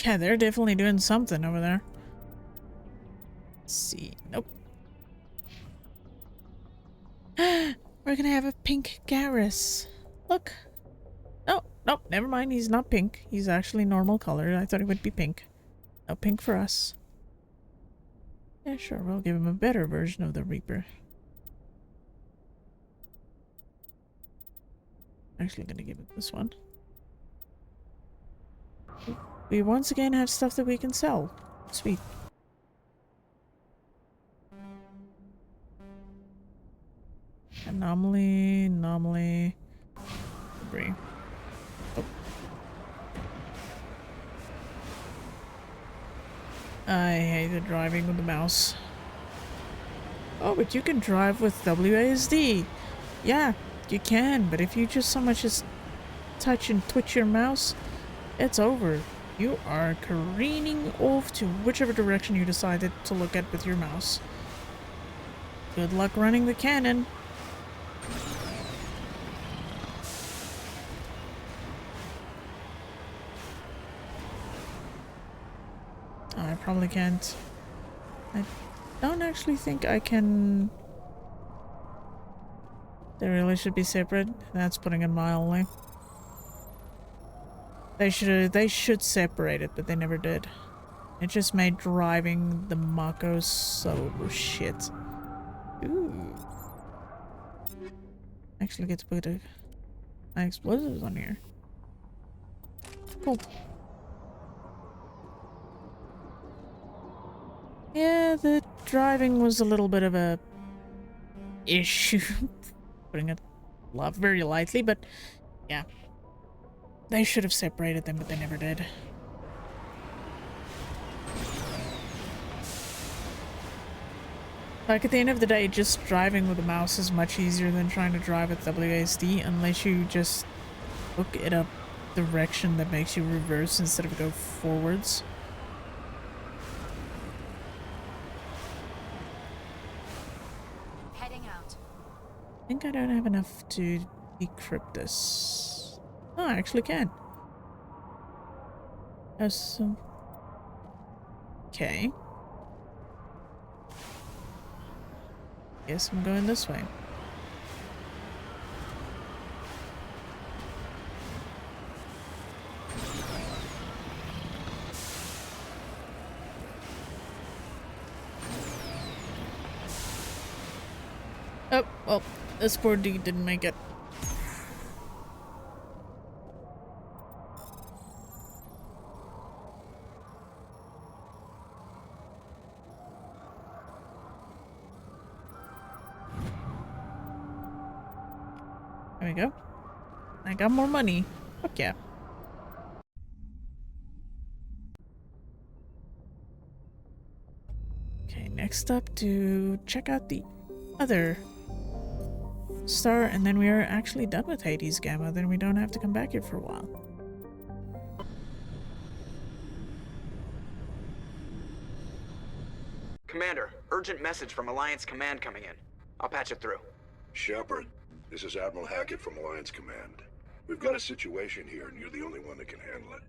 Yeah, they're definitely doing something over there. Let's see. Nope. We're gonna have a pink Garrus. Look. Oh, nope, never mind. He's not pink. He's actually normal color. I thought he would be pink. No pink for us. Yeah, sure. We'll give him a better version of the Reaper. Actually gonna give it this one. We once again have stuff that we can sell. Sweet. Anomaly, debris. Oh. I hate the driving with the mouse. Oh, but you can drive with WASD. Yeah, you can, but if you just so much as touch and twitch your mouse, it's over. You are careening off to whichever direction you decided to look at with your mouse. Good luck running the cannon. I probably can't. I don't actually think I can. They really should be separate. That's putting it mildly. They should separate it, but they never did. It just made driving the Mako so shit. Ooh. Actually get to put my explosives on here. Cool. Yeah, the driving was a little bit of a issue. Putting it very lightly, but yeah. They should have separated them, but they never did. Like, at the end of the day, just driving with a mouse is much easier than trying to drive with WASD, unless you just look at a direction that makes you reverse instead of go forwards. Heading out. I think I don't have enough to decrypt this. Oh, I actually can. There's some... Okay. Guess I'm going this way. Oh, well, this poor dude didn't make it. There we go. I got more money. Fuck yeah. Okay, next up to check out the other star, and then we are actually done with Hades Gamma. Then we don't have to come back here for a while. Commander, urgent message from Alliance Command coming in. I'll patch it through. Shepard, this is Admiral Hackett from Alliance Command. We've got a situation here, and you're the only one that can handle it.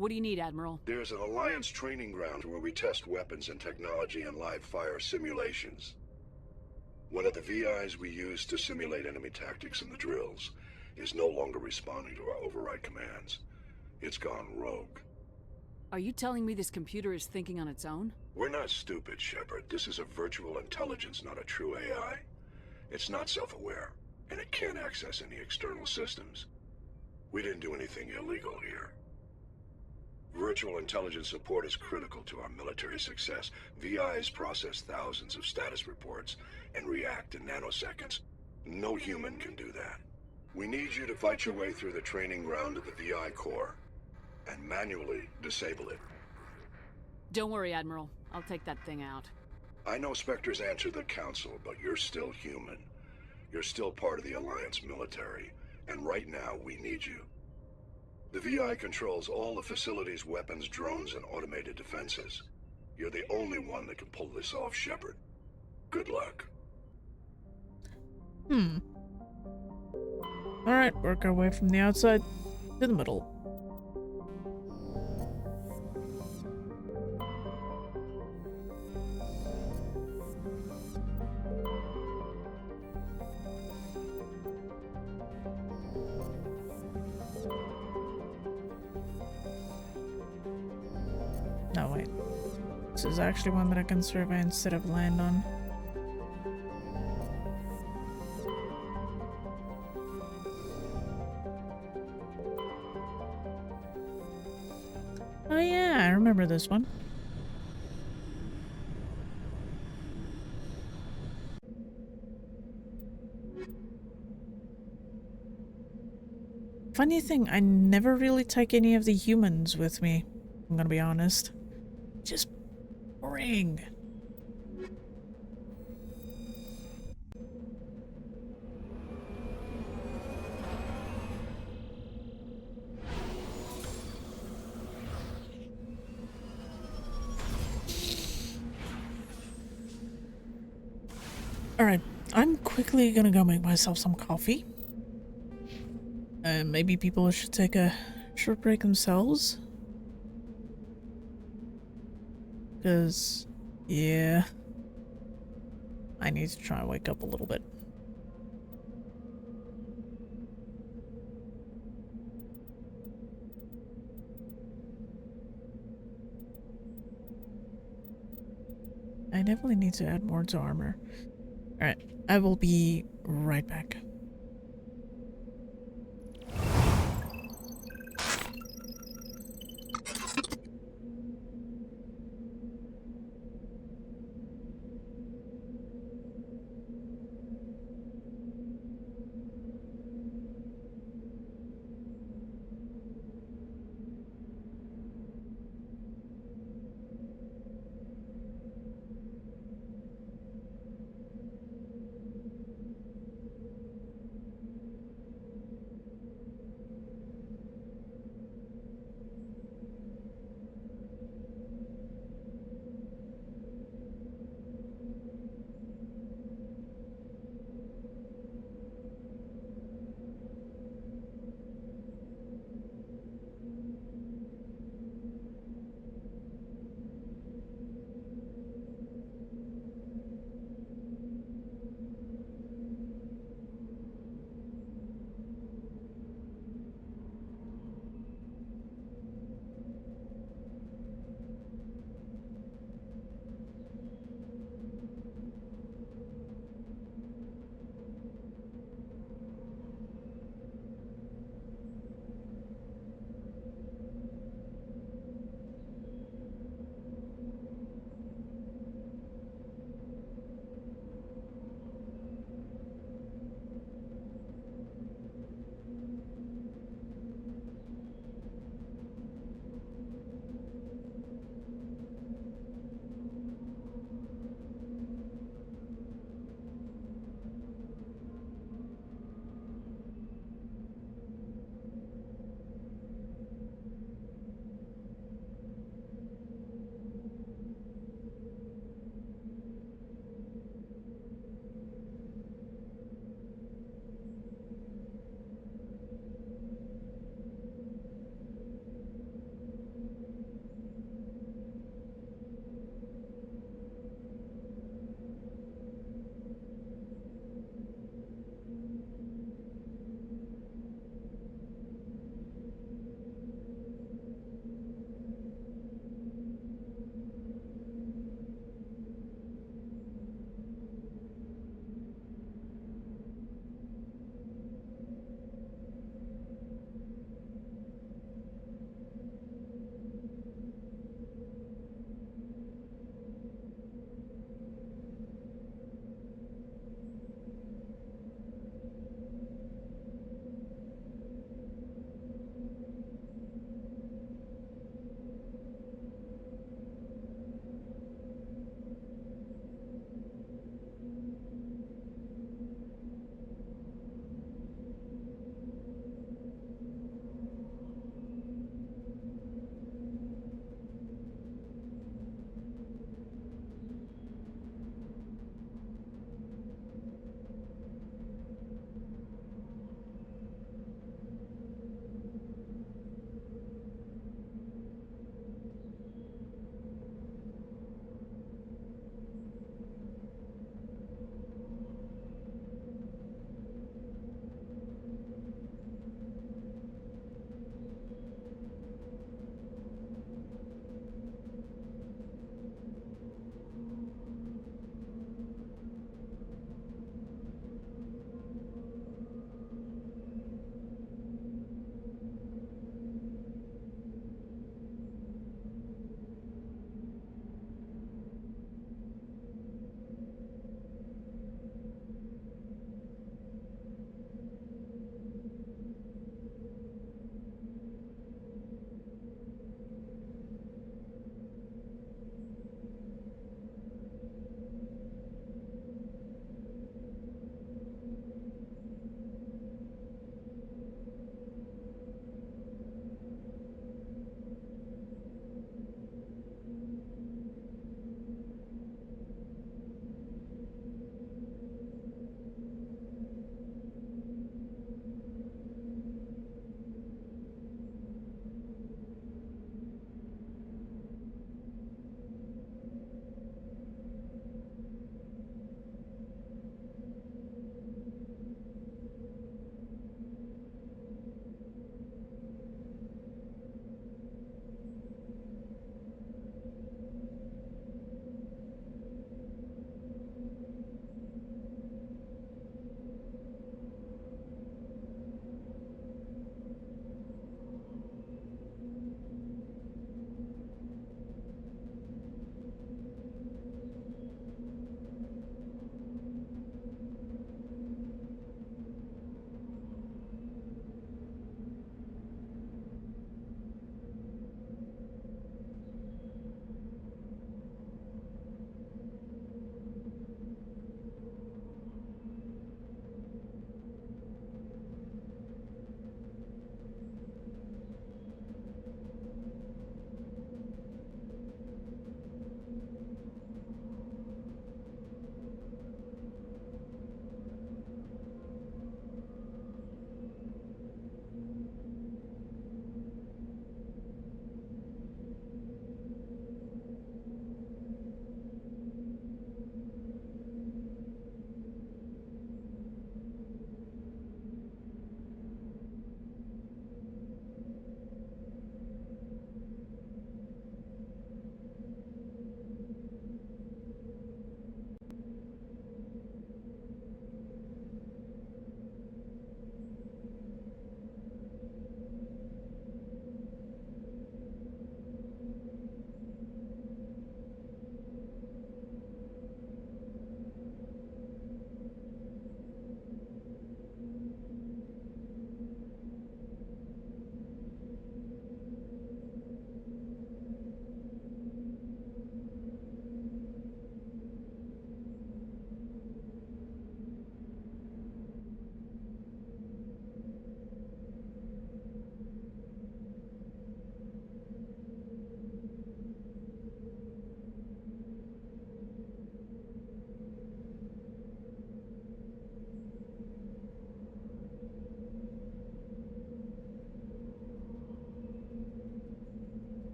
What do you need, Admiral? There's an Alliance training ground where we test weapons and technology in live fire simulations. One of the VIs we use to simulate enemy tactics in the drills is no longer responding to our override commands. It's gone rogue. Are you telling me this computer is thinking on its own? We're not stupid, Shepard. This is a virtual intelligence, not a true AI. It's not self-aware, and it can't access any external systems. We didn't do anything illegal here. Virtual intelligence support is critical to our military success. VIs process thousands of status reports and react in nanoseconds. No human can do that. We need you to fight your way through the training ground of the VI core and manually disable it. Don't worry, Admiral. I'll take that thing out. I know Spectres answer the Council, but you're still human. You're still part of the Alliance military, and right now we need you. The VI controls all the facility's weapons, drones, and automated defenses. You're the only one that can pull this off, Shepard. Good luck. Alright, work our way from the outside to the middle. No, wait. This is actually one that I can survey instead of land on. Oh yeah, I remember this one. Funny thing, I never really take any of the humans with me, I'm gonna be honest. Just boring. Alright, I'm quickly gonna go make myself some coffee. Maybe people should take a short break themselves. Because, yeah, I need to try and wake up a little bit. I definitely need to add more to armor. Alright, I will be right back.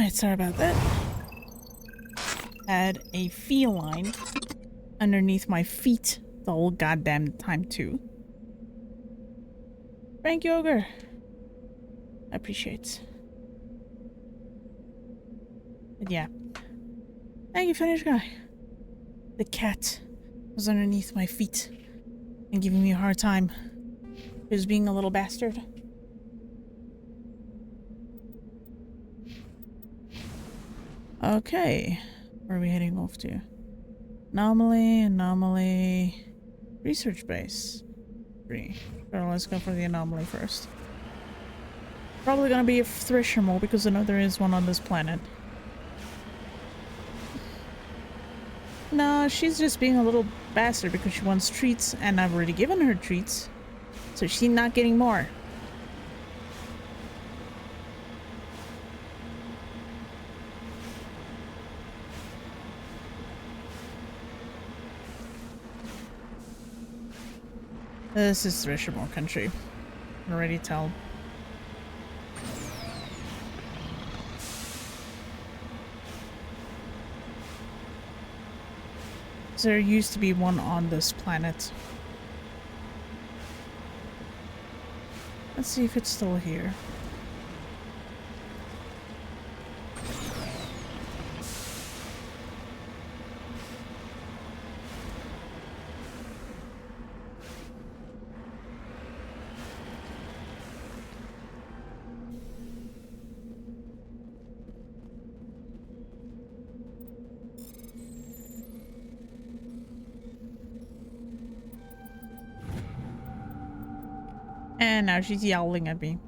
Alright, sorry about that. Had a feline underneath my feet the whole goddamn time too. Frank Yoger. I appreciate. But yeah. Thank you, Finnish guy. The cat was underneath my feet and giving me a hard time. He was being a little bastard. Okay. Where are we heading off to? Anomaly. Research base. 3. So let's go for the anomaly first. Probably gonna be a thresher mole because I know there is one on this planet. No, she's just being a little bastard because she wants treats and I've already given her treats. So she's not getting more. This is Threshermore country. I can already tell. There used to be one on this planet. Let's see if it's still here. And now she's yelling at me.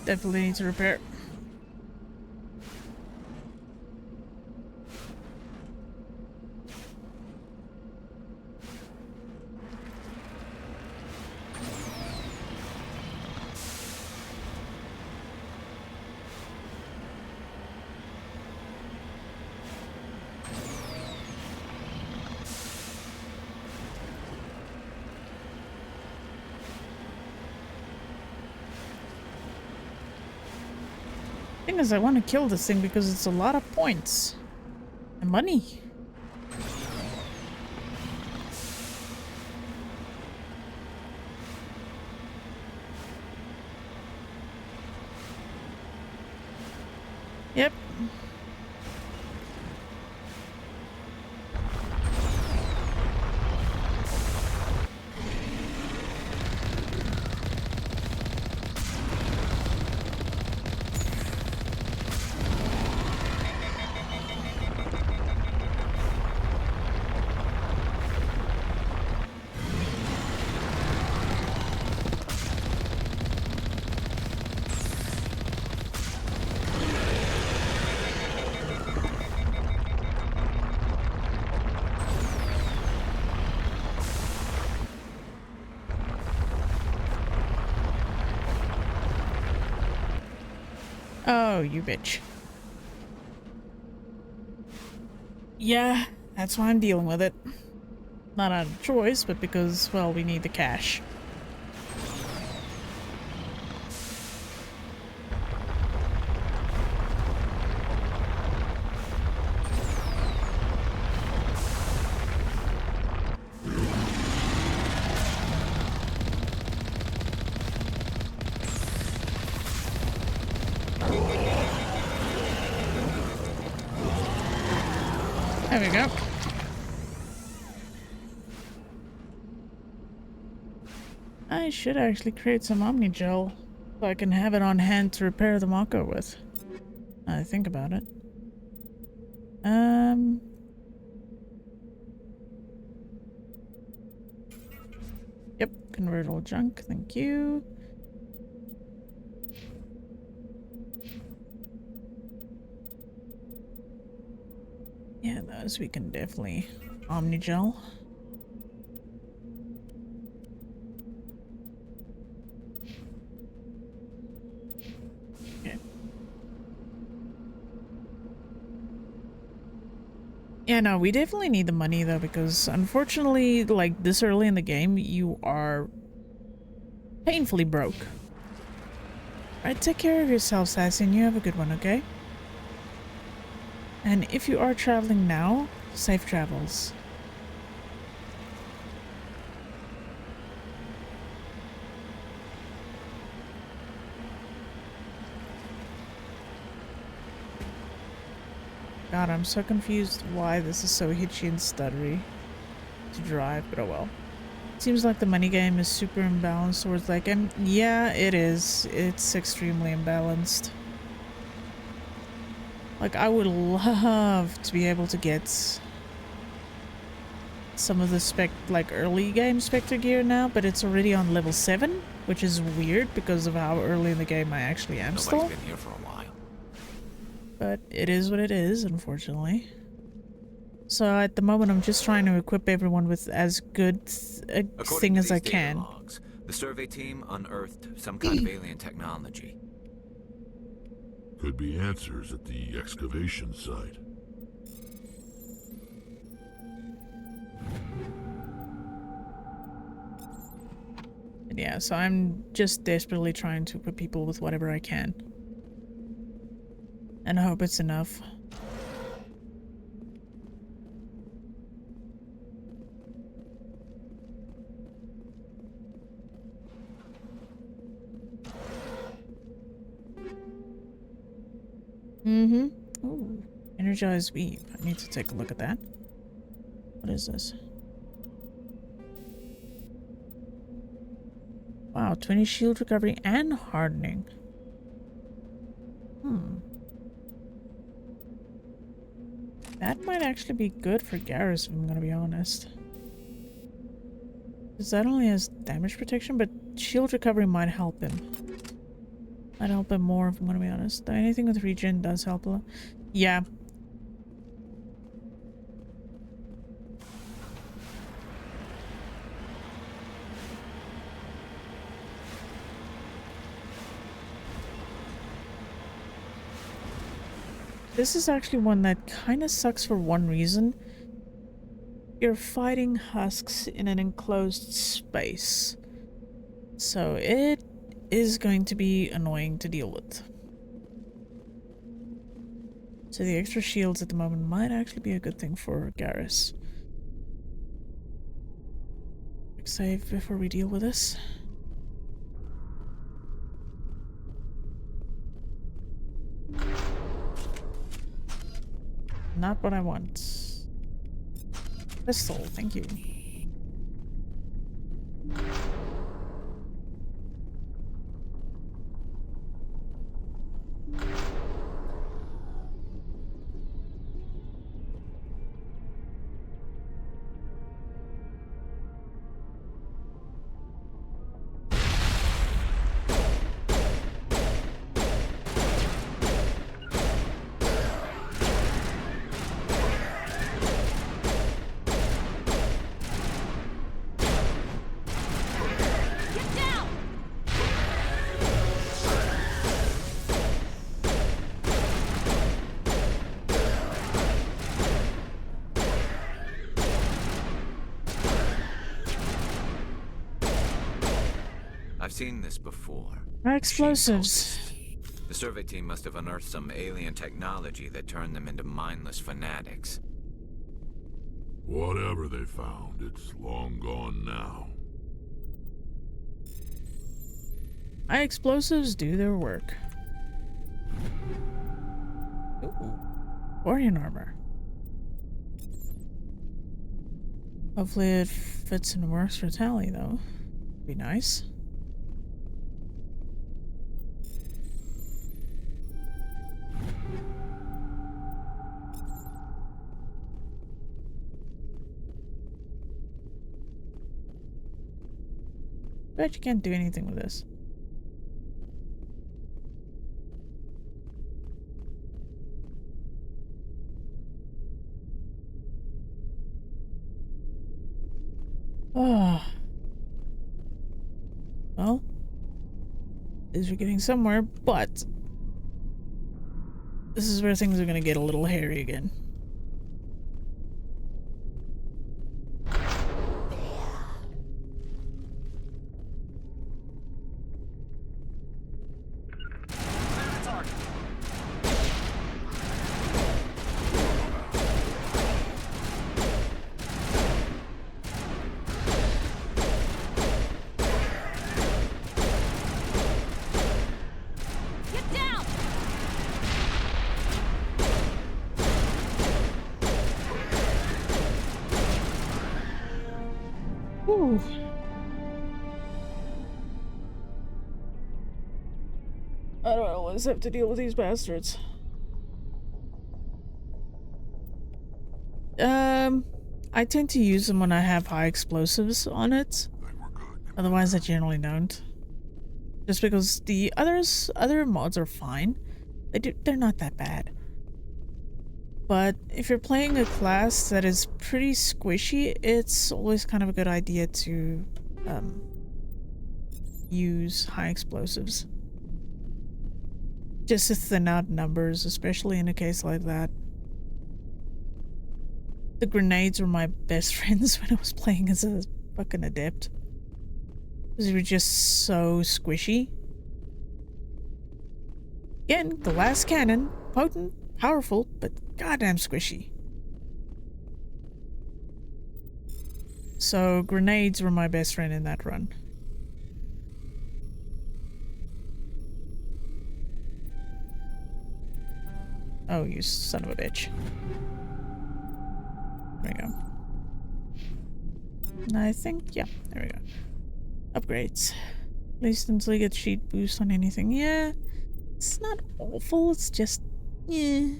Definitely need to repair. Thing is, I want to kill this thing because it's a lot of points and money. Yep. Oh, you bitch. Yeah, that's why I'm dealing with it. Not out of choice, but because, well, we need the cash. There we go. I should actually create some Omni Gel so I can have it on hand to repair the Mako with. Now I think about it. Convert all junk, thank you. Yeah, those we can definitely omnigel. Yeah, no, we definitely need the money though, because unfortunately, like this early in the game, you are painfully broke. Alright, take care of yourself, Sassy, and you have a good one, okay? And if you are traveling now, safe travels. God, I'm so confused why this is so hitchy and stuttery to drive, but oh well. Seems like the money game is super imbalanced towards that game. Yeah, it is. It's extremely imbalanced. Like, I would love to be able to get some of the early game Spectre gear now, but it's already on level 7, which is weird because of how early in the game I actually am still. Nobody's been here for a while. But it is what it is, unfortunately. So at the moment, I'm just trying to equip everyone with as good a thing as I can. Logs, the survey team unearthed some kind of alien technology. Could be answers at the excavation site. Yeah, so I'm just desperately trying to equip people with whatever I can. And I hope it's enough. Ooh, energized weave. I need to take a look at that. What is this? Wow, 20 shield recovery and hardening. That might actually be good for Garrus, if I'm gonna be honest. Because that only has damage protection, but shield recovery might help him. Might help him more, if I'm gonna be honest. Though anything with regen does help a lot. Yeah. This is actually one that kind of sucks for one reason. You're fighting husks in an enclosed space. So it is going to be annoying to deal with. So the extra shields at the moment might actually be a good thing for Garrus. Quick save before we deal with this. Not what I want. Pistol, thank you. I've seen this before. Our explosives. The survey team must have unearthed some alien technology that turned them into mindless fanatics. Whatever they found, it's long gone now. Our explosives do their work. Ooh. Orion armor. Hopefully it fits and works for Tally, though. Be nice. Bet you can't do anything with this. Oh. Well, is we're getting somewhere, but this is where things are gonna get a little hairy again. Ooh. I don't always have to deal with these bastards. I tend to use them when I have high explosives on it. Otherwise, I generally don't. Just because the other mods are fine. They're not that bad. But if you're playing a class that is pretty squishy, it's always kind of a good idea to use high explosives. Just to thin out numbers, especially in a case like that. The grenades were my best friends when I was playing as a fucking adept. Because they were just so squishy. Again, glass cannon, potent, powerful, but goddamn squishy. So grenades were my best friend in that run. Oh, you son of a bitch. There we go. And I think, yeah, there we go. Upgrades. At least until you get sheet boost on anything. Yeah, it's not awful, it's just, yeah.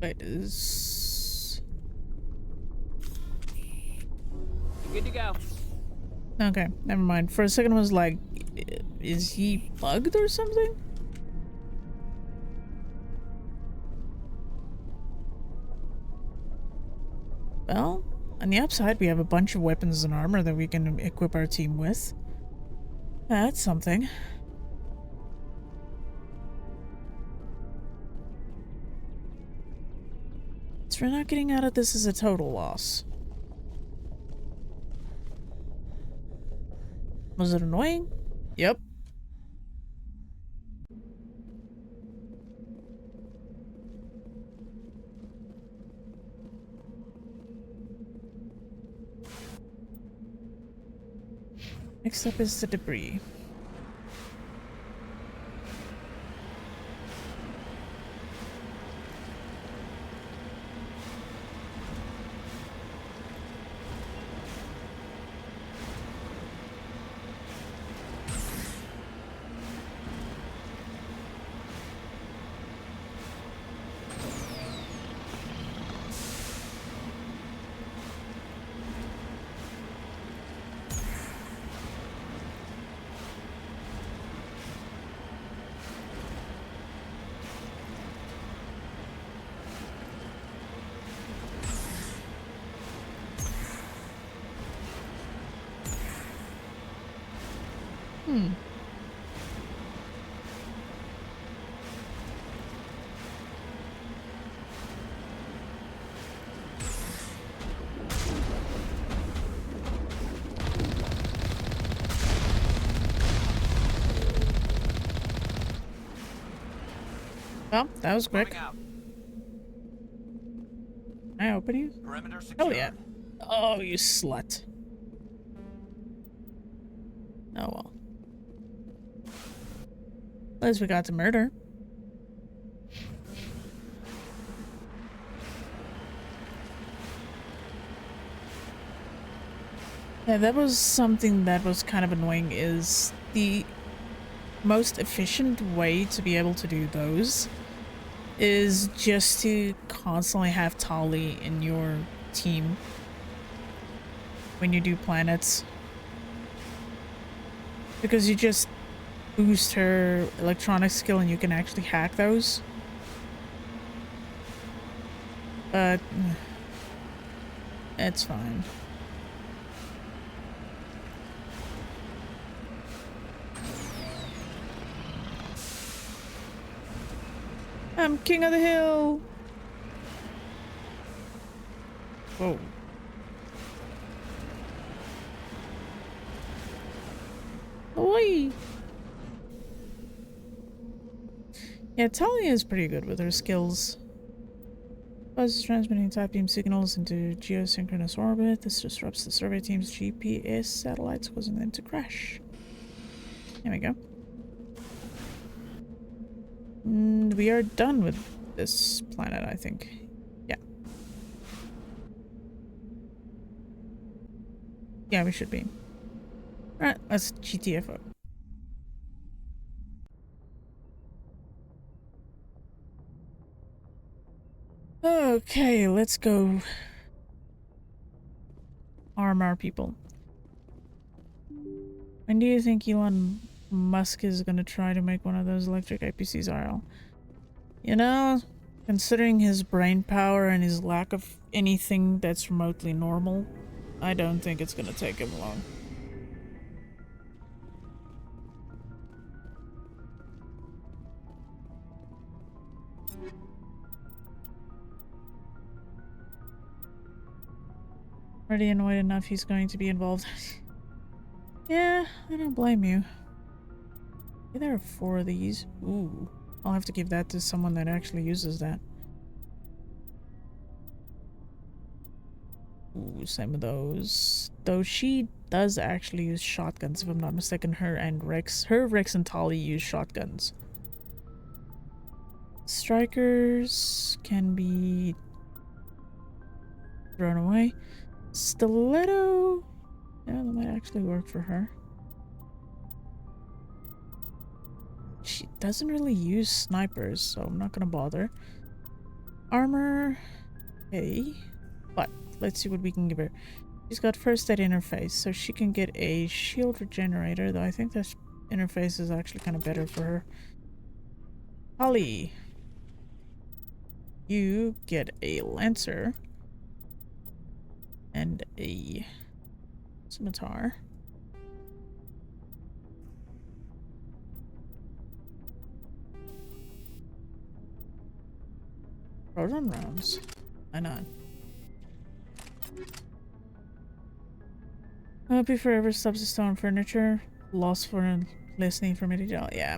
Wait, is... Good to go. Okay, never mind. For a second I was like, is he bugged or something? Well, on the upside, we have a bunch of weapons and armor that we can equip our team with. That's something. So we're not getting out of this as a total loss. Was it annoying? Yep. Next up is the debris. Well, that was quick. Can I open you? Hell yeah. Oh, you slut. Oh well. At least we got to murder. Yeah, that was something that was kind of annoying, is the most efficient way to be able to do those is just to constantly have Tali in your team when you do planets. Because you just boost her electronic skill and you can actually hack those. But it's fine. I'm king of the hill. Whoa. Oi. Yeah, Talia is pretty good with her skills. Buzz is transmitting type beam signals into geosynchronous orbit. This disrupts the survey team's GPS satellites, causing them to crash. There we go. And we are done with this planet, I think. Yeah. Yeah, we should be. Alright, let's GTFO. Okay, let's go arm our people. When do you think Elon Musk is gonna try to make one of those electric APCs IRL? You know, considering his brain power and his lack of anything that's remotely normal, I don't think it's gonna take him long. Already annoyed enough he's going to be involved. Yeah, I don't blame you. Yeah, there are 4 of these. Ooh, I'll have to give that to someone that actually uses that. Ooh, same with those. Though she does actually use shotguns, if I'm not mistaken. Her, Rex and Tali use shotguns. Strikers can be thrown away. Stiletto. Yeah, that might actually work for her. She doesn't really use snipers, so I'm not gonna bother. Armor. Okay. But let's see what we can give her. She's got first aid interface, so she can get a shield regenerator, though I think that interface is actually kind of better for her. Holly. You get a lancer. And a scimitar. Proton rounds. Why not? Hope you forever stops to stone furniture. Lost for listening for me to tell. Yeah.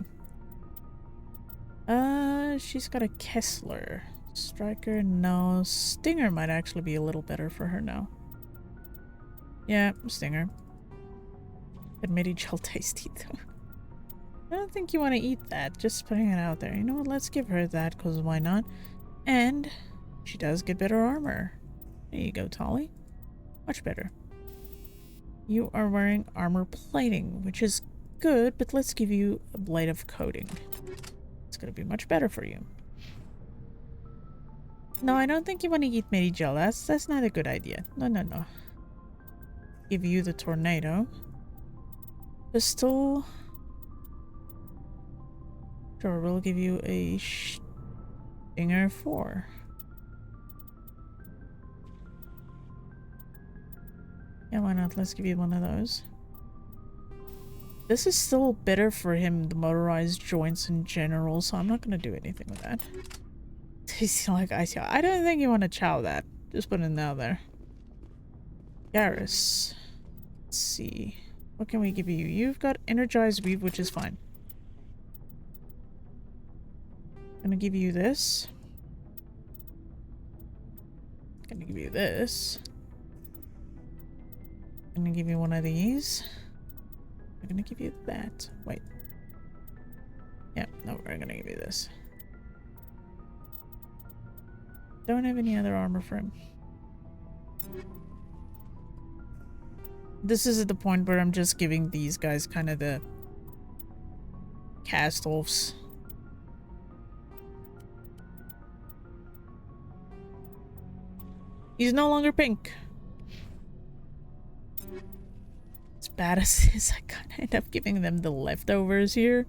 She's got a Kessler. Striker, no. Stinger might actually be a little better for her now. Yeah, Stinger. But midi gel tasty though. I don't think you want to eat that. Just putting it out there. You know what? Let's give her that, because why not? And she does get better armor. There you go, Tali. Much better. You are wearing armor plating, which is good, but let's give you a blade of coating. It's going to be much better for you. No, I don't think you want to eat midi gel. That's not a good idea. No, no, no. Give you the tornado. Pistol. Sure, we'll give you a Stinger 4. Yeah, why not? Let's give you one of those. This is still better for him, the motorized joints in general, so I'm not going to do anything with that. Tasting like ice. I don't think you want to chow that. Just put it out there. Garrus. Let's see. What can we give you? You've got energized weave, which is fine. I'm gonna give you this. Gonna give you this. I'm gonna give you one of these. I'm gonna give you that. Wait. Yeah, no, we're gonna give you this. Don't have any other armor for him. This is at the point where I'm just giving these guys kind of the cast-offs. He's no longer pink. As bad as it is, I kind of end up giving them the leftovers here.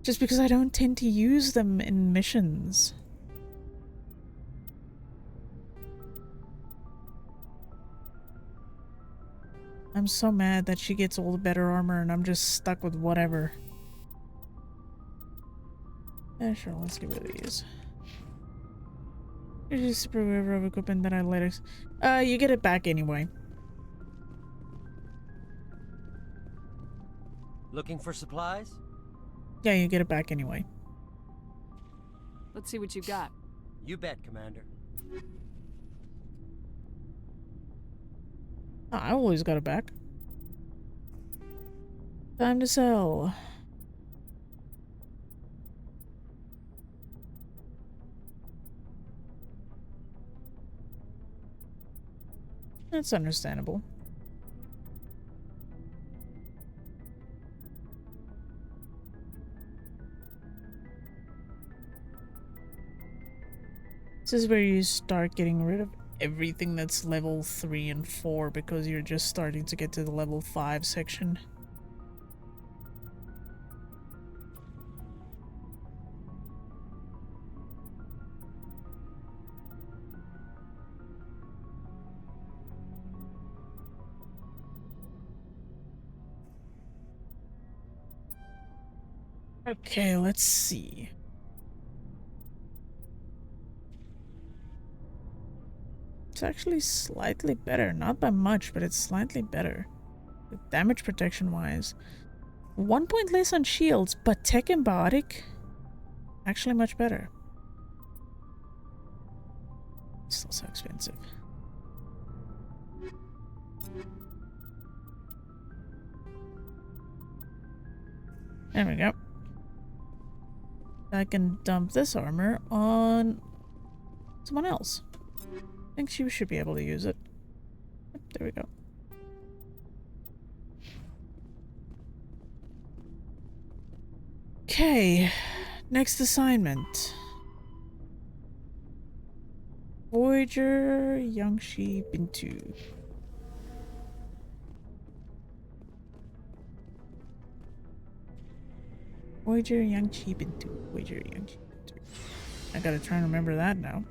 Just because I don't tend to use them in missions. I'm so mad that she gets all the better armor and I'm just stuck with whatever. Yeah, sure, let's get rid of these. Here's a super river of equipment that I later... you get it back anyway. Looking for supplies? Yeah, you get it back anyway. Let's see what you got. You bet, Commander. Oh, I always got it back. Time to sell. That's understandable. This is where you start getting rid of everything that's level 3 and 4 because you're just starting to get to the level 5 section. Okay, let's see. It's actually slightly better. Not by much, but it's slightly better. Damage protection wise. 1 point less on shields, but tech and biotic actually much better. Still so expensive. There we go. I can dump this armor on someone else. I think she should be able to use it. Yep, there we go. Okay, next assignment. Voyager Yangshi Bintu. Voyager Yangshi Bintu. Voyager Yangshi Bintu. I gotta try and remember that now.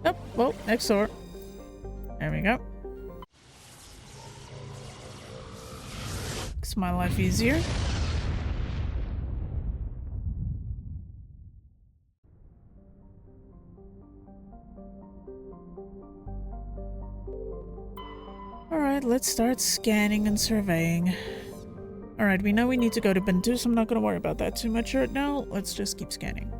Oh, well, next door. There we go. Makes my life easier. Alright, let's start scanning and surveying. Alright, we know we need to go to Bintu, so I'm not gonna worry about that too much right now. Let's just keep scanning.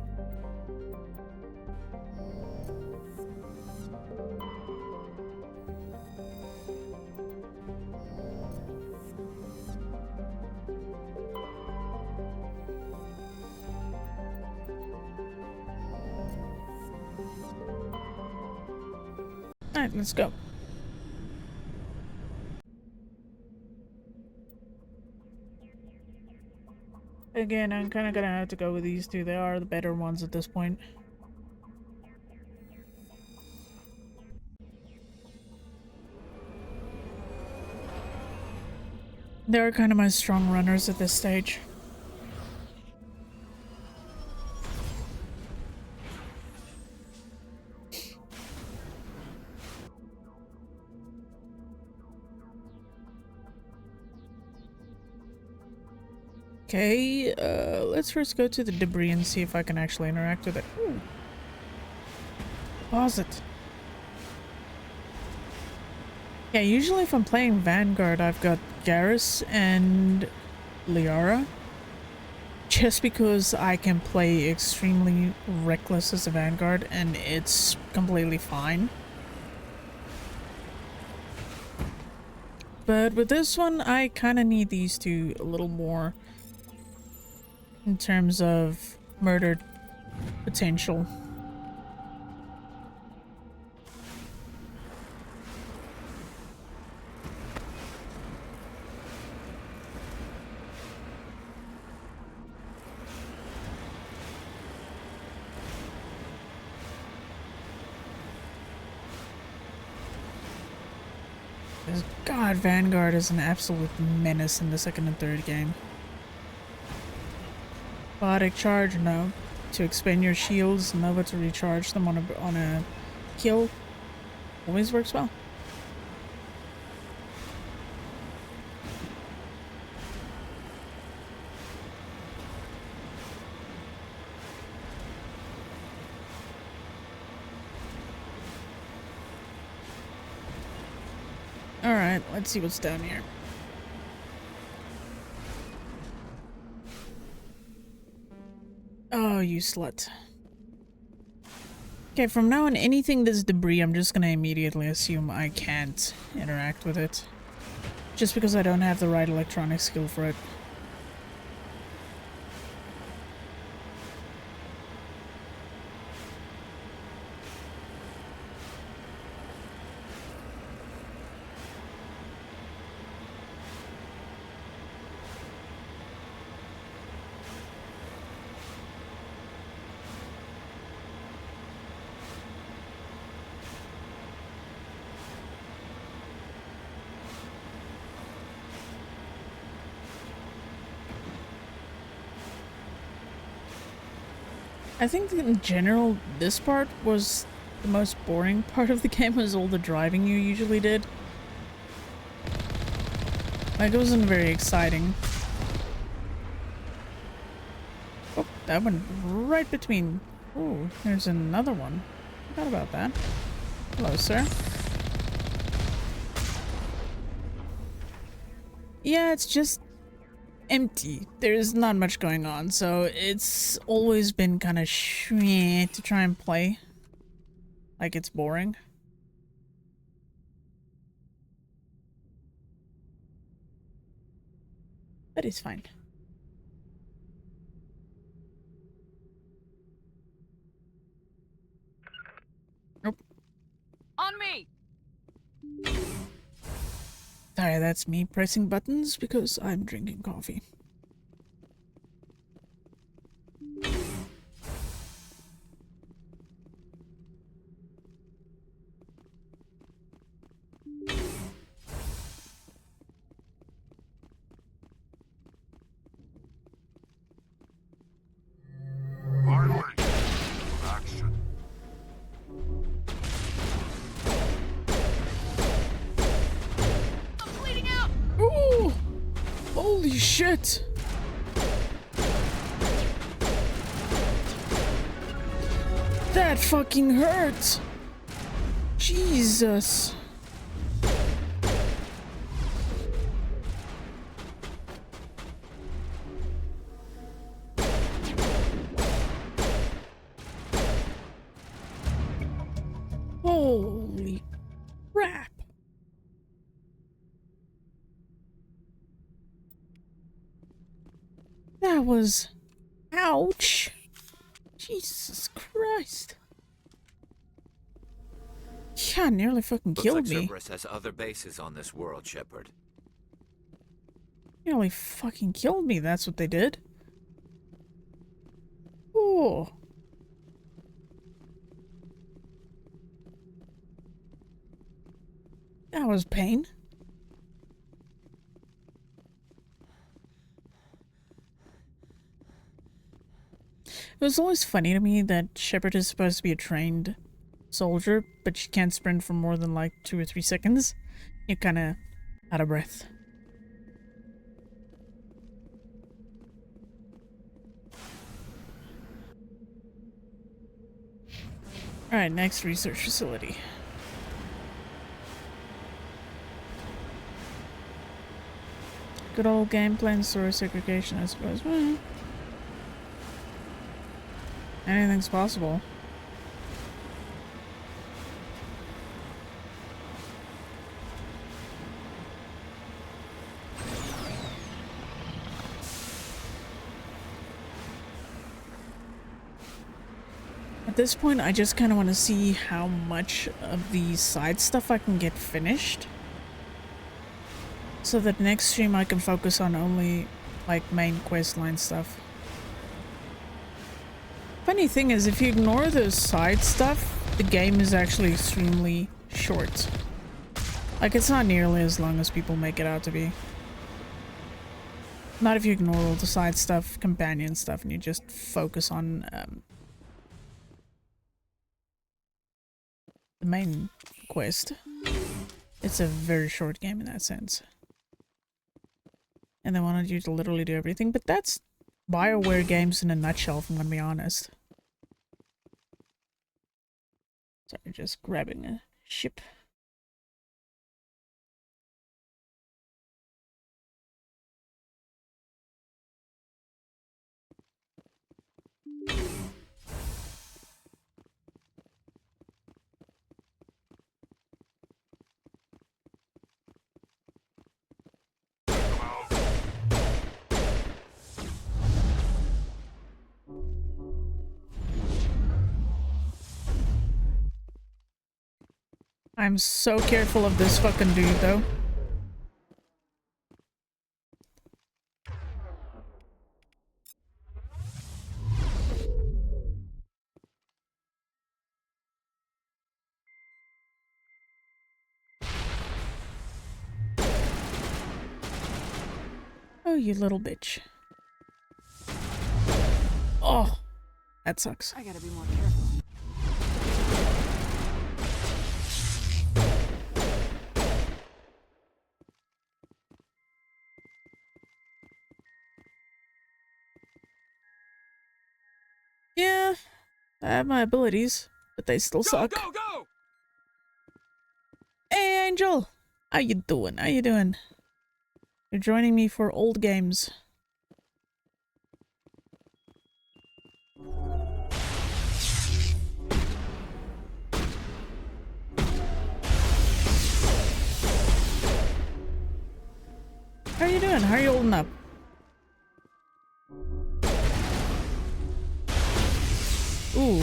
Alright, let's go. Again, I'm kind of gonna have to go with these two. They are the better ones at this point. They're kind of my strong runners at this stage. Okay, let's first go to the debris and see if I can actually interact with it. Ooh. Deposit. Yeah, usually if I'm playing Vanguard, I've got Garrus and Liara. just because I can play extremely reckless as a Vanguard and it's completely fine. But with this one, I kind of need these two a little more in terms of murder potential. God, Vanguard is an absolute menace in the second and third game. Biotic charge, no. To expend your shields, Nova to recharge them on a kill. Always works well. Alright, let's see what's down here. Oh, you slut. Okay, from now on, anything that's debris, I'm just gonna immediately assume I can't interact with it. Just because I don't have the right electronic skill for it. I think in general, this part was the most boring part of the game, was all the driving you usually did. Like, it wasn't very exciting. Oh, that went right between... Oh, there's another one. Forgot about that. Hello, sir. Yeah, it's just empty. There's not much going on, so it's always been kind of to try and play like it's boring. But it's fine. Nope. On me! Sorry, that's me pressing buttons because I'm drinking coffee. Finally, action. Ooh! Holy shit! That fucking hurt! Jesus! Holy crap! That was... Ouch! Jesus Christ! Yeah, nearly fucking killed Looks like me. Cerberus has other bases on this world, Shepard. Nearly fucking killed me, that's what they did. Oh. That was pain. It was always funny to me that Shepard is supposed to be a trained soldier, but she can't sprint for more than like 2 or 3 seconds. You're kinda out of breath. Alright, next research facility. Good old gameplay and story segregation, I suppose. Anything's possible. At this point, I just kind of want to see how much of the side stuff I can get finished. So that next stream I can focus on only, like, main questline stuff. Funny thing is, if you ignore the side stuff, the game is actually extremely short. Like, it's not nearly as long as people make it out to be. Not if you ignore all the side stuff, companion stuff, and you just focus on, the main quest. It's a very short game in that sense. And they wanted you to literally do everything, but that's BioWare games in a nutshell, if I'm gonna be honest. Sorry, just grabbing a ship. I'm so careful of this fucking dude, though. Oh, you little bitch. Oh, that sucks. I gotta be more careful. Yeah, I have my abilities, but they still suck. Go, go! Hey, Angel! How you doing? How you doing? You're joining me for old games. How are you doing? How are you holding up? Ooh.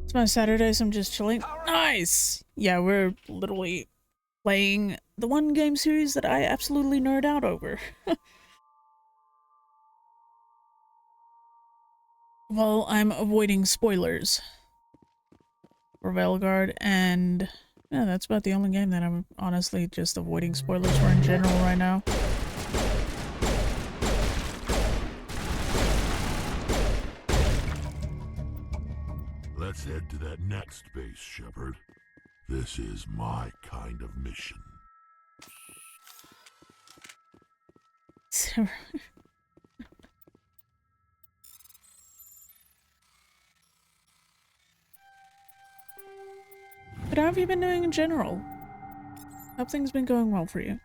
It's my Saturday, so I'm just chilling. Nice! Yeah, we're literally playing the one game series that I absolutely nerd out over. Well, I'm avoiding spoilers for Vanguard, and yeah, that's about the only game that I'm honestly just avoiding spoilers for in general right now. Let's head to that next base, Shepard. This is my kind of mission. But how have you been doing in general? Have things been going well for you?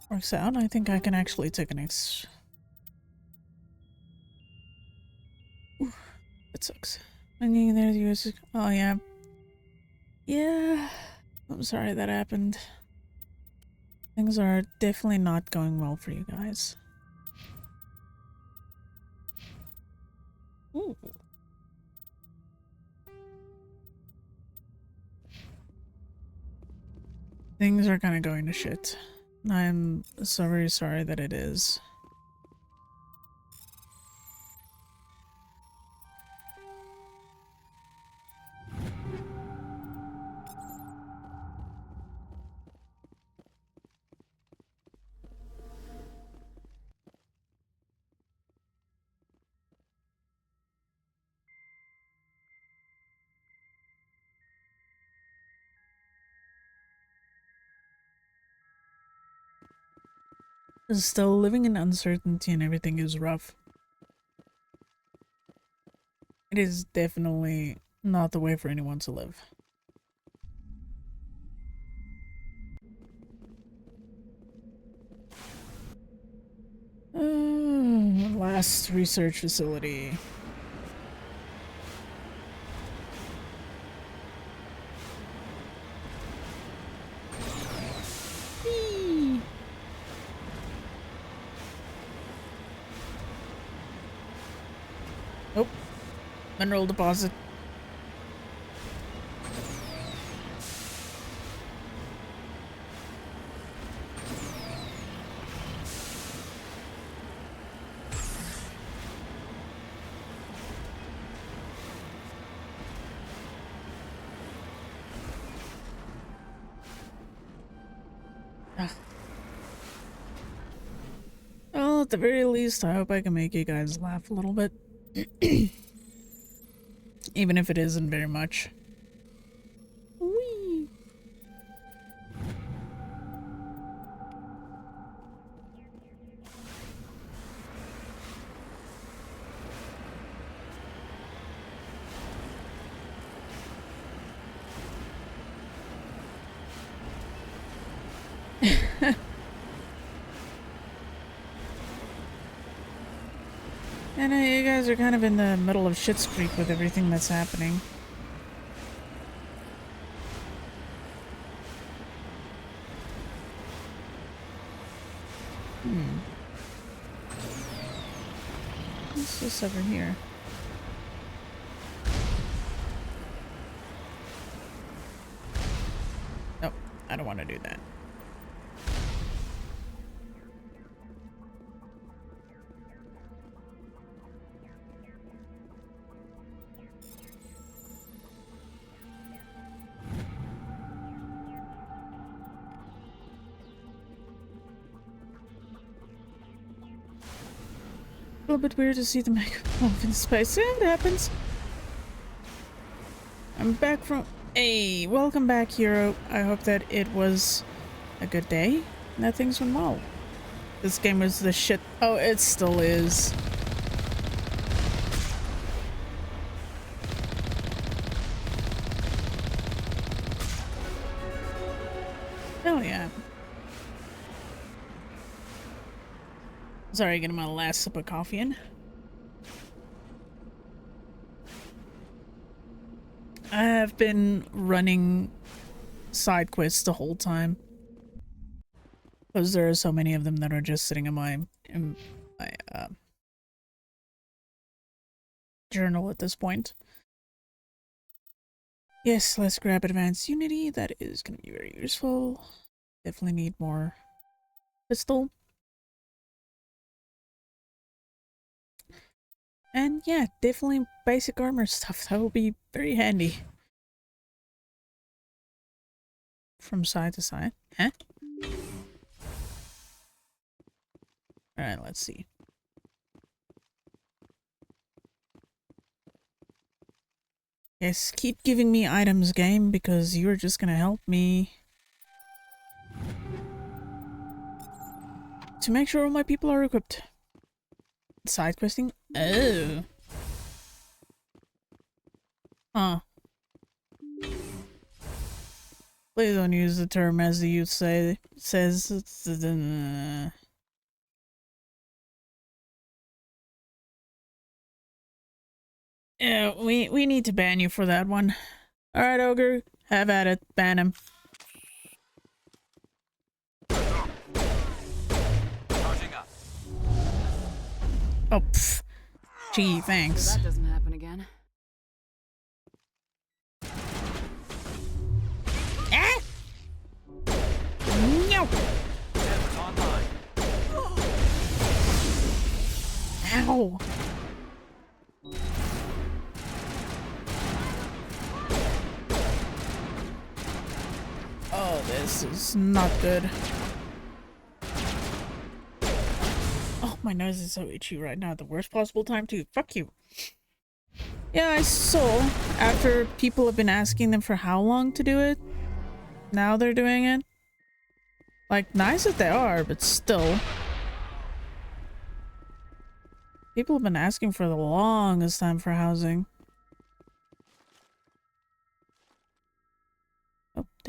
Works out. I think I can actually take an Ooh, that sucks. Hanging there, the US. Oh yeah. Yeah. I'm sorry that happened. Things are definitely not going well for you guys. Ooh. Things are kind of going to shit. I'm so very sorry that it is. Still living in uncertainty and everything is rough. It is definitely not the way for anyone to live. Last research facility. Whee! Oh, mineral deposit. Well, at the very least, I hope I can make you guys laugh a little bit. Even if it isn't very much. Whee! And you guys are kind of in the middle of Schitt's Creek with everything that's happening. What's this over here? Nope, I don't want to do that. A little bit weird to see the microphone in space. Yeah, it happens. I'm back from... Hey, welcome back, Hero. I hope that it was a good day and that things went well. This game was the shit. Oh, it still is. Hell yeah. Sorry, getting my last sip of coffee in. I have been running side quests the whole time. Because there are so many of them that are just sitting in my journal at this point. Yes, let's grab Advanced Unity. That is going to be very useful. Definitely need more pistol. And yeah, definitely basic armor stuff. That will be very handy. From side to side. Huh? Alright, let's see. Yes, keep giving me items, game, because you're just gonna help me to make sure all my people are equipped. Side questing? Oh. Huh. Please don't use the term as the youth says. Yeah, we need to ban you for that one. Alright, Ogre. Have at it. Ban him. Oh, pfft. Gee, thanks. So that doesn't happen again. Ah! No! Ow! Oh, this is not good. Oh, my nose is so itchy right now at the worst possible time too. Fuck you. Yeah, I saw after people have been asking them for how long to do it. Now they're doing it. Like, nice that they are, but still. People have been asking for the longest time for housing.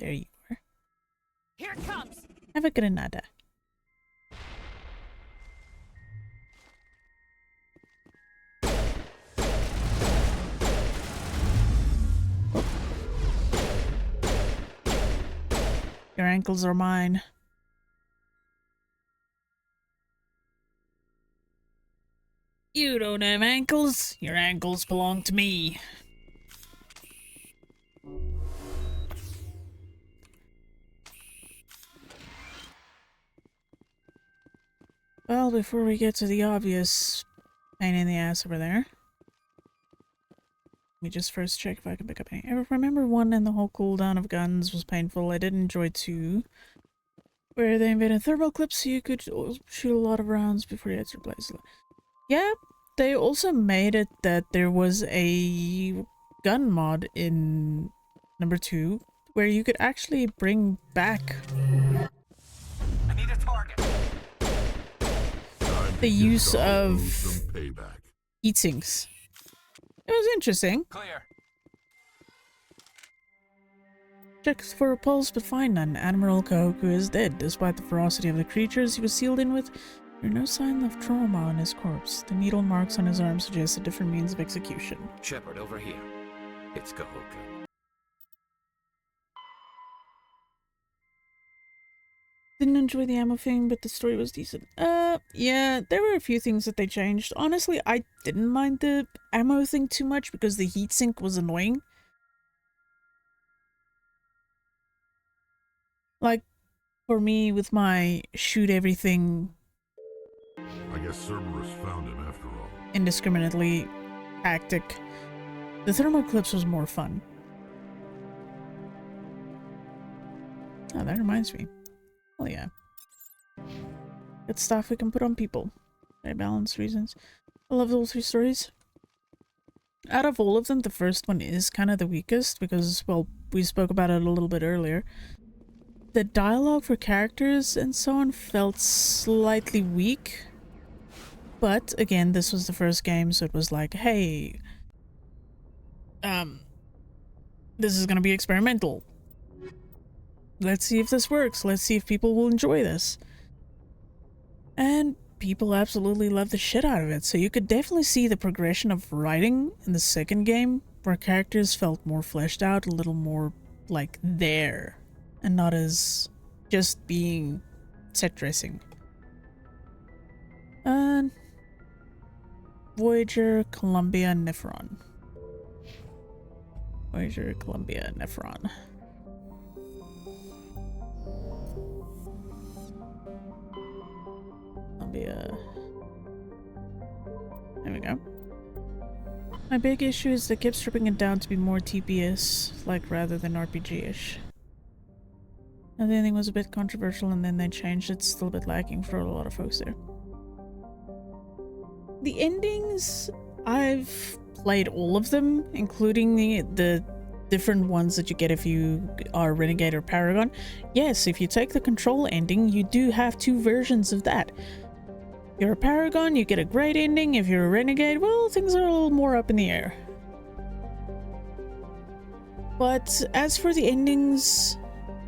There you are. Here it comes. Have a granada. Your ankles are mine. You don't have ankles. Your ankles belong to me. Well, before we get to the obvious pain in the ass over there, let me just first check if I can pick up any. I remember 1 and the whole cooldown of guns was painful. I did enjoy 2, where they invented thermal clips so you could shoot a lot of rounds before you had to replace it. Yeah, they also made it that there was a gun mod in number 2 where you could actually bring back I need a target. the use of heat sinks. It was interesting. Clear. Checks for a pulse, but find none. Admiral Kahoku is dead. Despite the ferocity of the creatures he was sealed in with, there are no sign of trauma on his corpse. The needle marks on his arm suggest a different means of execution. Shepard, over here. It's Kahoku. Didn't enjoy the ammo thing, but the story was decent. Yeah, there were a few things that they changed. Honestly, I didn't mind the ammo thing too much because the heatsink was annoying. Like, for me, with my shoot everything I guess Cerberus found him after all. indiscriminately tactic, the thermal clips was more fun. Oh, that reminds me. Oh yeah. Good stuff we can put on people. Very balanced reasons. I love all 3 stories. Out of all of them, the first one is kind of the weakest because, well, we spoke about it a little bit earlier. The dialogue for characters and so on felt slightly weak. But, again, this was the first game, so it was like, hey, this is gonna be experimental. Let's see if this works. Let's see if people will enjoy this. And people absolutely love the shit out of it. So you could definitely see the progression of writing in the second game, where characters felt more fleshed out, a little more like there, and not as just being set dressing. Voyager, Columbia, Nephron. Voyager, Columbia, Nephron. Columbia. There we go. My big issue is they kept stripping it down to be more TPS, like rather than RPG-ish. And the ending was a bit controversial and then they changed it, still a bit lacking for a lot of folks there. The endings, I've played all of them, including the different ones that you get if you are Renegade or Paragon. Yes, if you take the Control ending, you do have 2 versions of that. If you're a Paragon, you get a great ending. If you're a Renegade, well, things are a little more up in the air. But as for the endings,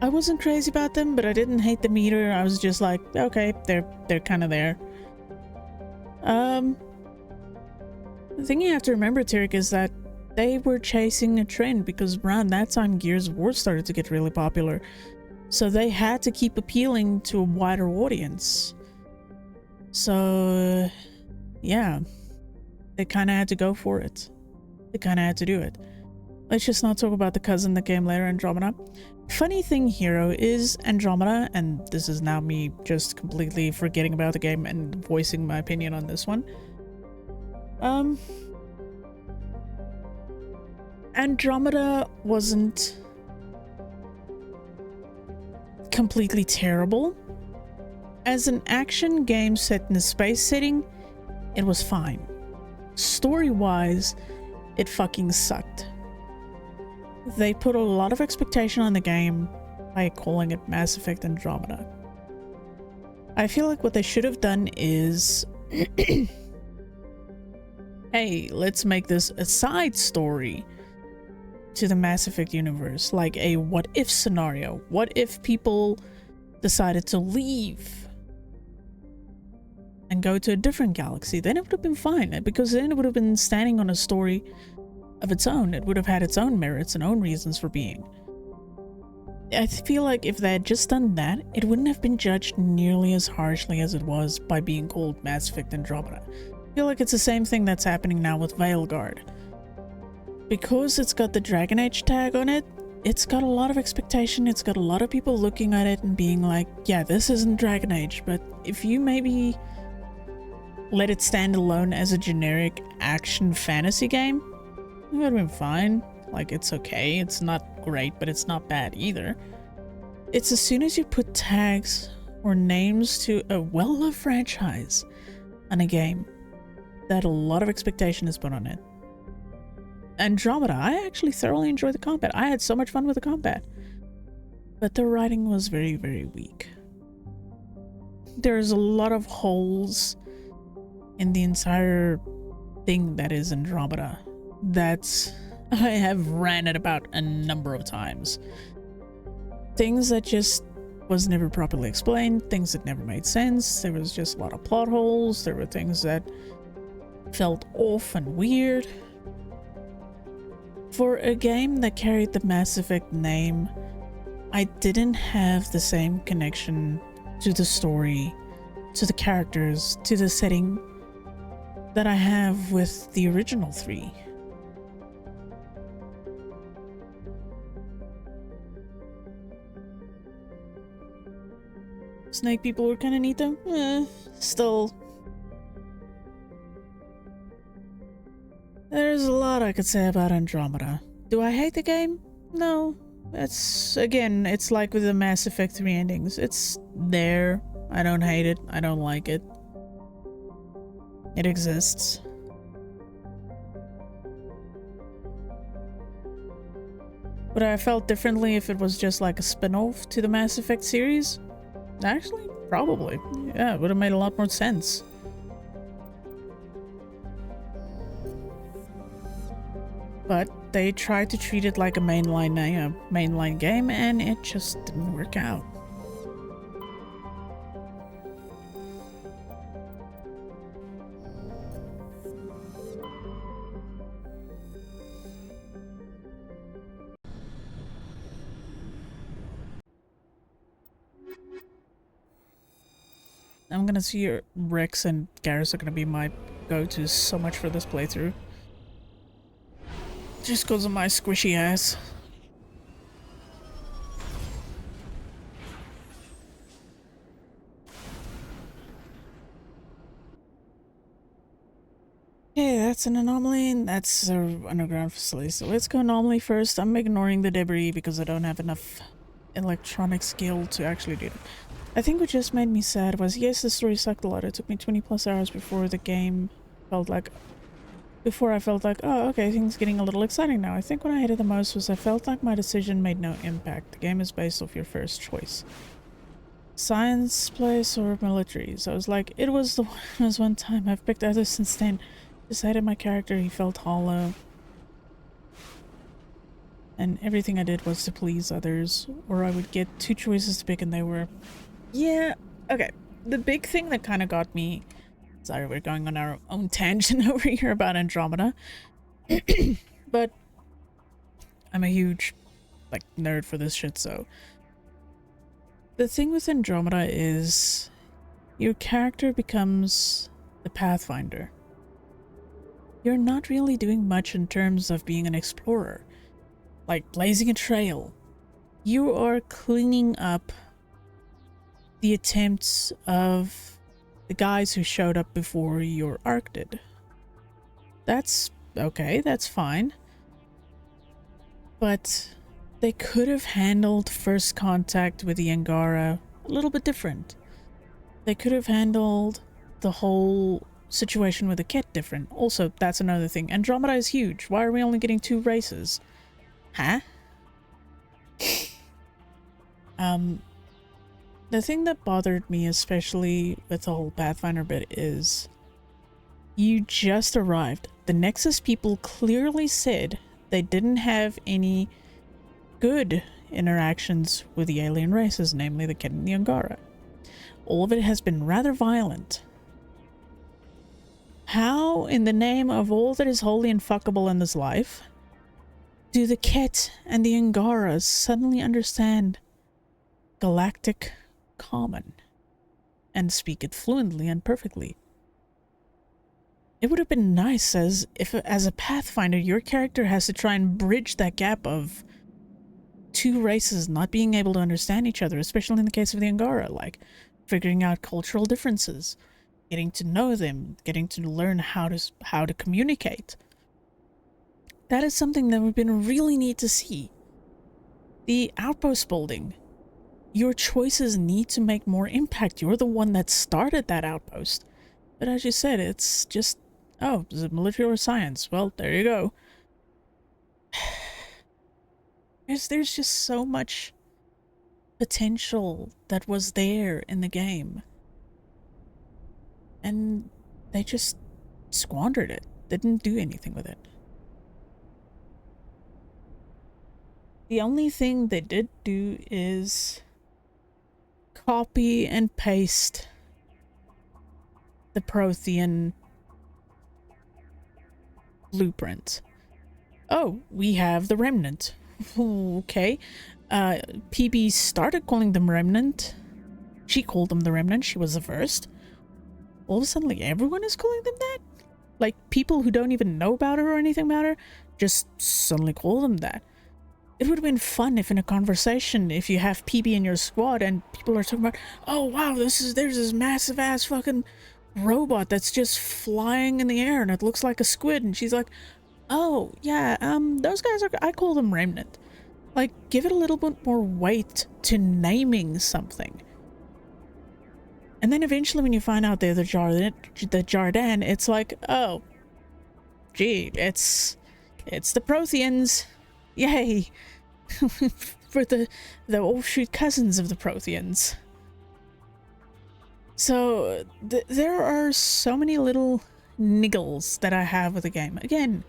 I wasn't crazy about them, but I didn't hate them either. I was just like, okay, they're kind of there. The thing you have to remember, Tarek, is that they were chasing a trend because around that time Gears of War started to get really popular. So they had to keep appealing to a wider audience. So, yeah. They kind of had to go for it. They kind of had to do it. Let's just not talk about the cousin that came later, Andromeda. Funny thing, Hero, is Andromeda, and this is now me just completely forgetting about the game and voicing my opinion on this one. Andromeda wasn't completely terrible. As an action game set in a space setting, it was fine. Story-wise, it fucking sucked. They put a lot of expectation on the game by calling it Mass Effect Andromeda. I feel like what they should have done is hey, let's make this a side story to the Mass Effect universe, like a what if scenario. What if people decided to leave and go to a different galaxy? Then it would have been fine, because then it would have been standing on a story of its own. It would have had its own merits and own reasons for being. I feel like if they had just done that, it wouldn't have been judged nearly as harshly as it was by being called Mass Effect Andromeda. I feel like it's the same thing that's happening now with Vanguard. Because it's got the Dragon Age tag on it, it's got a lot of expectation. It's got a lot of people looking at it and being like, yeah, this isn't Dragon Age, but if you maybe let it stand alone as a generic action fantasy game, it would have been fine. Like, it's okay. It's not great, but it's not bad either. It's as soon as you put tags or names to a well-loved franchise on a game that a lot of expectation is put on it. Andromeda, I actually thoroughly enjoyed the combat. I had so much fun with the combat. But the writing was very, very weak. There's a lot of holes in the entire thing that is Andromeda that I have ranted about a number of times. Things that just was never properly explained, things that never made sense. There was just a lot of plot holes. There were things that felt off and weird. For a game that carried the Mass Effect name, I didn't have the same connection to the story, to the characters, to the setting that I have with the original 3. Snake people were kind of neat though. Still. There's a lot I could say about Andromeda. Do I hate the game? No. Again, it's like with the Mass Effect 3 endings. It's there. I don't hate it. I don't like it. It exists. Would I have felt differently if it was just like a spin-off to the Mass Effect series? Actually, probably. Yeah, it would have made a lot more sense. But they tried to treat it like a mainline game, and it just didn't work out. I'm gonna see Rex and Garrus are gonna be my go-tos so much for this playthrough. Just because of my squishy ass. Okay, that's an anomaly, and that's an underground facility. So let's go anomaly first. I'm ignoring the debris because I don't have enough electronic skill to actually do it. I think what just made me sad was, yes, the story sucked a lot. It took me 20 plus hours before the game felt like... Before I felt like, oh, okay, things getting a little exciting now. I think what I hated the most was I felt like my decision made no impact. The game is based off your first choice. Science, place, or military. So I was like, it was one time. I've picked others since then. Decided my character, he felt hollow. And everything I did was to please others. Or I would get 2 choices to pick and they were... Yeah, okay. The big thing that kind of got me... Sorry, we're going on our own tangent over here about Andromeda. But I'm a huge, like, nerd for this shit, so... The thing with Andromeda is your character becomes the Pathfinder. You're not really doing much in terms of being an explorer. Like blazing a trail. You are cleaning up the attempts of the guys who showed up before your arc did. That's okay, that's fine. But they could have handled first contact with the Angara a little bit different. They could have handled the whole situation with the Kett different. Also, that's another thing. Andromeda is huge. Why are we only getting 2 races? Huh? The thing that bothered me, especially with the whole Pathfinder bit, is you just arrived. The Nexus people clearly said they didn't have any good interactions with the alien races, namely the kid and the Angara. All of it has been rather violent. How, in the name of all that is holy and fuckable in this life, do the Ket and the Angaras suddenly understand galactic common and speak it fluently and perfectly? It would have been nice if as a Pathfinder your character has to try and bridge that gap of two races not being able to understand each other, especially in the case of the Angara, like figuring out cultural differences, getting to know them, getting to learn how to communicate. That is something that would have been really neat to see. The outpost building. Your choices need to make more impact. You're the one that started that outpost. But as you said, it's just, oh, is it military or science? Well, there you go. There's just so much potential that was there in the game. And they just squandered it. Didn't do anything with it. The only thing they did do is copy and paste the Prothean blueprint. Oh, we have the Remnant. Okay. PB started calling them Remnant. She called them the Remnant. She was the first. All of a sudden, like, everyone is calling them that? Like, people who don't even know about her or anything about her just suddenly call them that. It would have been fun if in a conversation, if you have PB in your squad and people are talking about, oh wow, there's this massive ass fucking robot that's just flying in the air and it looks like a squid, and she's like, oh yeah, those guys I call them Remnant. Like, give it a little bit more weight to naming something. And then eventually when you find out they're the Jardin, it's like, oh, gee, it's the Protheans. Yay. For the offshoot cousins of the Protheans. So there are so many little niggles that I have with the game. Again,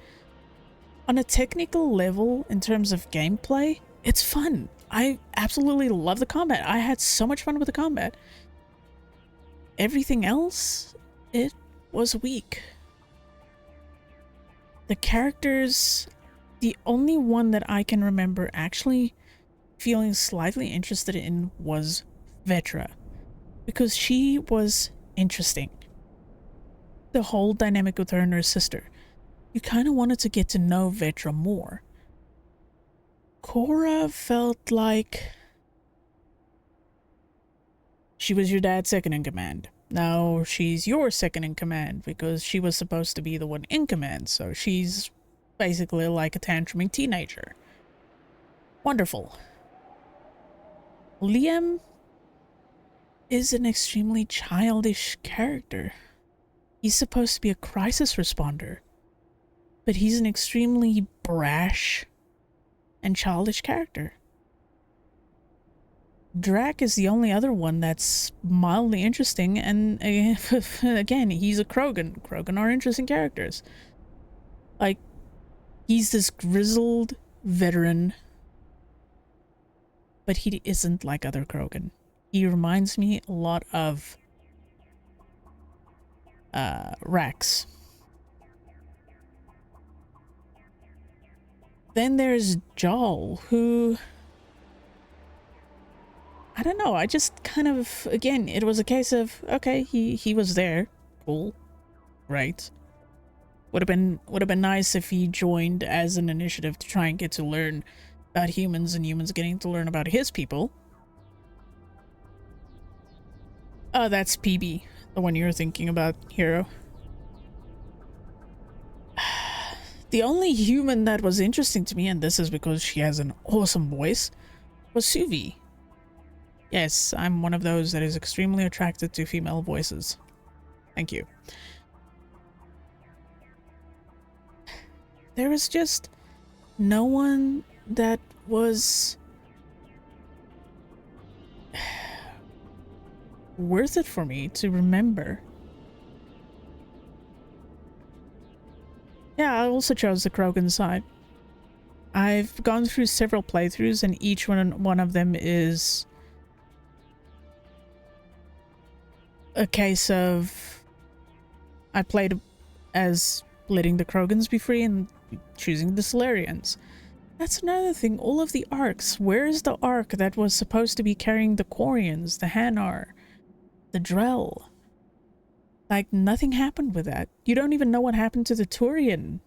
on a technical level, in terms of gameplay, it's fun. I absolutely love the combat. I had so much fun with the combat. Everything else, it was weak. The characters, the only one that I can remember actually feeling slightly interested in was Vetra, because she was interesting. The whole dynamic with her and her sister. You kind of wanted to get to know Vetra more. Cora felt like she was your dad's second in command. Now she's your second in command because she was supposed to be the one in command, so she's basically like a tantruming teenager. Wonderful. Liam is an extremely childish character. He's supposed to be a crisis responder, but he's an extremely brash and childish character. Drac is the only other one that's mildly interesting, and again, he's a Krogan. Krogan are interesting characters. Like, he's this grizzled veteran, but he isn't like other Krogan. He reminds me a lot of Rax. Then there's Jal, who, I don't know, I just kind of, again, it was a case of, okay, he was there, cool, right? Would have been nice if he joined as an initiative to try and get to learn about humans and humans getting to learn about his people. Oh, that's PB, the one you're thinking about, Hero. The only human that was interesting to me, and this is because she has an awesome voice, was Suvi. Yes, I'm one of those that is extremely attracted to female voices. Thank you. There was just no one that was worth it for me to remember. Yeah, I also chose the Krogan side. I've gone through several playthroughs, and each one of them is a case of I played as letting the Krogans be free and choosing the Solarians. That's another thing. All of the arcs. Where is the arc that was supposed to be carrying the Quarians, the Hanar, the Drell? Like, nothing happened with that. You don't even know what happened to the Turian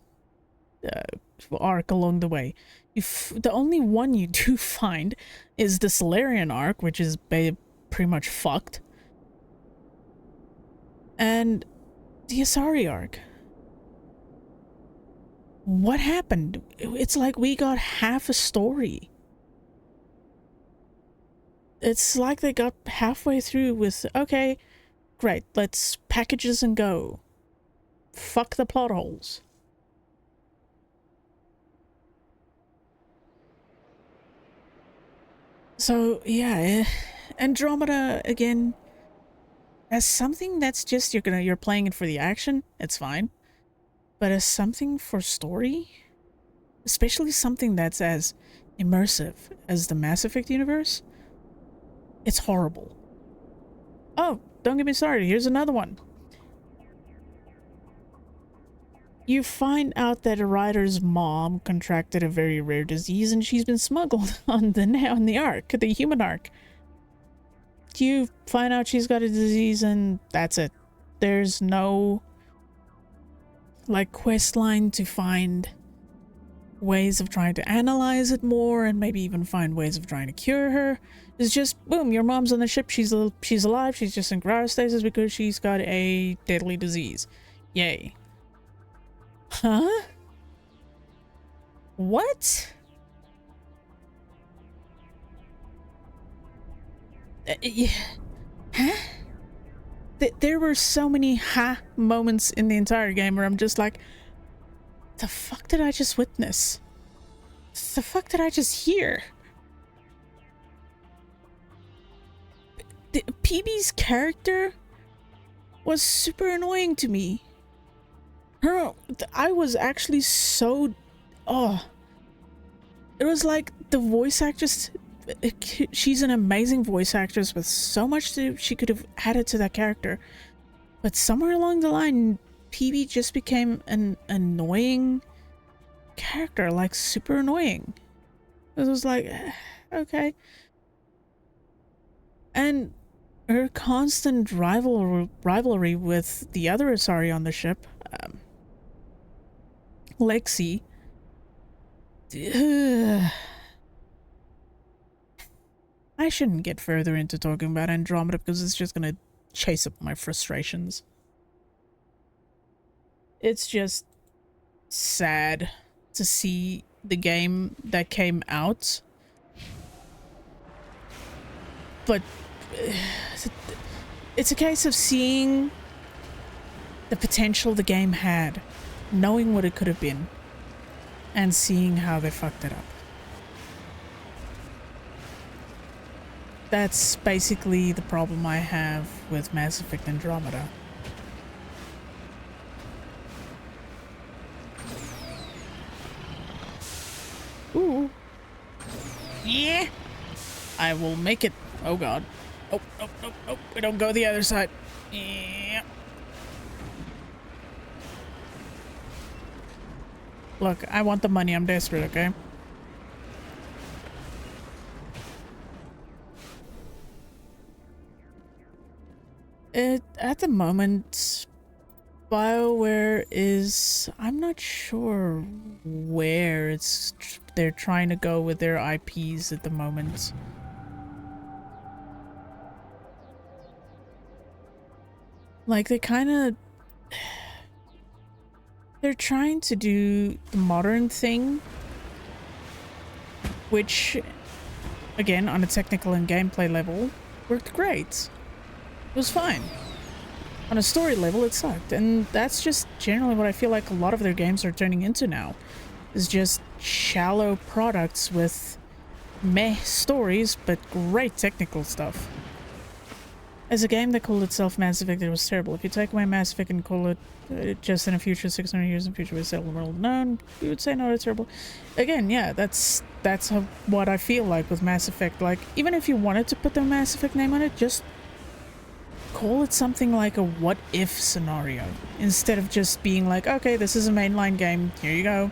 arc along the way. The only one you do find is the Solarian arc, which is pretty much fucked. And the Asari arc. What happened? It's like we got half a story. It's like they got halfway through with, okay, great, let's package this and go. Fuck the plot holes. So, yeah, Andromeda, again, as something that's just, you're playing it for the action, it's fine. But as something for story, especially something that's as immersive as the Mass Effect universe, it's horrible. Oh, don't get me started, here's another one. You find out that a writer's mom contracted a very rare disease and she's been smuggled on the Ark, the human Ark. You find out she's got a disease and that's it. There's no like quest line to find ways of trying to analyze it more and maybe even find ways of trying to cure her. It's just boom, your mom's on the ship, she's alive, she's just in cryostasis because she's got a deadly disease. Yay. Huh? What? Yeah. Huh? There were so many moments in the entire game where I'm just like, the fuck did I just witness? The fuck did I just hear? PB's character was super annoying to me. I was actually so... Oh. It was like the voice actress... She's an amazing voice actress with so much she could have added to that character. But somewhere along the line, PB just became an annoying character. Like, super annoying. It was like, okay. And her constant rivalry with the other Asari on the ship, Lexi. I shouldn't get further into talking about Andromeda because it's just gonna chase up my frustrations. It's just sad to see the game that came out, but it's a case of seeing the potential the game had, knowing what it could have been, and seeing how they fucked it up. That's basically the problem I have with Mass Effect Andromeda. Ooh. Yeah! I will make it. Oh god. Oh, oh, oh, oh. We don't go the other side. Yeah. Look, I want the money. I'm desperate, okay? At the moment, BioWare is... I'm not sure where they're trying to go with their IPs at the moment. Like, they kind of... They're trying to do the modern thing, which, again, on a technical and gameplay level, worked great. It was fine. On a story level, it sucked, and that's just generally what I feel like a lot of their games are turning into now, is just shallow products with meh stories, but great technical stuff. As a game that called itself Mass Effect, it was terrible. If you take away Mass Effect and call it just in the future, 600 years in the future, we settle the world known, we would say no, it's terrible. Again, yeah, that's what I feel like with Mass Effect. Like, even if you wanted to put the Mass Effect name on it, just call it something like a what-if scenario, instead of just being like, okay, this is a mainline game, here you go.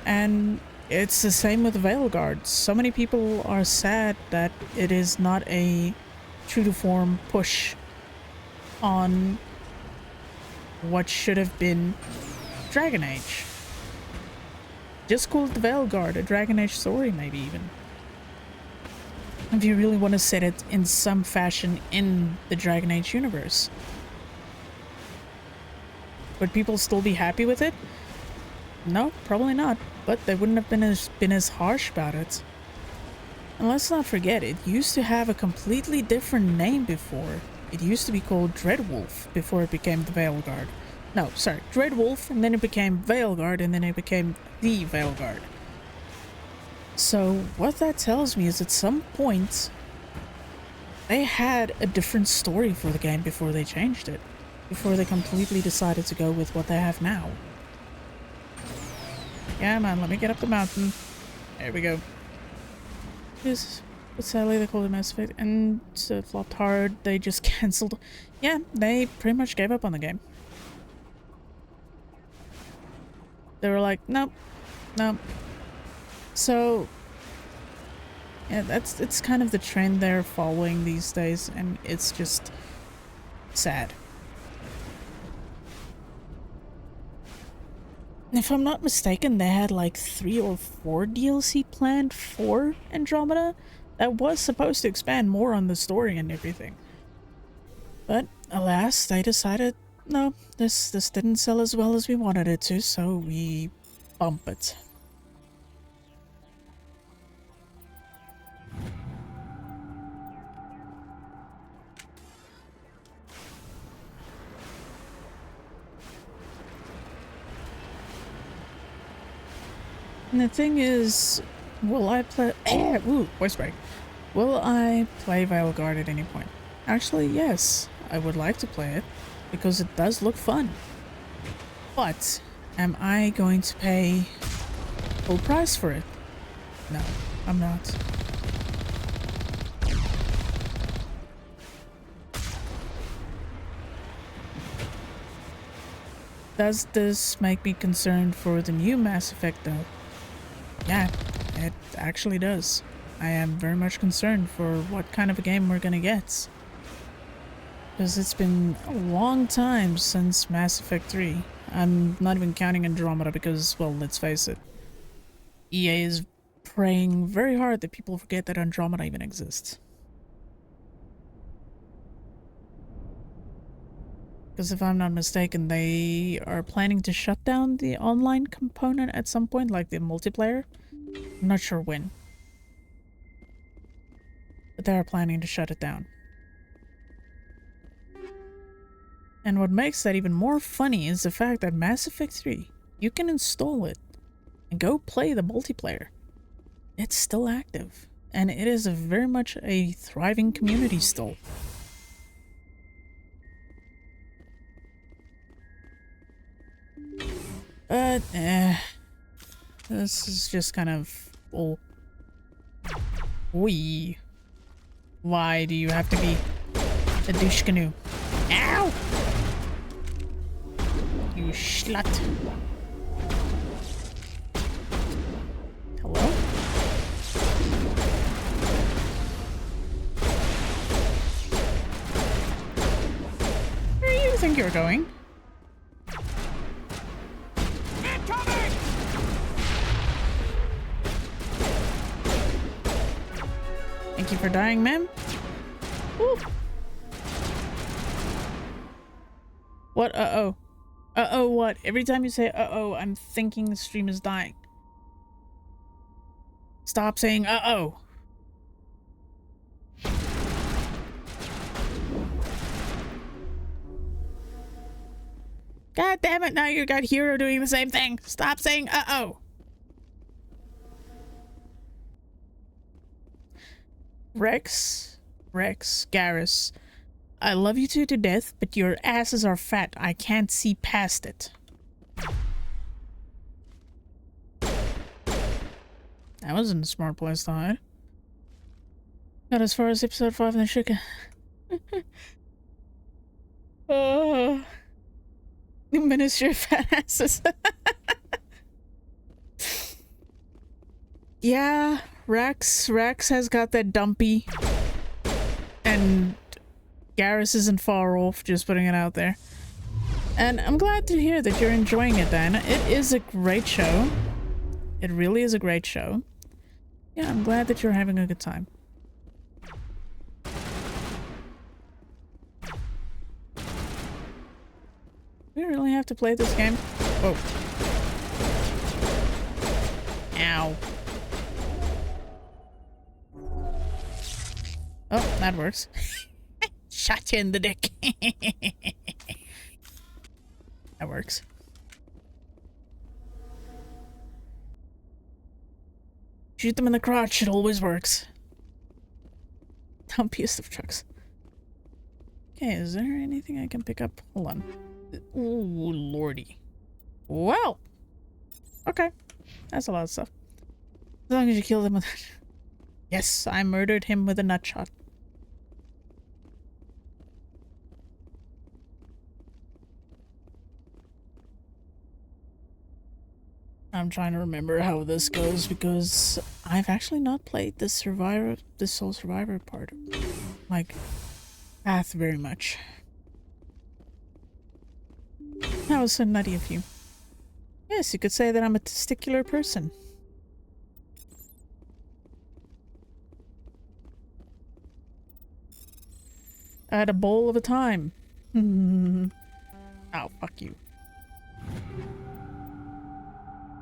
And it's the same with Vanguard. So many people are sad that it is not a true-to-form push on what should have been Dragon Age. Just call it the Vanguard, a Dragon Age story, maybe even. If you really want to set it in some fashion in the Dragon Age universe. Would people still be happy with it? No, probably not. But they wouldn't have been as harsh about it. And let's not forget, it used to have a completely different name before. It used to be called Dreadwolf before it became the Vanguard. No, sorry, Dreadwolf, and then it became Vanguard, and then it became the Vanguard. So what that tells me is at some point they had a different story for the game before they changed it. Before they completely decided to go with what they have now. Yeah, man, let me get up the mountain. There we go. But sadly they called it Mass Effect and flopped hard. They just cancelled. Yeah, they pretty much gave up on the game. They were like, nope, nope. So yeah, it's kind of the trend they're following these days, and it's just sad. If I'm not mistaken, they had like 3 or 4 DLC planned for Andromeda that was supposed to expand more on the story and everything. But alas, they decided, no, this didn't sell as well as we wanted it to, so we bump it. And the thing is, will I play... Ooh, voice break. Will I play Vanguard at any point? Actually, yes. I would like to play it, because it does look fun. But, am I going to pay full price for it? No, I'm not. Does this make me concerned for the new Mass Effect, though? Yeah, it actually does. I am very much concerned for what kind of a game we're gonna get. Because it's been a long time since Mass Effect 3. I'm not even counting Andromeda because, well, let's face it. EA is praying very hard that people forget that Andromeda even exists. Because if I'm not mistaken, they are planning to shut down the online component at some point, like the multiplayer. I'm not sure when. But they are planning to shut it down. And what makes that even more funny is the fact that Mass Effect 3, you can install it and go play the multiplayer. It's still active. And it is very much a thriving community still. But, this is just kind of... Oh. Wee. Why do you have to be a douche canoe? Ow! You slut. Hello? Where do you think you're going? Thank you for dying, ma'am. Ooh. What? Uh-oh. Uh-oh, what? Every time you say uh-oh, I'm thinking the stream is dying. Stop saying uh-oh. God damn it, now you got Hero doing the same thing. Stop saying uh-oh. Rex Rex, Garrus, I love you two to death, but your asses are fat. I can't see past it. That wasn't a smart place to hide. Got as far as episode 5 and then shook. Ministry of fat asses. Yeah, Rex has got that dumpy. And Garrus isn't far off, just putting it out there. And I'm glad to hear that you're enjoying it, Dan. It is a great show. It really is a great show. Yeah, I'm glad that you're having a good time. We really have to play this game? Whoa. Ow. Oh, that works. Shot you in the dick. That works. Shoot them in the crotch, it always works. Dumpiest of trucks. Okay, is there anything I can pick up? Hold on. Ooh, lordy. Well. Okay. That's a lot of stuff. As long as you kill them with... Yes, I murdered him with a nut shot. I'm trying to remember how this goes because I've actually not played this Soul Survivor part, like, path very much. That was so nutty of you. Yes, you could say that I'm a testicular person. I had a bowl of a time. Oh, fuck you.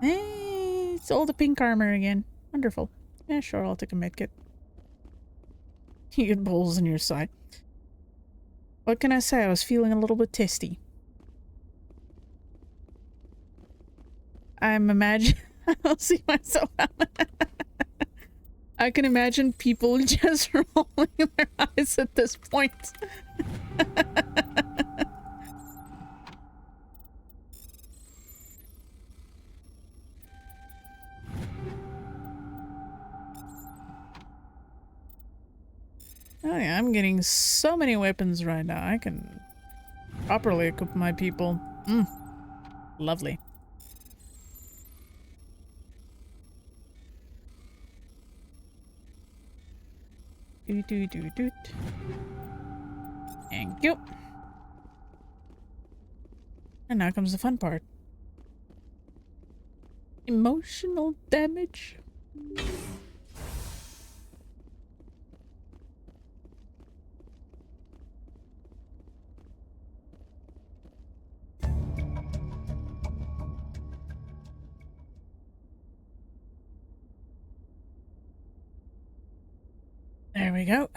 Hey, it's all the pink armor again. Wonderful. Yeah, sure, I'll take a medkit. You get bowls in your side. What can I say? I was feeling a little bit testy. I'm imagining... I don't see myself. I can imagine people just rolling their eyes at this point. Oh yeah, I'm getting so many weapons right now. I can properly equip my people. Lovely. Doot. Thank you. And now comes the fun part. Emotional damage. There we go.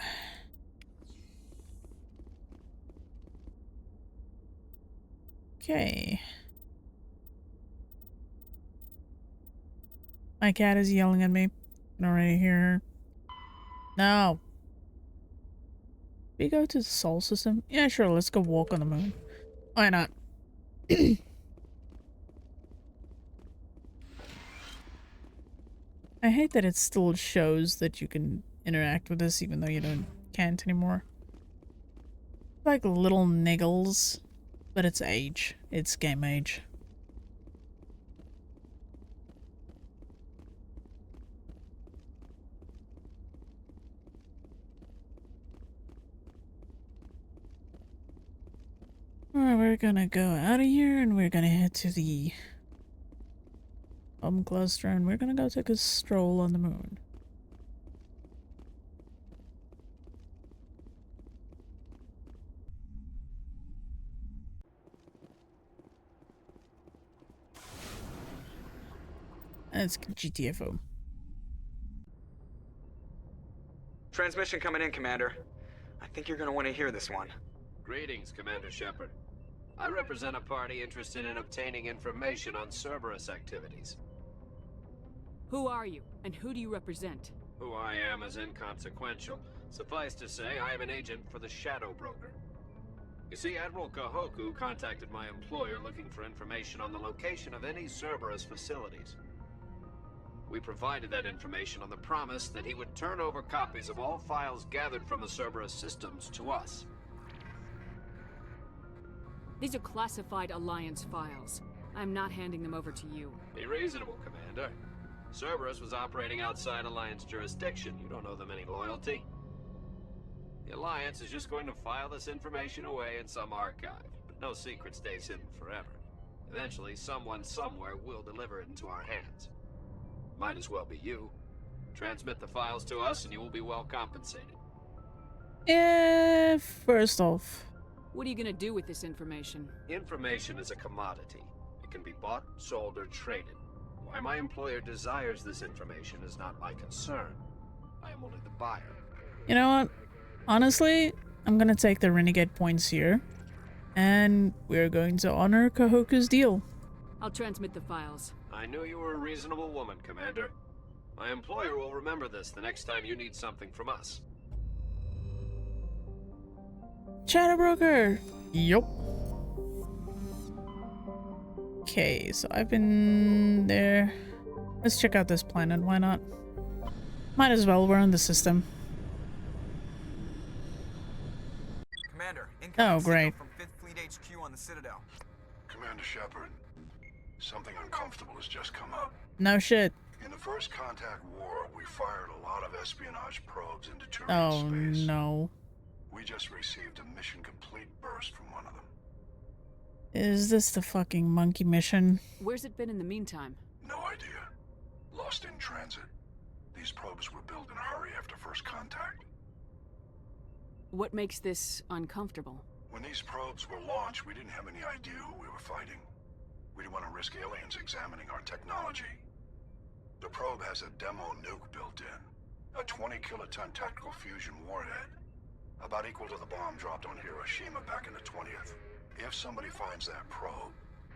Okay. My cat is yelling at me. I can already hear her. No. We go to the Sol system? Yeah, sure. Let's go walk on the moon. Why not? I hate that it still shows that you can interact with this even though you can't anymore. Like little niggles, but it's age. It's game age. Alright, we're gonna go out of here and we're gonna head to the home cluster and we're gonna go take a stroll on the moon. That's GTFO. Transmission coming in, Commander. I think you're gonna want to hear this one. Greetings, Commander Shepard. I represent a party interested in obtaining information on Cerberus activities. Who are you, and who do you represent? Who I am is inconsequential. Suffice to say, I am an agent for the Shadow Broker. You see, Admiral Kahoku contacted my employer looking for information on the location of any Cerberus facilities. We provided that information on the promise that he would turn over copies of all files gathered from the Cerberus systems to us. These are classified Alliance files. I'm not handing them over to you. Be reasonable, Commander. Cerberus was operating outside Alliance jurisdiction. You don't owe them any loyalty. The Alliance is just going to file this information away in some archive, but no secret stays hidden forever. Eventually, someone somewhere will deliver it into our hands. Might as well be you. Transmit the files to us and you will be well compensated. First off, what are you gonna do with this information? Information is a commodity. It can be bought, sold, or traded. Why my employer desires this information is not my concern. I am only the buyer. You know what? Honestly, I'm gonna take the renegade points here, and we're going to honor Kahoku's deal. I'll transmit the files. I knew you were a reasonable woman, Commander. My employer will remember this the next time you need something from us. Shadow Broker! Yup. Okay, so I've been there. Let's check out this planet, why not? Might as well, we're on the system. Commander, oh, great. From 5th Fleet HQ on the Citadel. Commander Shepard, something uncomfortable has just come up. No shit. In the First Contact War, we fired a lot of espionage probes into Turian Oh, space. no. We just received a mission complete burst from one of them. Is this the fucking monkey mission? Where's it been in the meantime? No idea. Lost in transit. These probes were built in a hurry after First Contact. What makes this uncomfortable? When these probes were launched, we didn't have any idea who we were fighting. We didn't want to risk aliens examining our technology. The probe has a demo nuke built in. A 20-kiloton tactical fusion warhead. About equal to the bomb dropped on Hiroshima back in the 20th. If somebody finds that probe,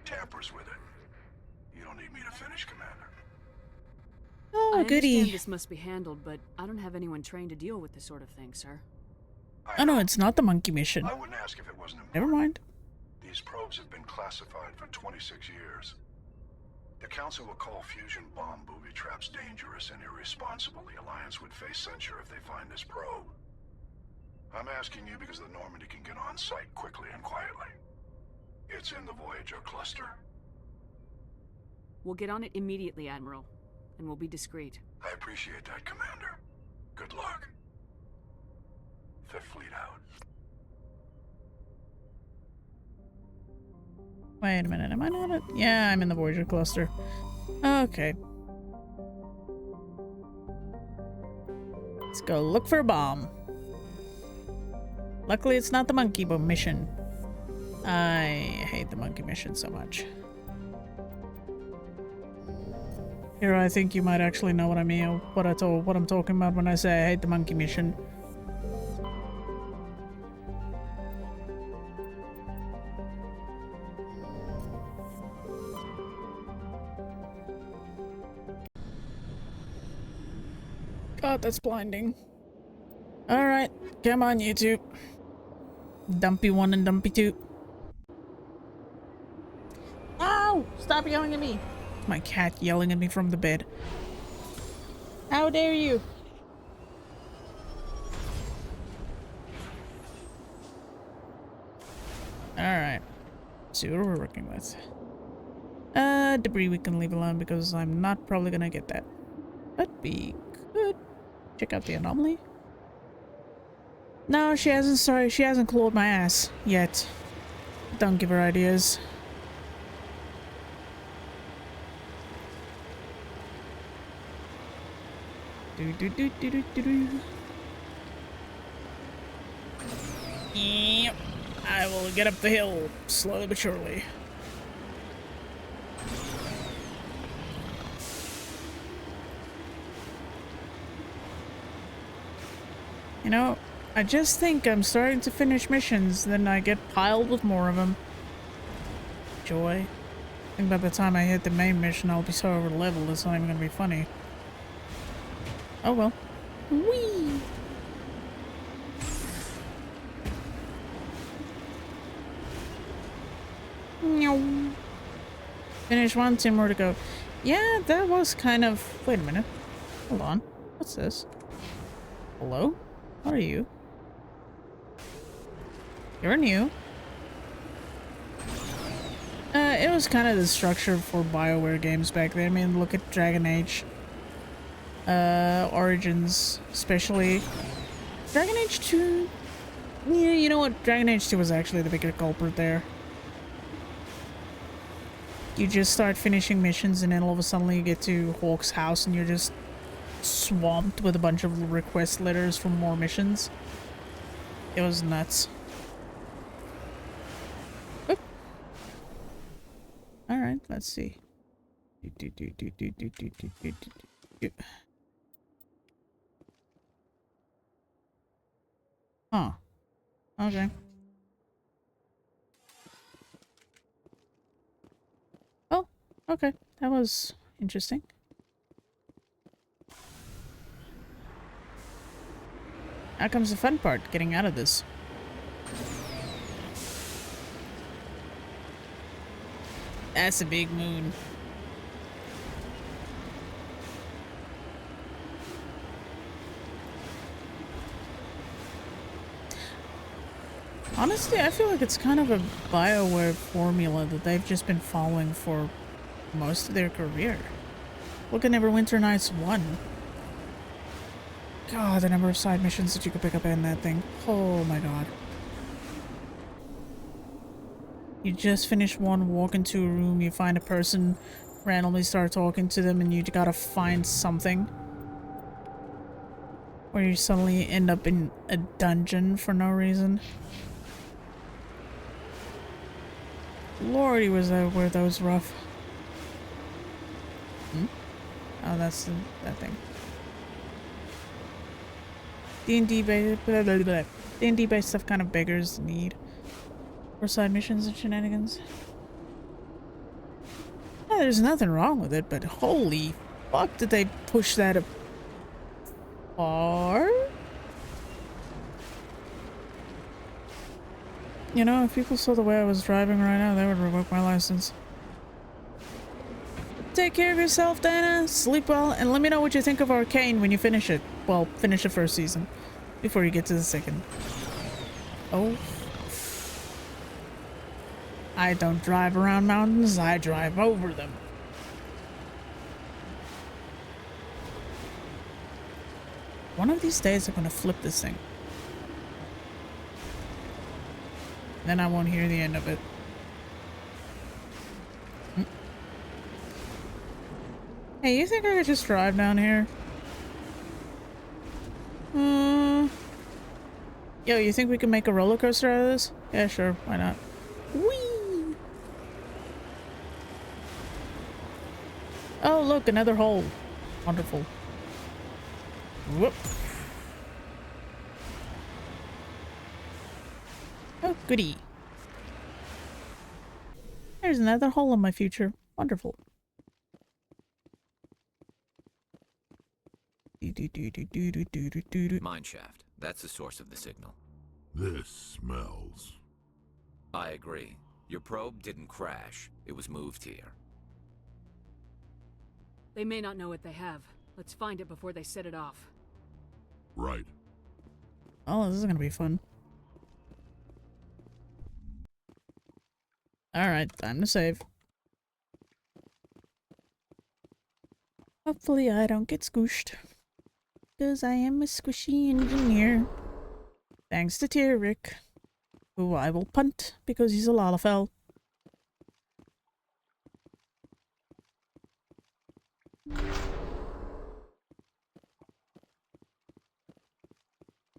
tampers with it, you don't need me to finish, Commander. Oh, I goody. understand this must be handled, but I don't have anyone trained to deal with this sort of thing, sir. Oh no, it's not the monkey mission. I wouldn't ask if it wasn't important. Never mind. These probes have been classified for 26 years. The Council will call fusion bomb booby traps dangerous and irresponsible. The Alliance would face censure if they find this probe. I'm asking you because the Normandy can get on site quickly and quietly. It's in the Voyager cluster. We'll get on it immediately, Admiral, and we'll be discreet. I appreciate that, Commander. Good luck. Fifth Fleet out. Wait a minute, am I not at? Yeah, I'm in the Voyager cluster. Okay. Let's go look for a bomb. Luckily, it's not the monkey bomb mission. I hate the monkey mission so much. Here, I think you might actually know what I mean, what I'm talking about when I say I hate the monkey mission. God, that's blinding. Alright, come on, YouTube. Dumpy 1 and Dumpy 2. Ow! Stop yelling at me! My cat yelling at me from the bed. How dare you! Alright. See what we're working with. Debris we can leave alone because I'm not probably gonna get that. But we could check out the anomaly. No, she hasn't. Sorry, she hasn't clawed my ass yet. Don't give her ideas. Yep. I will get up the hill slowly but surely. You know, I just think I'm starting to finish missions, then I get piled with more of them. Joy. I think by the time I hit the main mission, I'll be so over leveled, it's not even gonna be funny. Oh well. Whee! Finish one, 10 more to go. Yeah, that was kind of... Wait a minute. Hold on. What's this? Hello? What are you? You're new. It was kind of the structure for BioWare games back then. I mean, look at Dragon Age. Origins, especially. Dragon Age 2... Yeah, you know what? Dragon Age 2 was actually the bigger culprit there. You just start finishing missions and then all of a sudden you get to Hawk's house and you're just swamped with a bunch of request letters for more missions. It was nuts. Oop. Alright, let's see. Huh. Okay. Oh, okay. That was interesting. Now comes the fun part, getting out of this. That's a big moon. Honestly, I feel like it's kind of a BioWare formula that they've just been following for most of their career. Look at Neverwinter Nights 1. God, the number of side missions that you could pick up in that thing. Oh my god. You just finish one, walk into a room, you find a person, randomly start talking to them, and you gotta find something. Or you suddenly end up in a dungeon for no reason. Lordy, were those rough. Hmm? Oh, that's that thing. D&D based stuff kind of beggars the need for side missions and shenanigans. Yeah, there's nothing wrong with it, but holy fuck, did they push that far? You know, if people saw the way I was driving right now, they would revoke my license. Take care of yourself, Dana. Sleep well, and let me know what you think of Arcane when you finish it. Well, finish the first season before you get to the second. Oh. I don't drive around mountains, I drive over them. One of these days I'm gonna flip this thing. Then I won't hear the end of it. Hey, you think I could just drive down here? Yo, you think we can make a roller coaster out of this? Yeah, sure. Why not? Whee! Oh, look, another hole. Wonderful. Whoop. Oh, goody. There's another hole in my future. Wonderful. Mineshaft. That's the source of the signal. This smells. I agree. Your probe didn't crash. It was moved here. They may not know what they have. Let's find it before they set it off. Right. Oh, this is gonna be fun. Alright, time to save. Hopefully I don't get squished. Because I am a squishy engineer. Thanks to Rick, who I will punt because he's a Lalafell.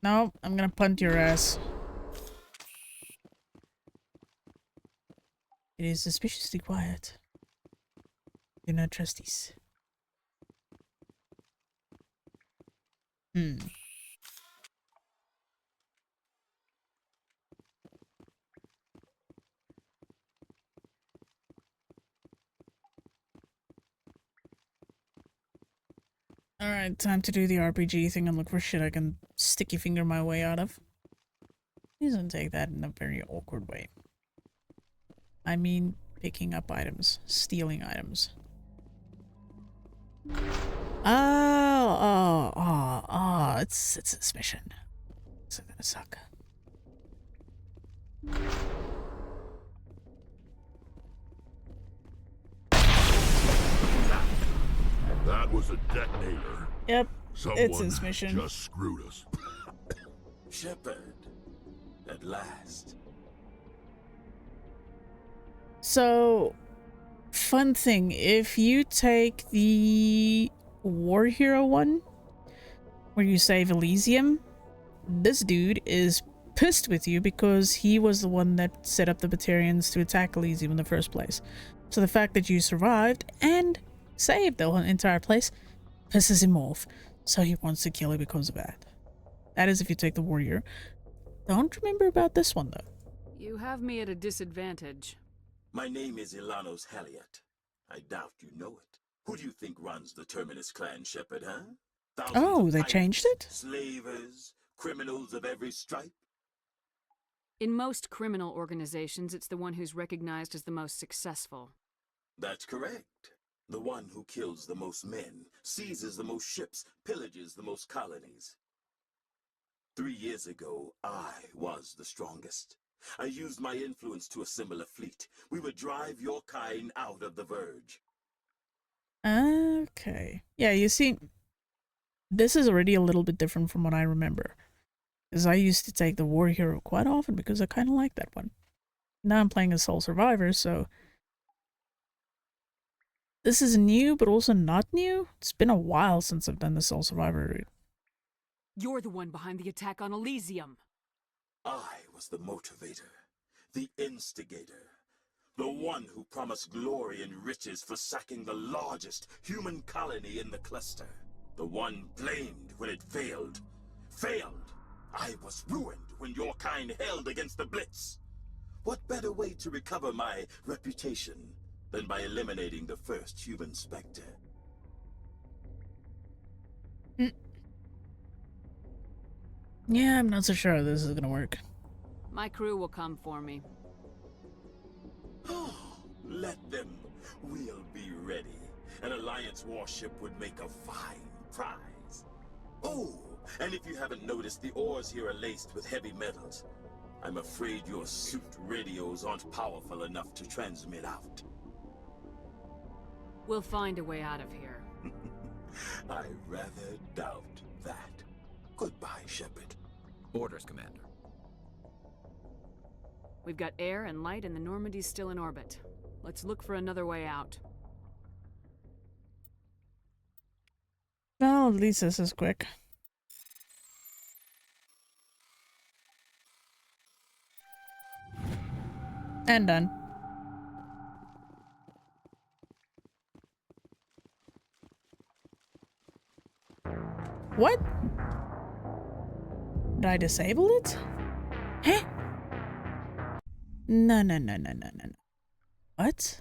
No, I'm gonna punt your ass. It is suspiciously quiet. Do not trust these. Alright, time to do the RPG thing and look for shit I can sticky finger my way out of. Please don't take that in a very awkward way. I mean, picking up items, stealing items. It's this mission. It's gonna suck. That was a detonator. Yep, Someone it's his mission. just screwed us. Shepard, at last. So, fun thing, if you take the War Hero one, where you save Elysium, this dude is pissed with you because he was the one that set up the Batarians to attack Elysium in the first place. So the fact that you survived and saved the whole entire place pisses him off. So he wants to kill you because of that. That is if you take the Warrior. Don't remember about this one though. You have me at a disadvantage. My name is Ilanos Halliot. I doubt you know it. Who do you think runs the Terminus clan, Shepard, huh? Oh, they changed it? Slavers, criminals of every stripe? In most criminal organizations, it's the one who's recognized as the most successful. That's correct. The one who kills the most men, seizes the most ships, pillages the most colonies. 3 years ago, I was the strongest. I used my influence to assemble a fleet. We would drive your kind out of the Verge. Okay. Yeah, you see, this is already a little bit different from what I remember. Because I used to take the War Hero quite often because I kind of like that one. Now I'm playing as Soul Survivor, so... This is new, but also not new. It's been a while since I've done the Soul Survivor route. You're the one behind the attack on Elysium. I was the motivator, the instigator, the one who promised glory and riches for sacking the largest human colony in the cluster. The one blamed when it failed. Failed! I was ruined when your kind held against the Blitz. What better way to recover my reputation than by eliminating the first human Spectre? Yeah, I'm not so sure how this is gonna work. My crew will come for me. Let them. We'll be ready. An Alliance warship would make a fine prize. Oh, and if you haven't noticed, the ores here are laced with heavy metals. I'm afraid your suit radios aren't powerful enough to transmit out. We'll find a way out of here. I rather doubt that. Goodbye, Shepard. Orders, Commander. We've got air and light and the Normandy's still in orbit. Let's look for another way out. Well, at least this is quick. And done. What? Did I disable it? Huh? No. What?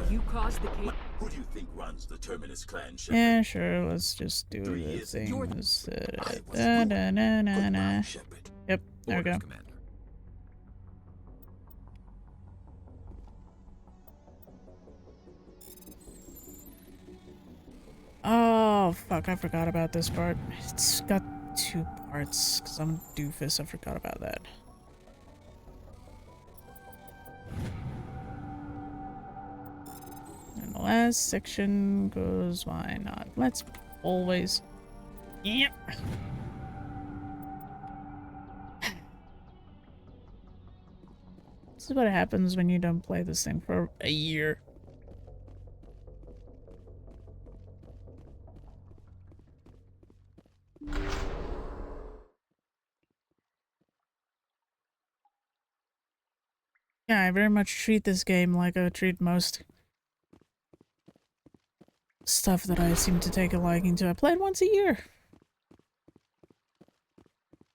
You caused the case. Who do you think runs the Terminus clan, Shepard? Yeah, sure. Let's just do the things. Yep, there we go. Oh, fuck, I forgot about this part. It's got 2 parts, because I'm a doofus, I forgot about that. And the last section goes, why not? Let's always... Yep. This is what happens when you don't play this thing for a year. Yeah, I very much treat this game like I treat most stuff that I seem to take a liking to. I play it once a year.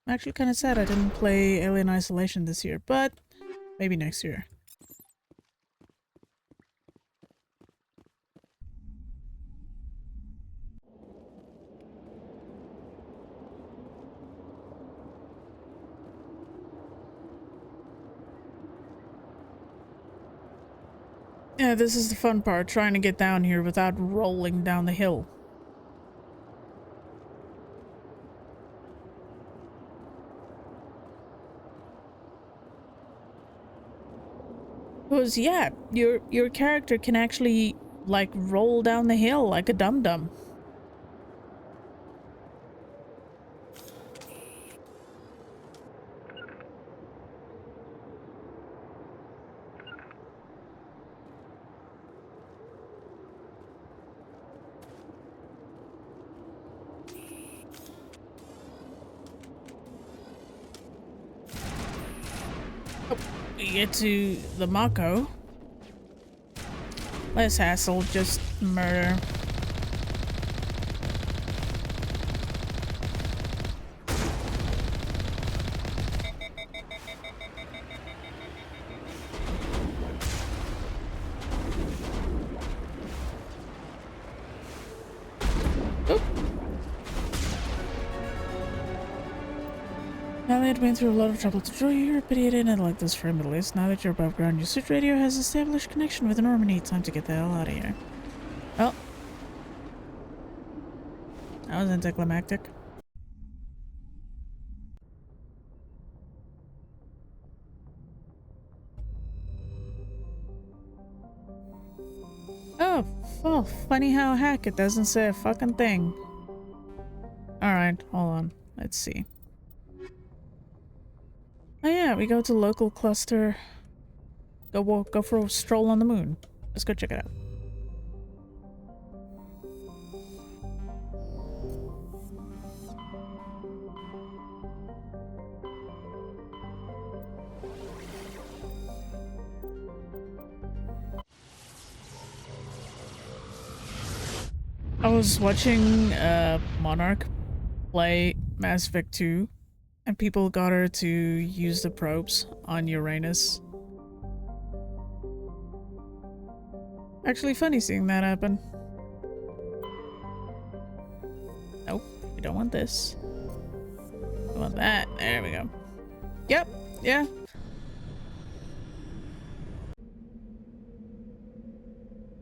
I'm actually kind of sad I didn't play Alien Isolation this year, but maybe next year. Yeah, this is the fun part, trying to get down here without rolling down the hill. Because yeah, your character can actually like roll down the hill like a dum-dum. We get to the Mako. Less hassle, just murder. Now that you've been through a lot of trouble to draw you here, pity you didn't like this for a middle list. Now that you're above ground, your suit radio has established connection with Normandy. Time to get the hell out of here. Well, that was anticlimactic. Oh, well, funny how hack it doesn't say a fucking thing. Alright, hold on. Let's see. Oh yeah, we go to local cluster. Go for a stroll on the moon. Let's go check it out. I was watching Monarch play Mass Effect 2, and people got her to use the probes on Uranus. Actually funny seeing that happen. Nope, we don't want this. We want that. There we go. Yep, yeah.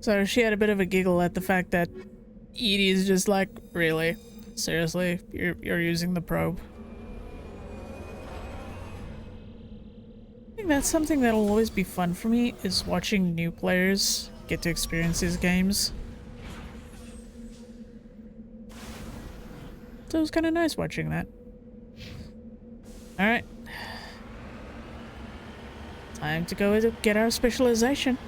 So she had a bit of a giggle at the fact that Edie is just like, really? Seriously? You're using the probe? I think that's something that'll always be fun for me, is watching new players get to experience these games. So it was kind of nice watching that. Alright. Time to go to get our specialization.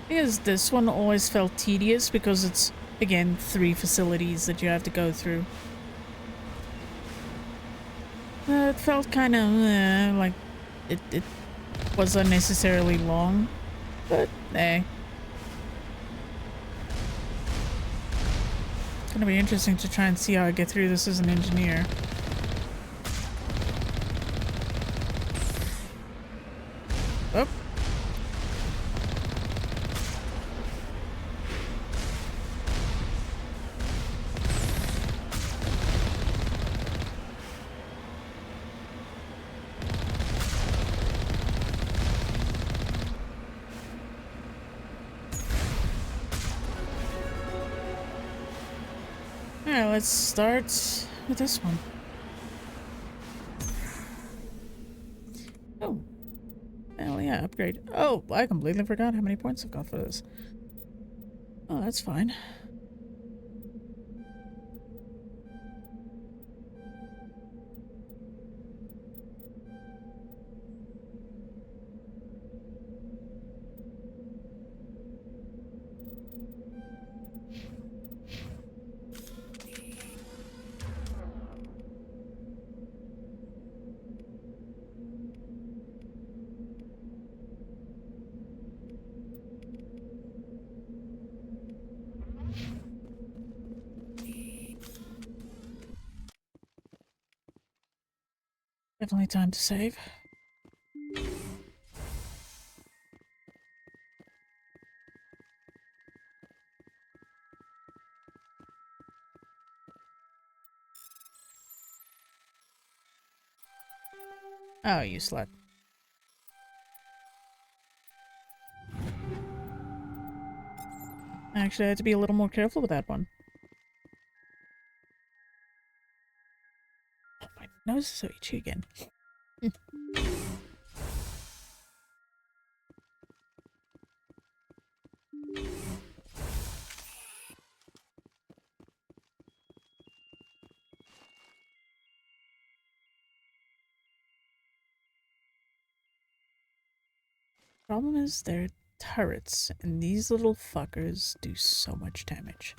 Because this one always felt tedious because it's, again, 3 facilities that you have to go through. It felt kind of like it was unnecessarily long, but hey. It's gonna be interesting to try and see how I get through this as an engineer. Oh. Alright, let's start with this one. Oh. Hell yeah, upgrade. Oh, I completely forgot how many points I've got for this. Oh, that's fine. Definitely time to save. Oh, you slut. Actually, I had to be a little more careful with that one. Oh, my nose is so itchy again. Problem is, they're turrets, and these little fuckers do so much damage.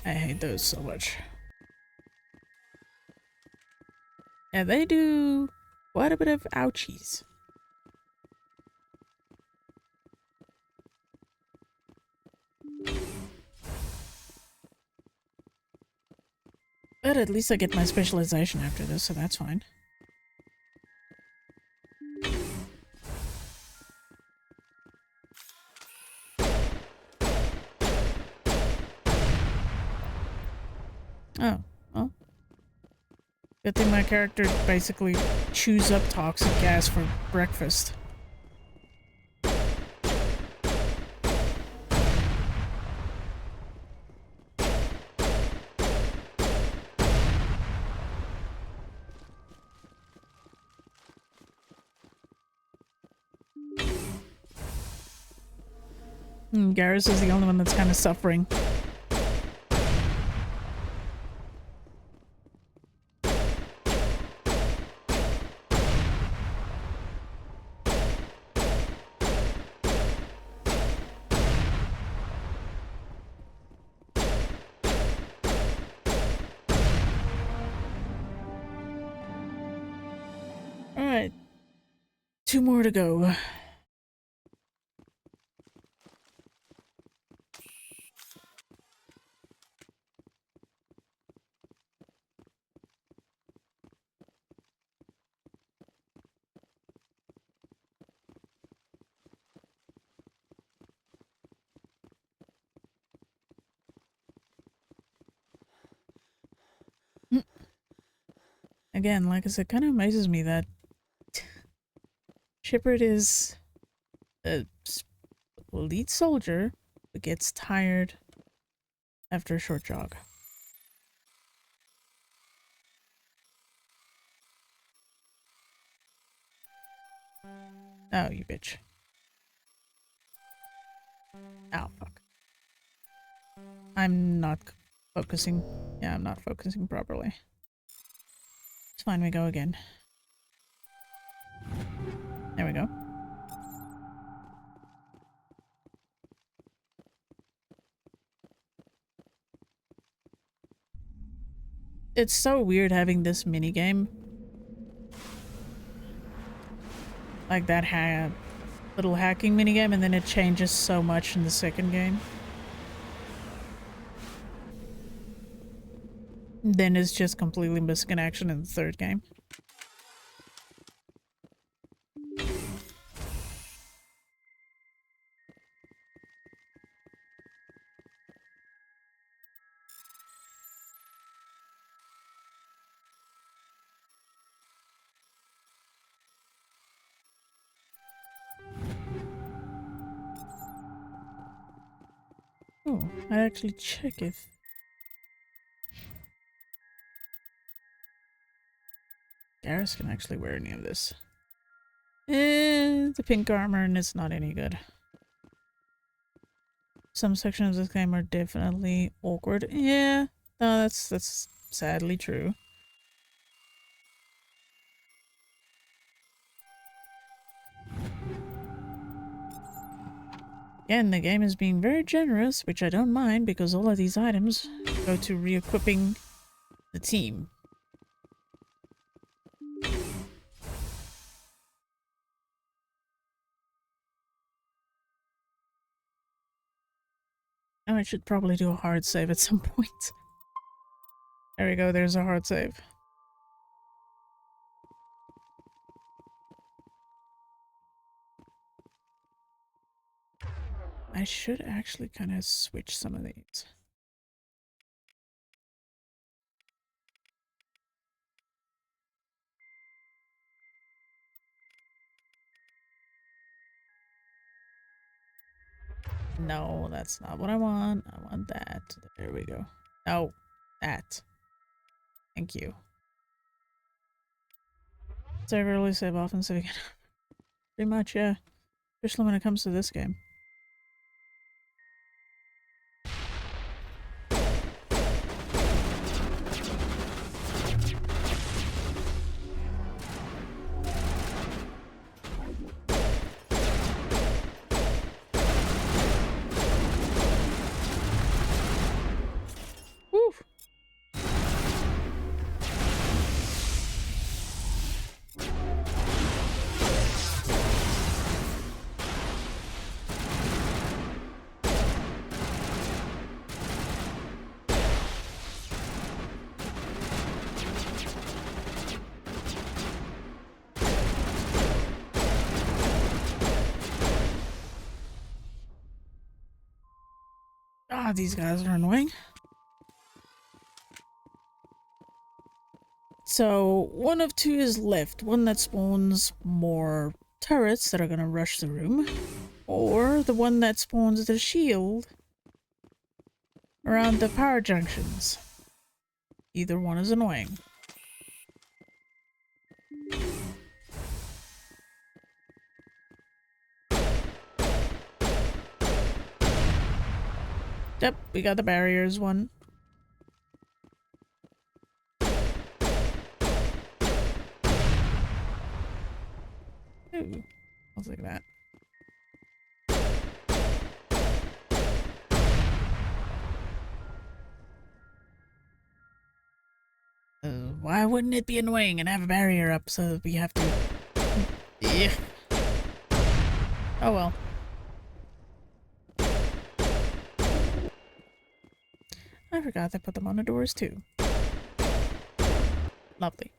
I hate those so much. And they do quite a bit of ouchies. But at least I get my specialization after this, so that's fine. Oh, well. Good thing my character basically chews up toxic gas for breakfast. Garrus is the only one that's kind of suffering. Alright. 2 more to go. Again, like I said, kind of amazes me that Shepard is a elite soldier but gets tired after a short jog. Oh, you bitch. Oh, fuck. I'm not focusing. Yeah, I'm not focusing properly. It's fine, we go again. There we go. It's so weird having this minigame. Like that little hacking minigame, and then it changes so much in the second game. Then it's just completely missing in action in the third game. Oh, I'd actually check if... Garrus can actually wear any of this. The pink armor, and it's not any good. Some sections of this game are definitely awkward. Yeah, no, that's sadly true. Again, the game is being very generous, which I don't mind because all of these items go to re-equipping the team. Oh, I should probably do a hard save at some point. There we go, there's a hard save. I should actually kind of switch some of these. No, that's not what I want. I want that. There we go. No, that. Thank you. Save early, save often, save again. Pretty much, yeah. Especially when it comes to this game. Woo! Ah, these guys are annoying. So, one of two is left. One that spawns more turrets that are gonna rush the room. Or the one that spawns the shield around the power junctions. Either one is annoying. Yep, we got the barriers one. Ooh, I'll take that. Why wouldn't it be annoying and have a barrier up so that we have to... Yeah. Oh well. I forgot they put them on the doors too. Lovely.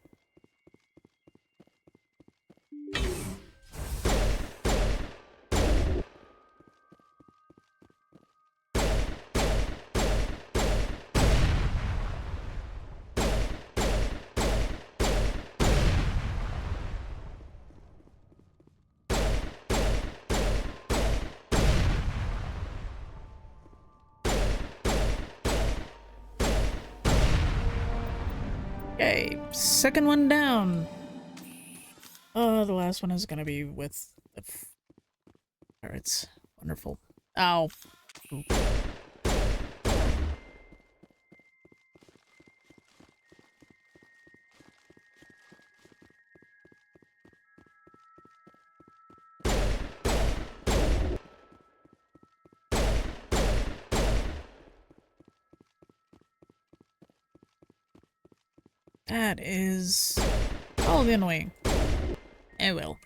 Okay, second one down. The last one is gonna be with the pirates. Wonderful. Ow. Ooh. That is all the annoying. Oh well.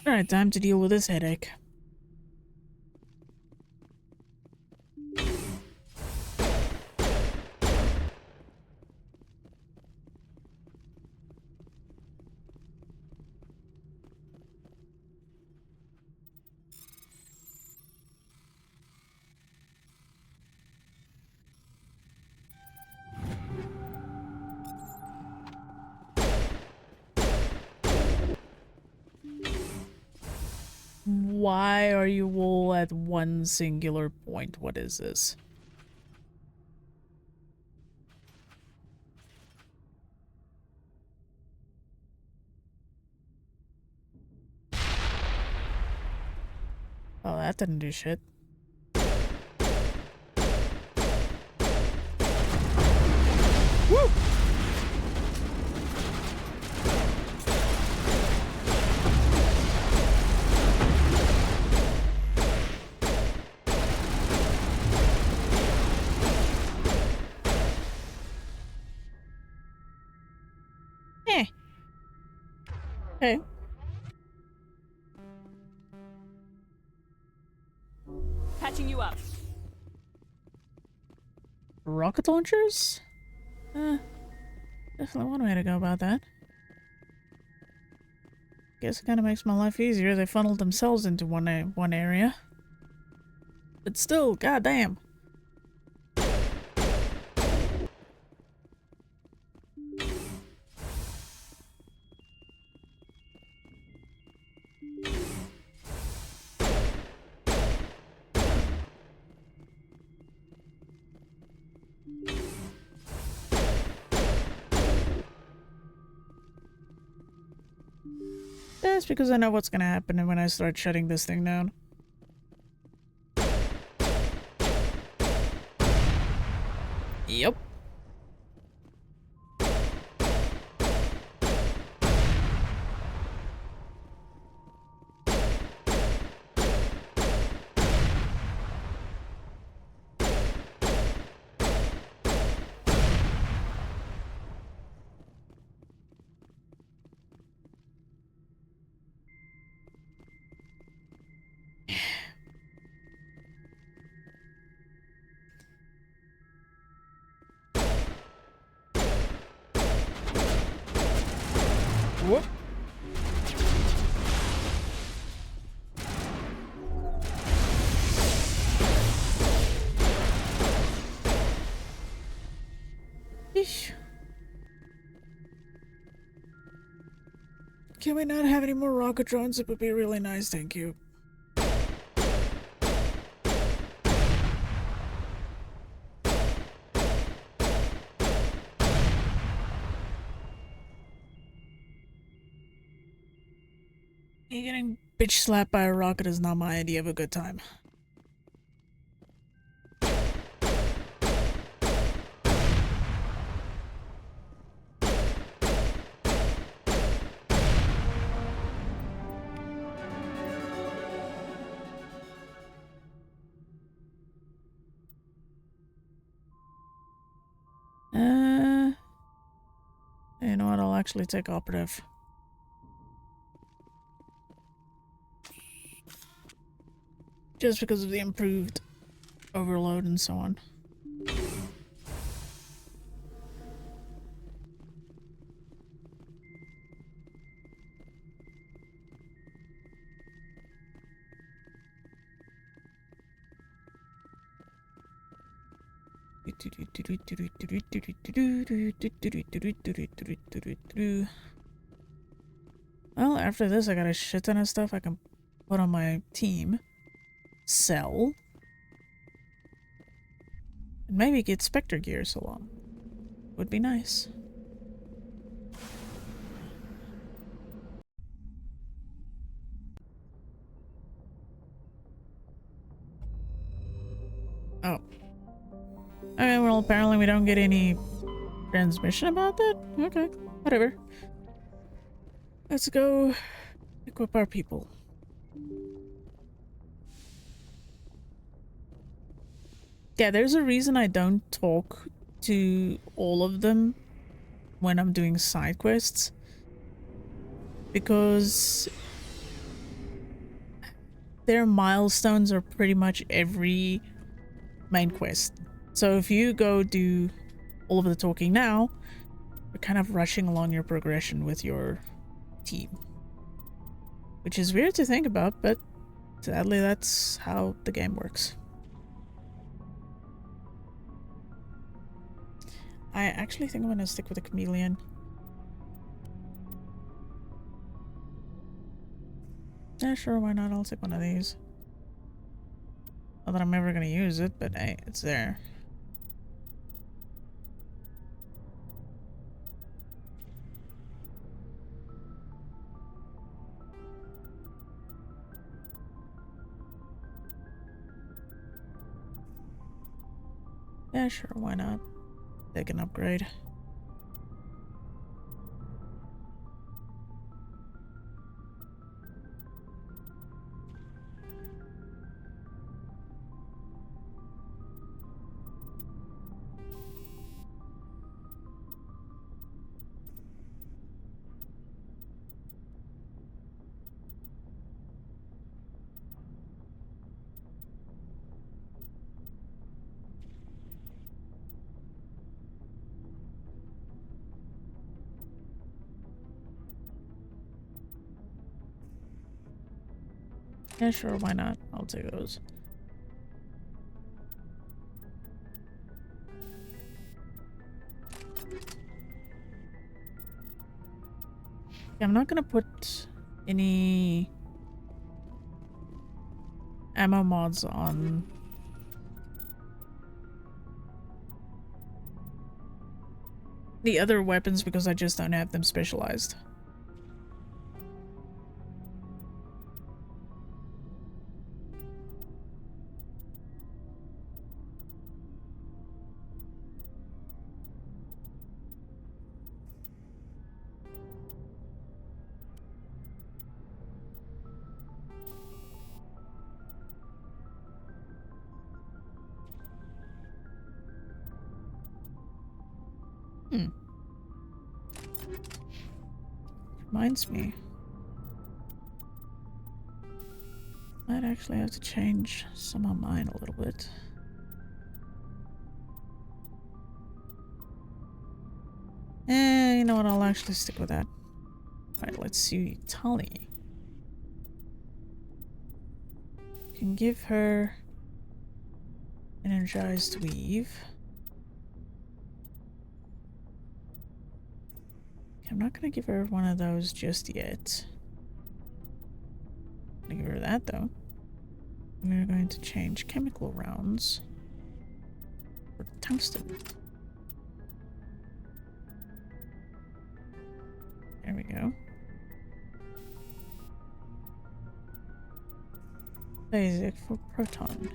Alright, time to deal with this headache. Why are you all at one singular point? What is this? Oh, that didn't do shit. Woo! Eh. Okay. Patching you up. Rocket launchers? Definitely one way to go about that. Guess it kind of makes my life easier. They funneled themselves into one area. But still, goddamn. That's because I know what's gonna happen when I start shutting this thing down. Yep. Whoop. Eesh. Can we not have any more rocket drones? It would be really nice, thank you. Getting bitch slapped by a rocket is not my idea of a good time. You know what? I'll actually take operative. Just because of the improved overload and so on. Well, after this I got a shit ton of stuff I can put on my team. Sell. And maybe get Spectre gears along. Would be nice. Oh. Okay, well apparently we don't get any transmission about that? Okay, whatever. Let's go equip our people. Yeah, there's a reason I don't talk to all of them when I'm doing side quests. Because their milestones are pretty much every main quest. So if you go do all of the talking now, you're kind of rushing along your progression with your team. Which is weird to think about, but sadly that's how the game works. I actually think I'm gonna stick with a chameleon. Yeah, sure, why not? I'll take one of these. Not that I'm ever gonna use it, but hey, it's there. Yeah, sure, why not? Take an upgrade. Yeah, sure, why not? I'll take those. I'm not gonna put any ammo mods on the other weapons because I just don't have them specialized. Reminds me. Might actually have to change some of mine a little bit. You know what? I'll actually stick with that. Alright, let's see. Tully. Can give her energized weave. I'm not gonna give her one of those just yet. I'm gonna give her that though. We're going to change chemical rounds for tungsten. There we go. Basic for proton.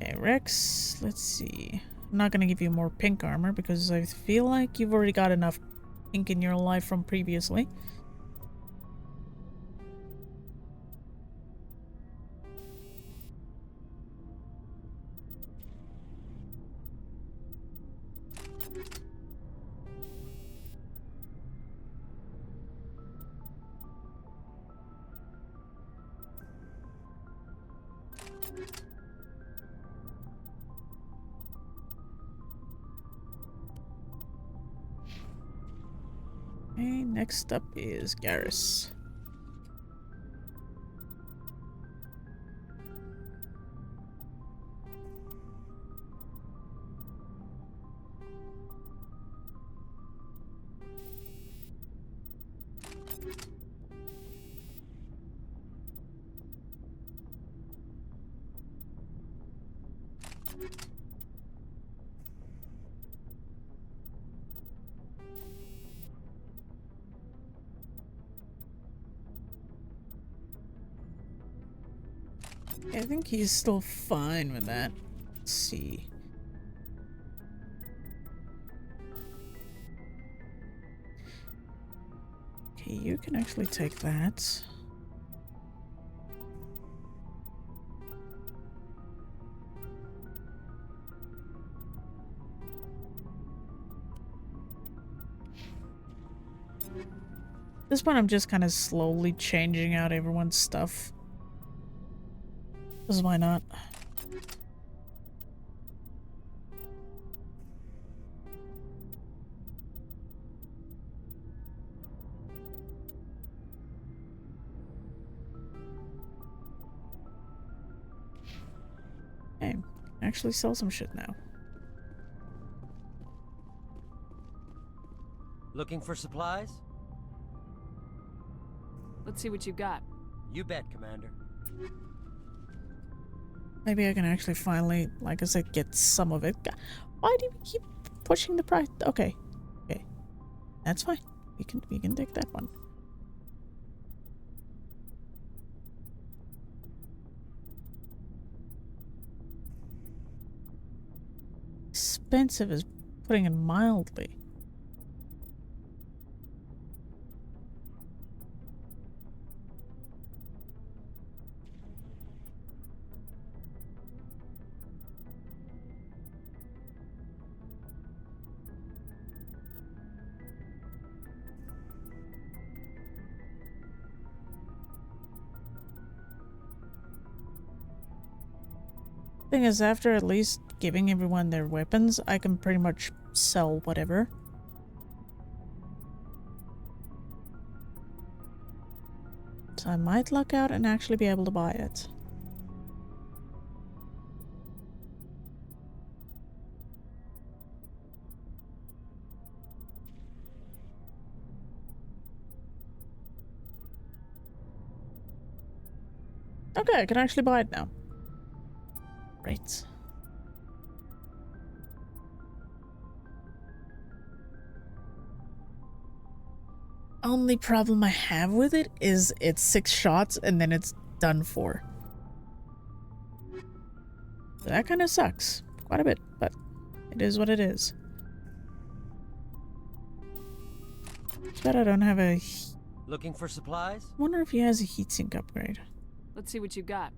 Okay, Rex, let's see. I'm not gonna give you more pink armor because I feel like you've already got enough pink in your life from previously. Okay, next up is Garrus. I think he's still fine with that. Let's see. Okay, you can actually take that. At this point, I'm just kind of slowly changing out everyone's stuff. Because why not? Hey, actually sell some shit now. Looking for supplies? Let's see what you got. You bet, Commander. Maybe I can actually finally, like I said, get some of it. Why do we keep pushing the price? Okay. Okay. That's fine. We can take that one. Expensive is putting it mildly. Thing is, after at least giving everyone their weapons, I can pretty much sell whatever. So I might luck out and actually be able to buy it. Okay, I can actually buy it now. Right. Only problem I have with it is it's 6 shots and then it's done for. So that kind of sucks quite a bit, but it is what it is. But I don't have a... Looking for supplies? Wonder if he has a heatsink upgrade. Let's see what you got.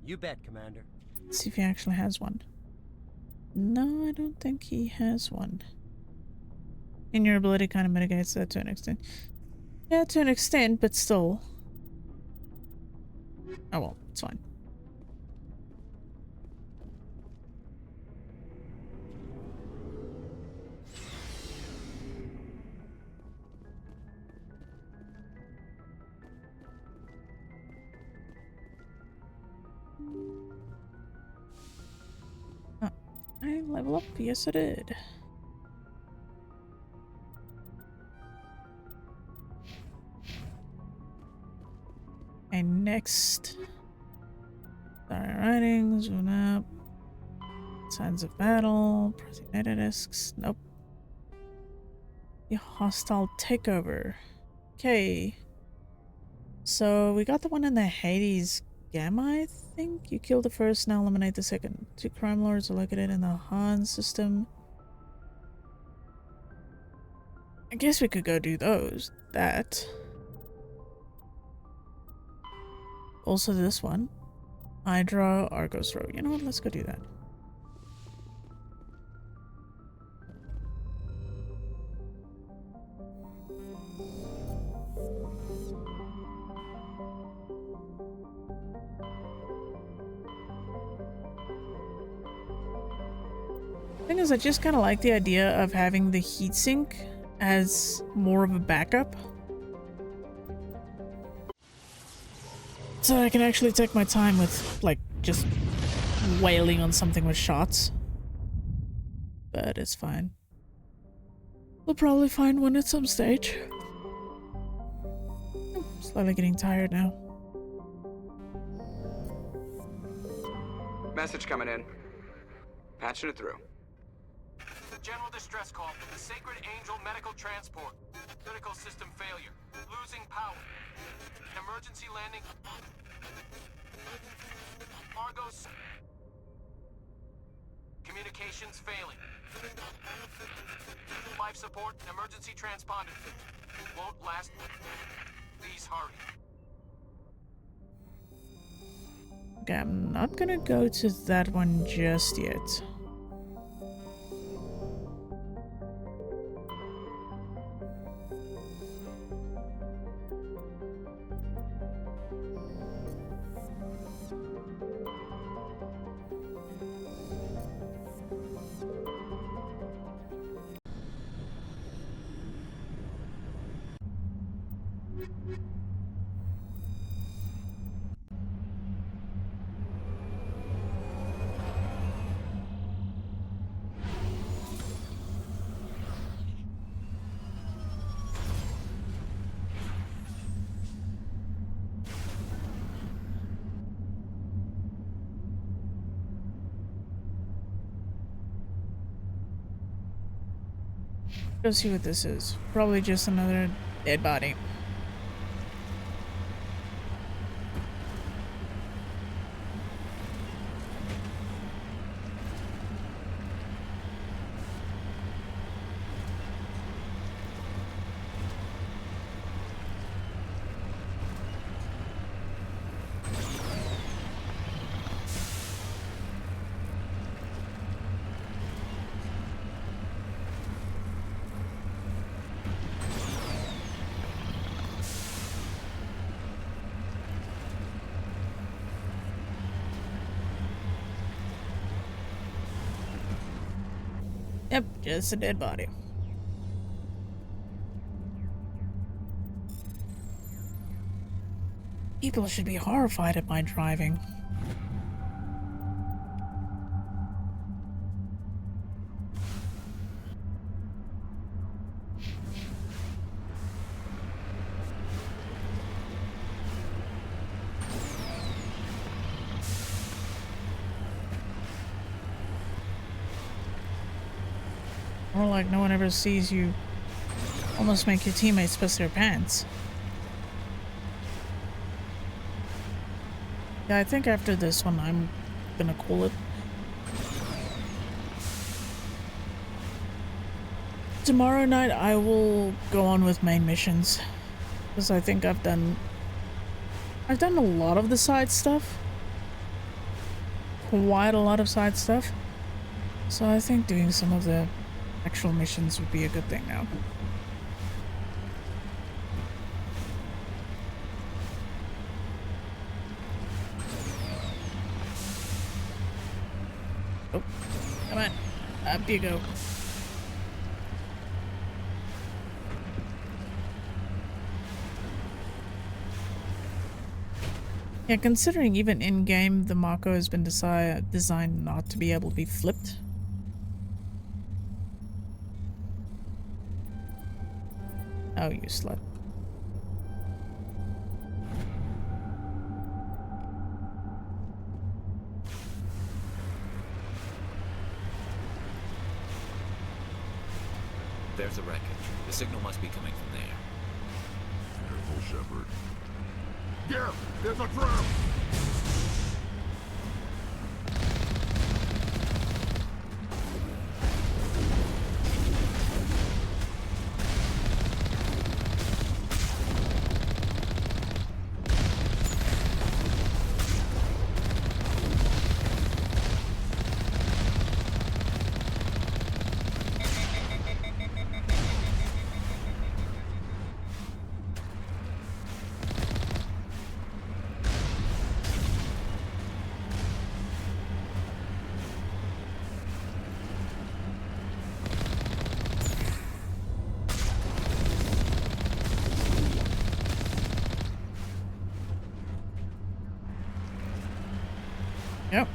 You bet, Commander. Let's see if he actually has one. No, I don't think he has one. And your ability kind of mitigates that to an extent. Yeah, to an extent, but still. Oh well, it's fine. Oh, I level up? Yes, I did. And next, sorry, writing, zoom up, signs of battle, pressing data discs, nope. The hostile takeover. Okay. So we got the one in the Hades Gamma, I think. You kill the first, now eliminate the second. 2 crime lords are located in the Han system. I guess we could go do those. That. Also this one. Hydra, Argos Row. You know what? Let's go do that. Thing is, I just kind of like the idea of having the heatsink as more of a backup. So I can actually take my time with, like, just wailing on something with shots. But it's fine. We'll probably find one at some stage. Slightly getting tired now. Message coming in. Patching it through. General distress call from the Sacred Angel Medical Transport. Critical system failure. Losing power. Emergency landing. Argos. Communications failing. Life support and emergency transponder. Won't last. Please hurry. Okay, I'm not gonna go to that one just yet. Go see what this is. Probably just another dead body. Yep, just a dead body. People should be horrified at my driving. More like no one ever sees you almost make your teammates piss their pants. Yeah, I think after this one I'm gonna call it. Tomorrow night I will go on with main missions, because I think I've done a lot of the side stuff. Quite a lot of side stuff. So I think doing some of the actual missions would be a good thing now. Oh, come on. Up you go. Yeah, considering even in-game the Mako has been designed not to be able to be flipped. Oh, you slut. There's the wreckage. The signal must be coming from there. Careful, Shepard. Yeah, there's a trap! Yep.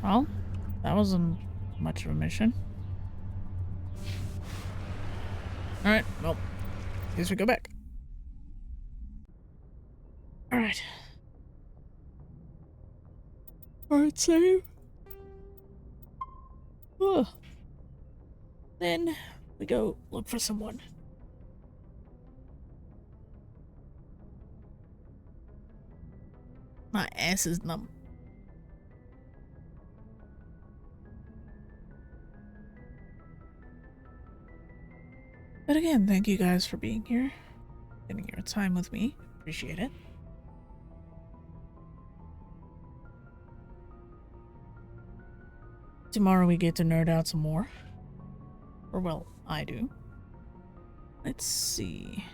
Well, that wasn't much of a mission. Alright, well, guess we go back. Alright. Alright, save. Ugh. Then we go look for someone. My ass is numb. But again, thank you guys for being here, spending your time with me. Appreciate it. Tomorrow we get to nerd out some more. Or well, I do. Let's see.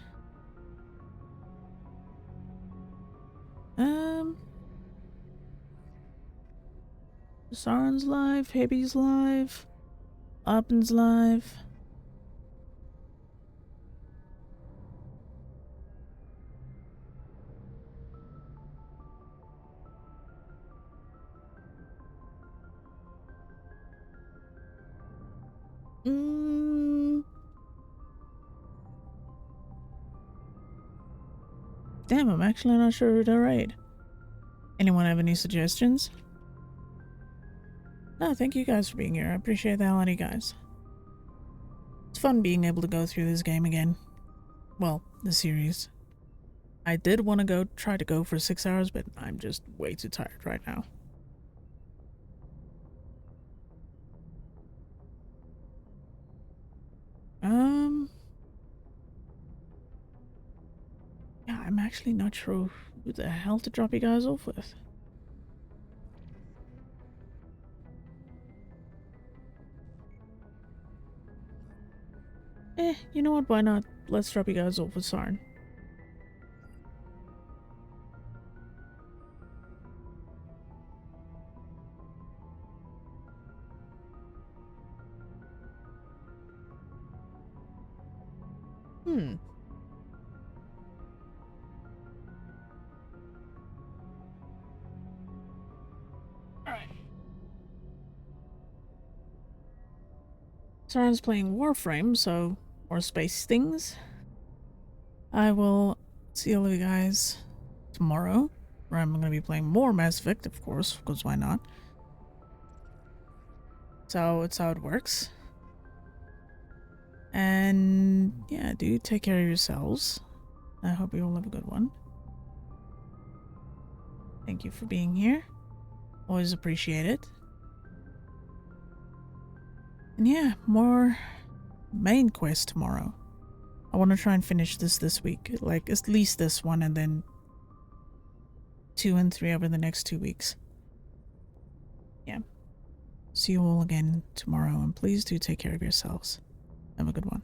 Saren's live, Hebe's live, Oppen's live. Damn, I'm actually not sure who to raid. Anyone have any suggestions? No, thank you guys for being here. I appreciate the hell out of you guys. It's fun being able to go through this game again. Well, the series. I did want to try to go for 6 hours, but I'm just way too tired right now. Yeah, I'm actually not sure who the hell to drop you guys off with. You know what? Why not? Let's drop you guys off with Sarn. Alright. Sarn's playing Warframe, so more space things. I will see all of you guys tomorrow, where I'm going to be playing more Mass Effect, of course, because why not? So it's how it works. And yeah, dude, take care of yourselves. I hope you all have a good one. Thank you for being here. Always appreciate it. And yeah, more main quest tomorrow. I want to try and finish this week. Like, at least this one, and then 2 and 3 over the next 2 weeks. Yeah. See you all again tomorrow, and please do take care of yourselves. Have a good one.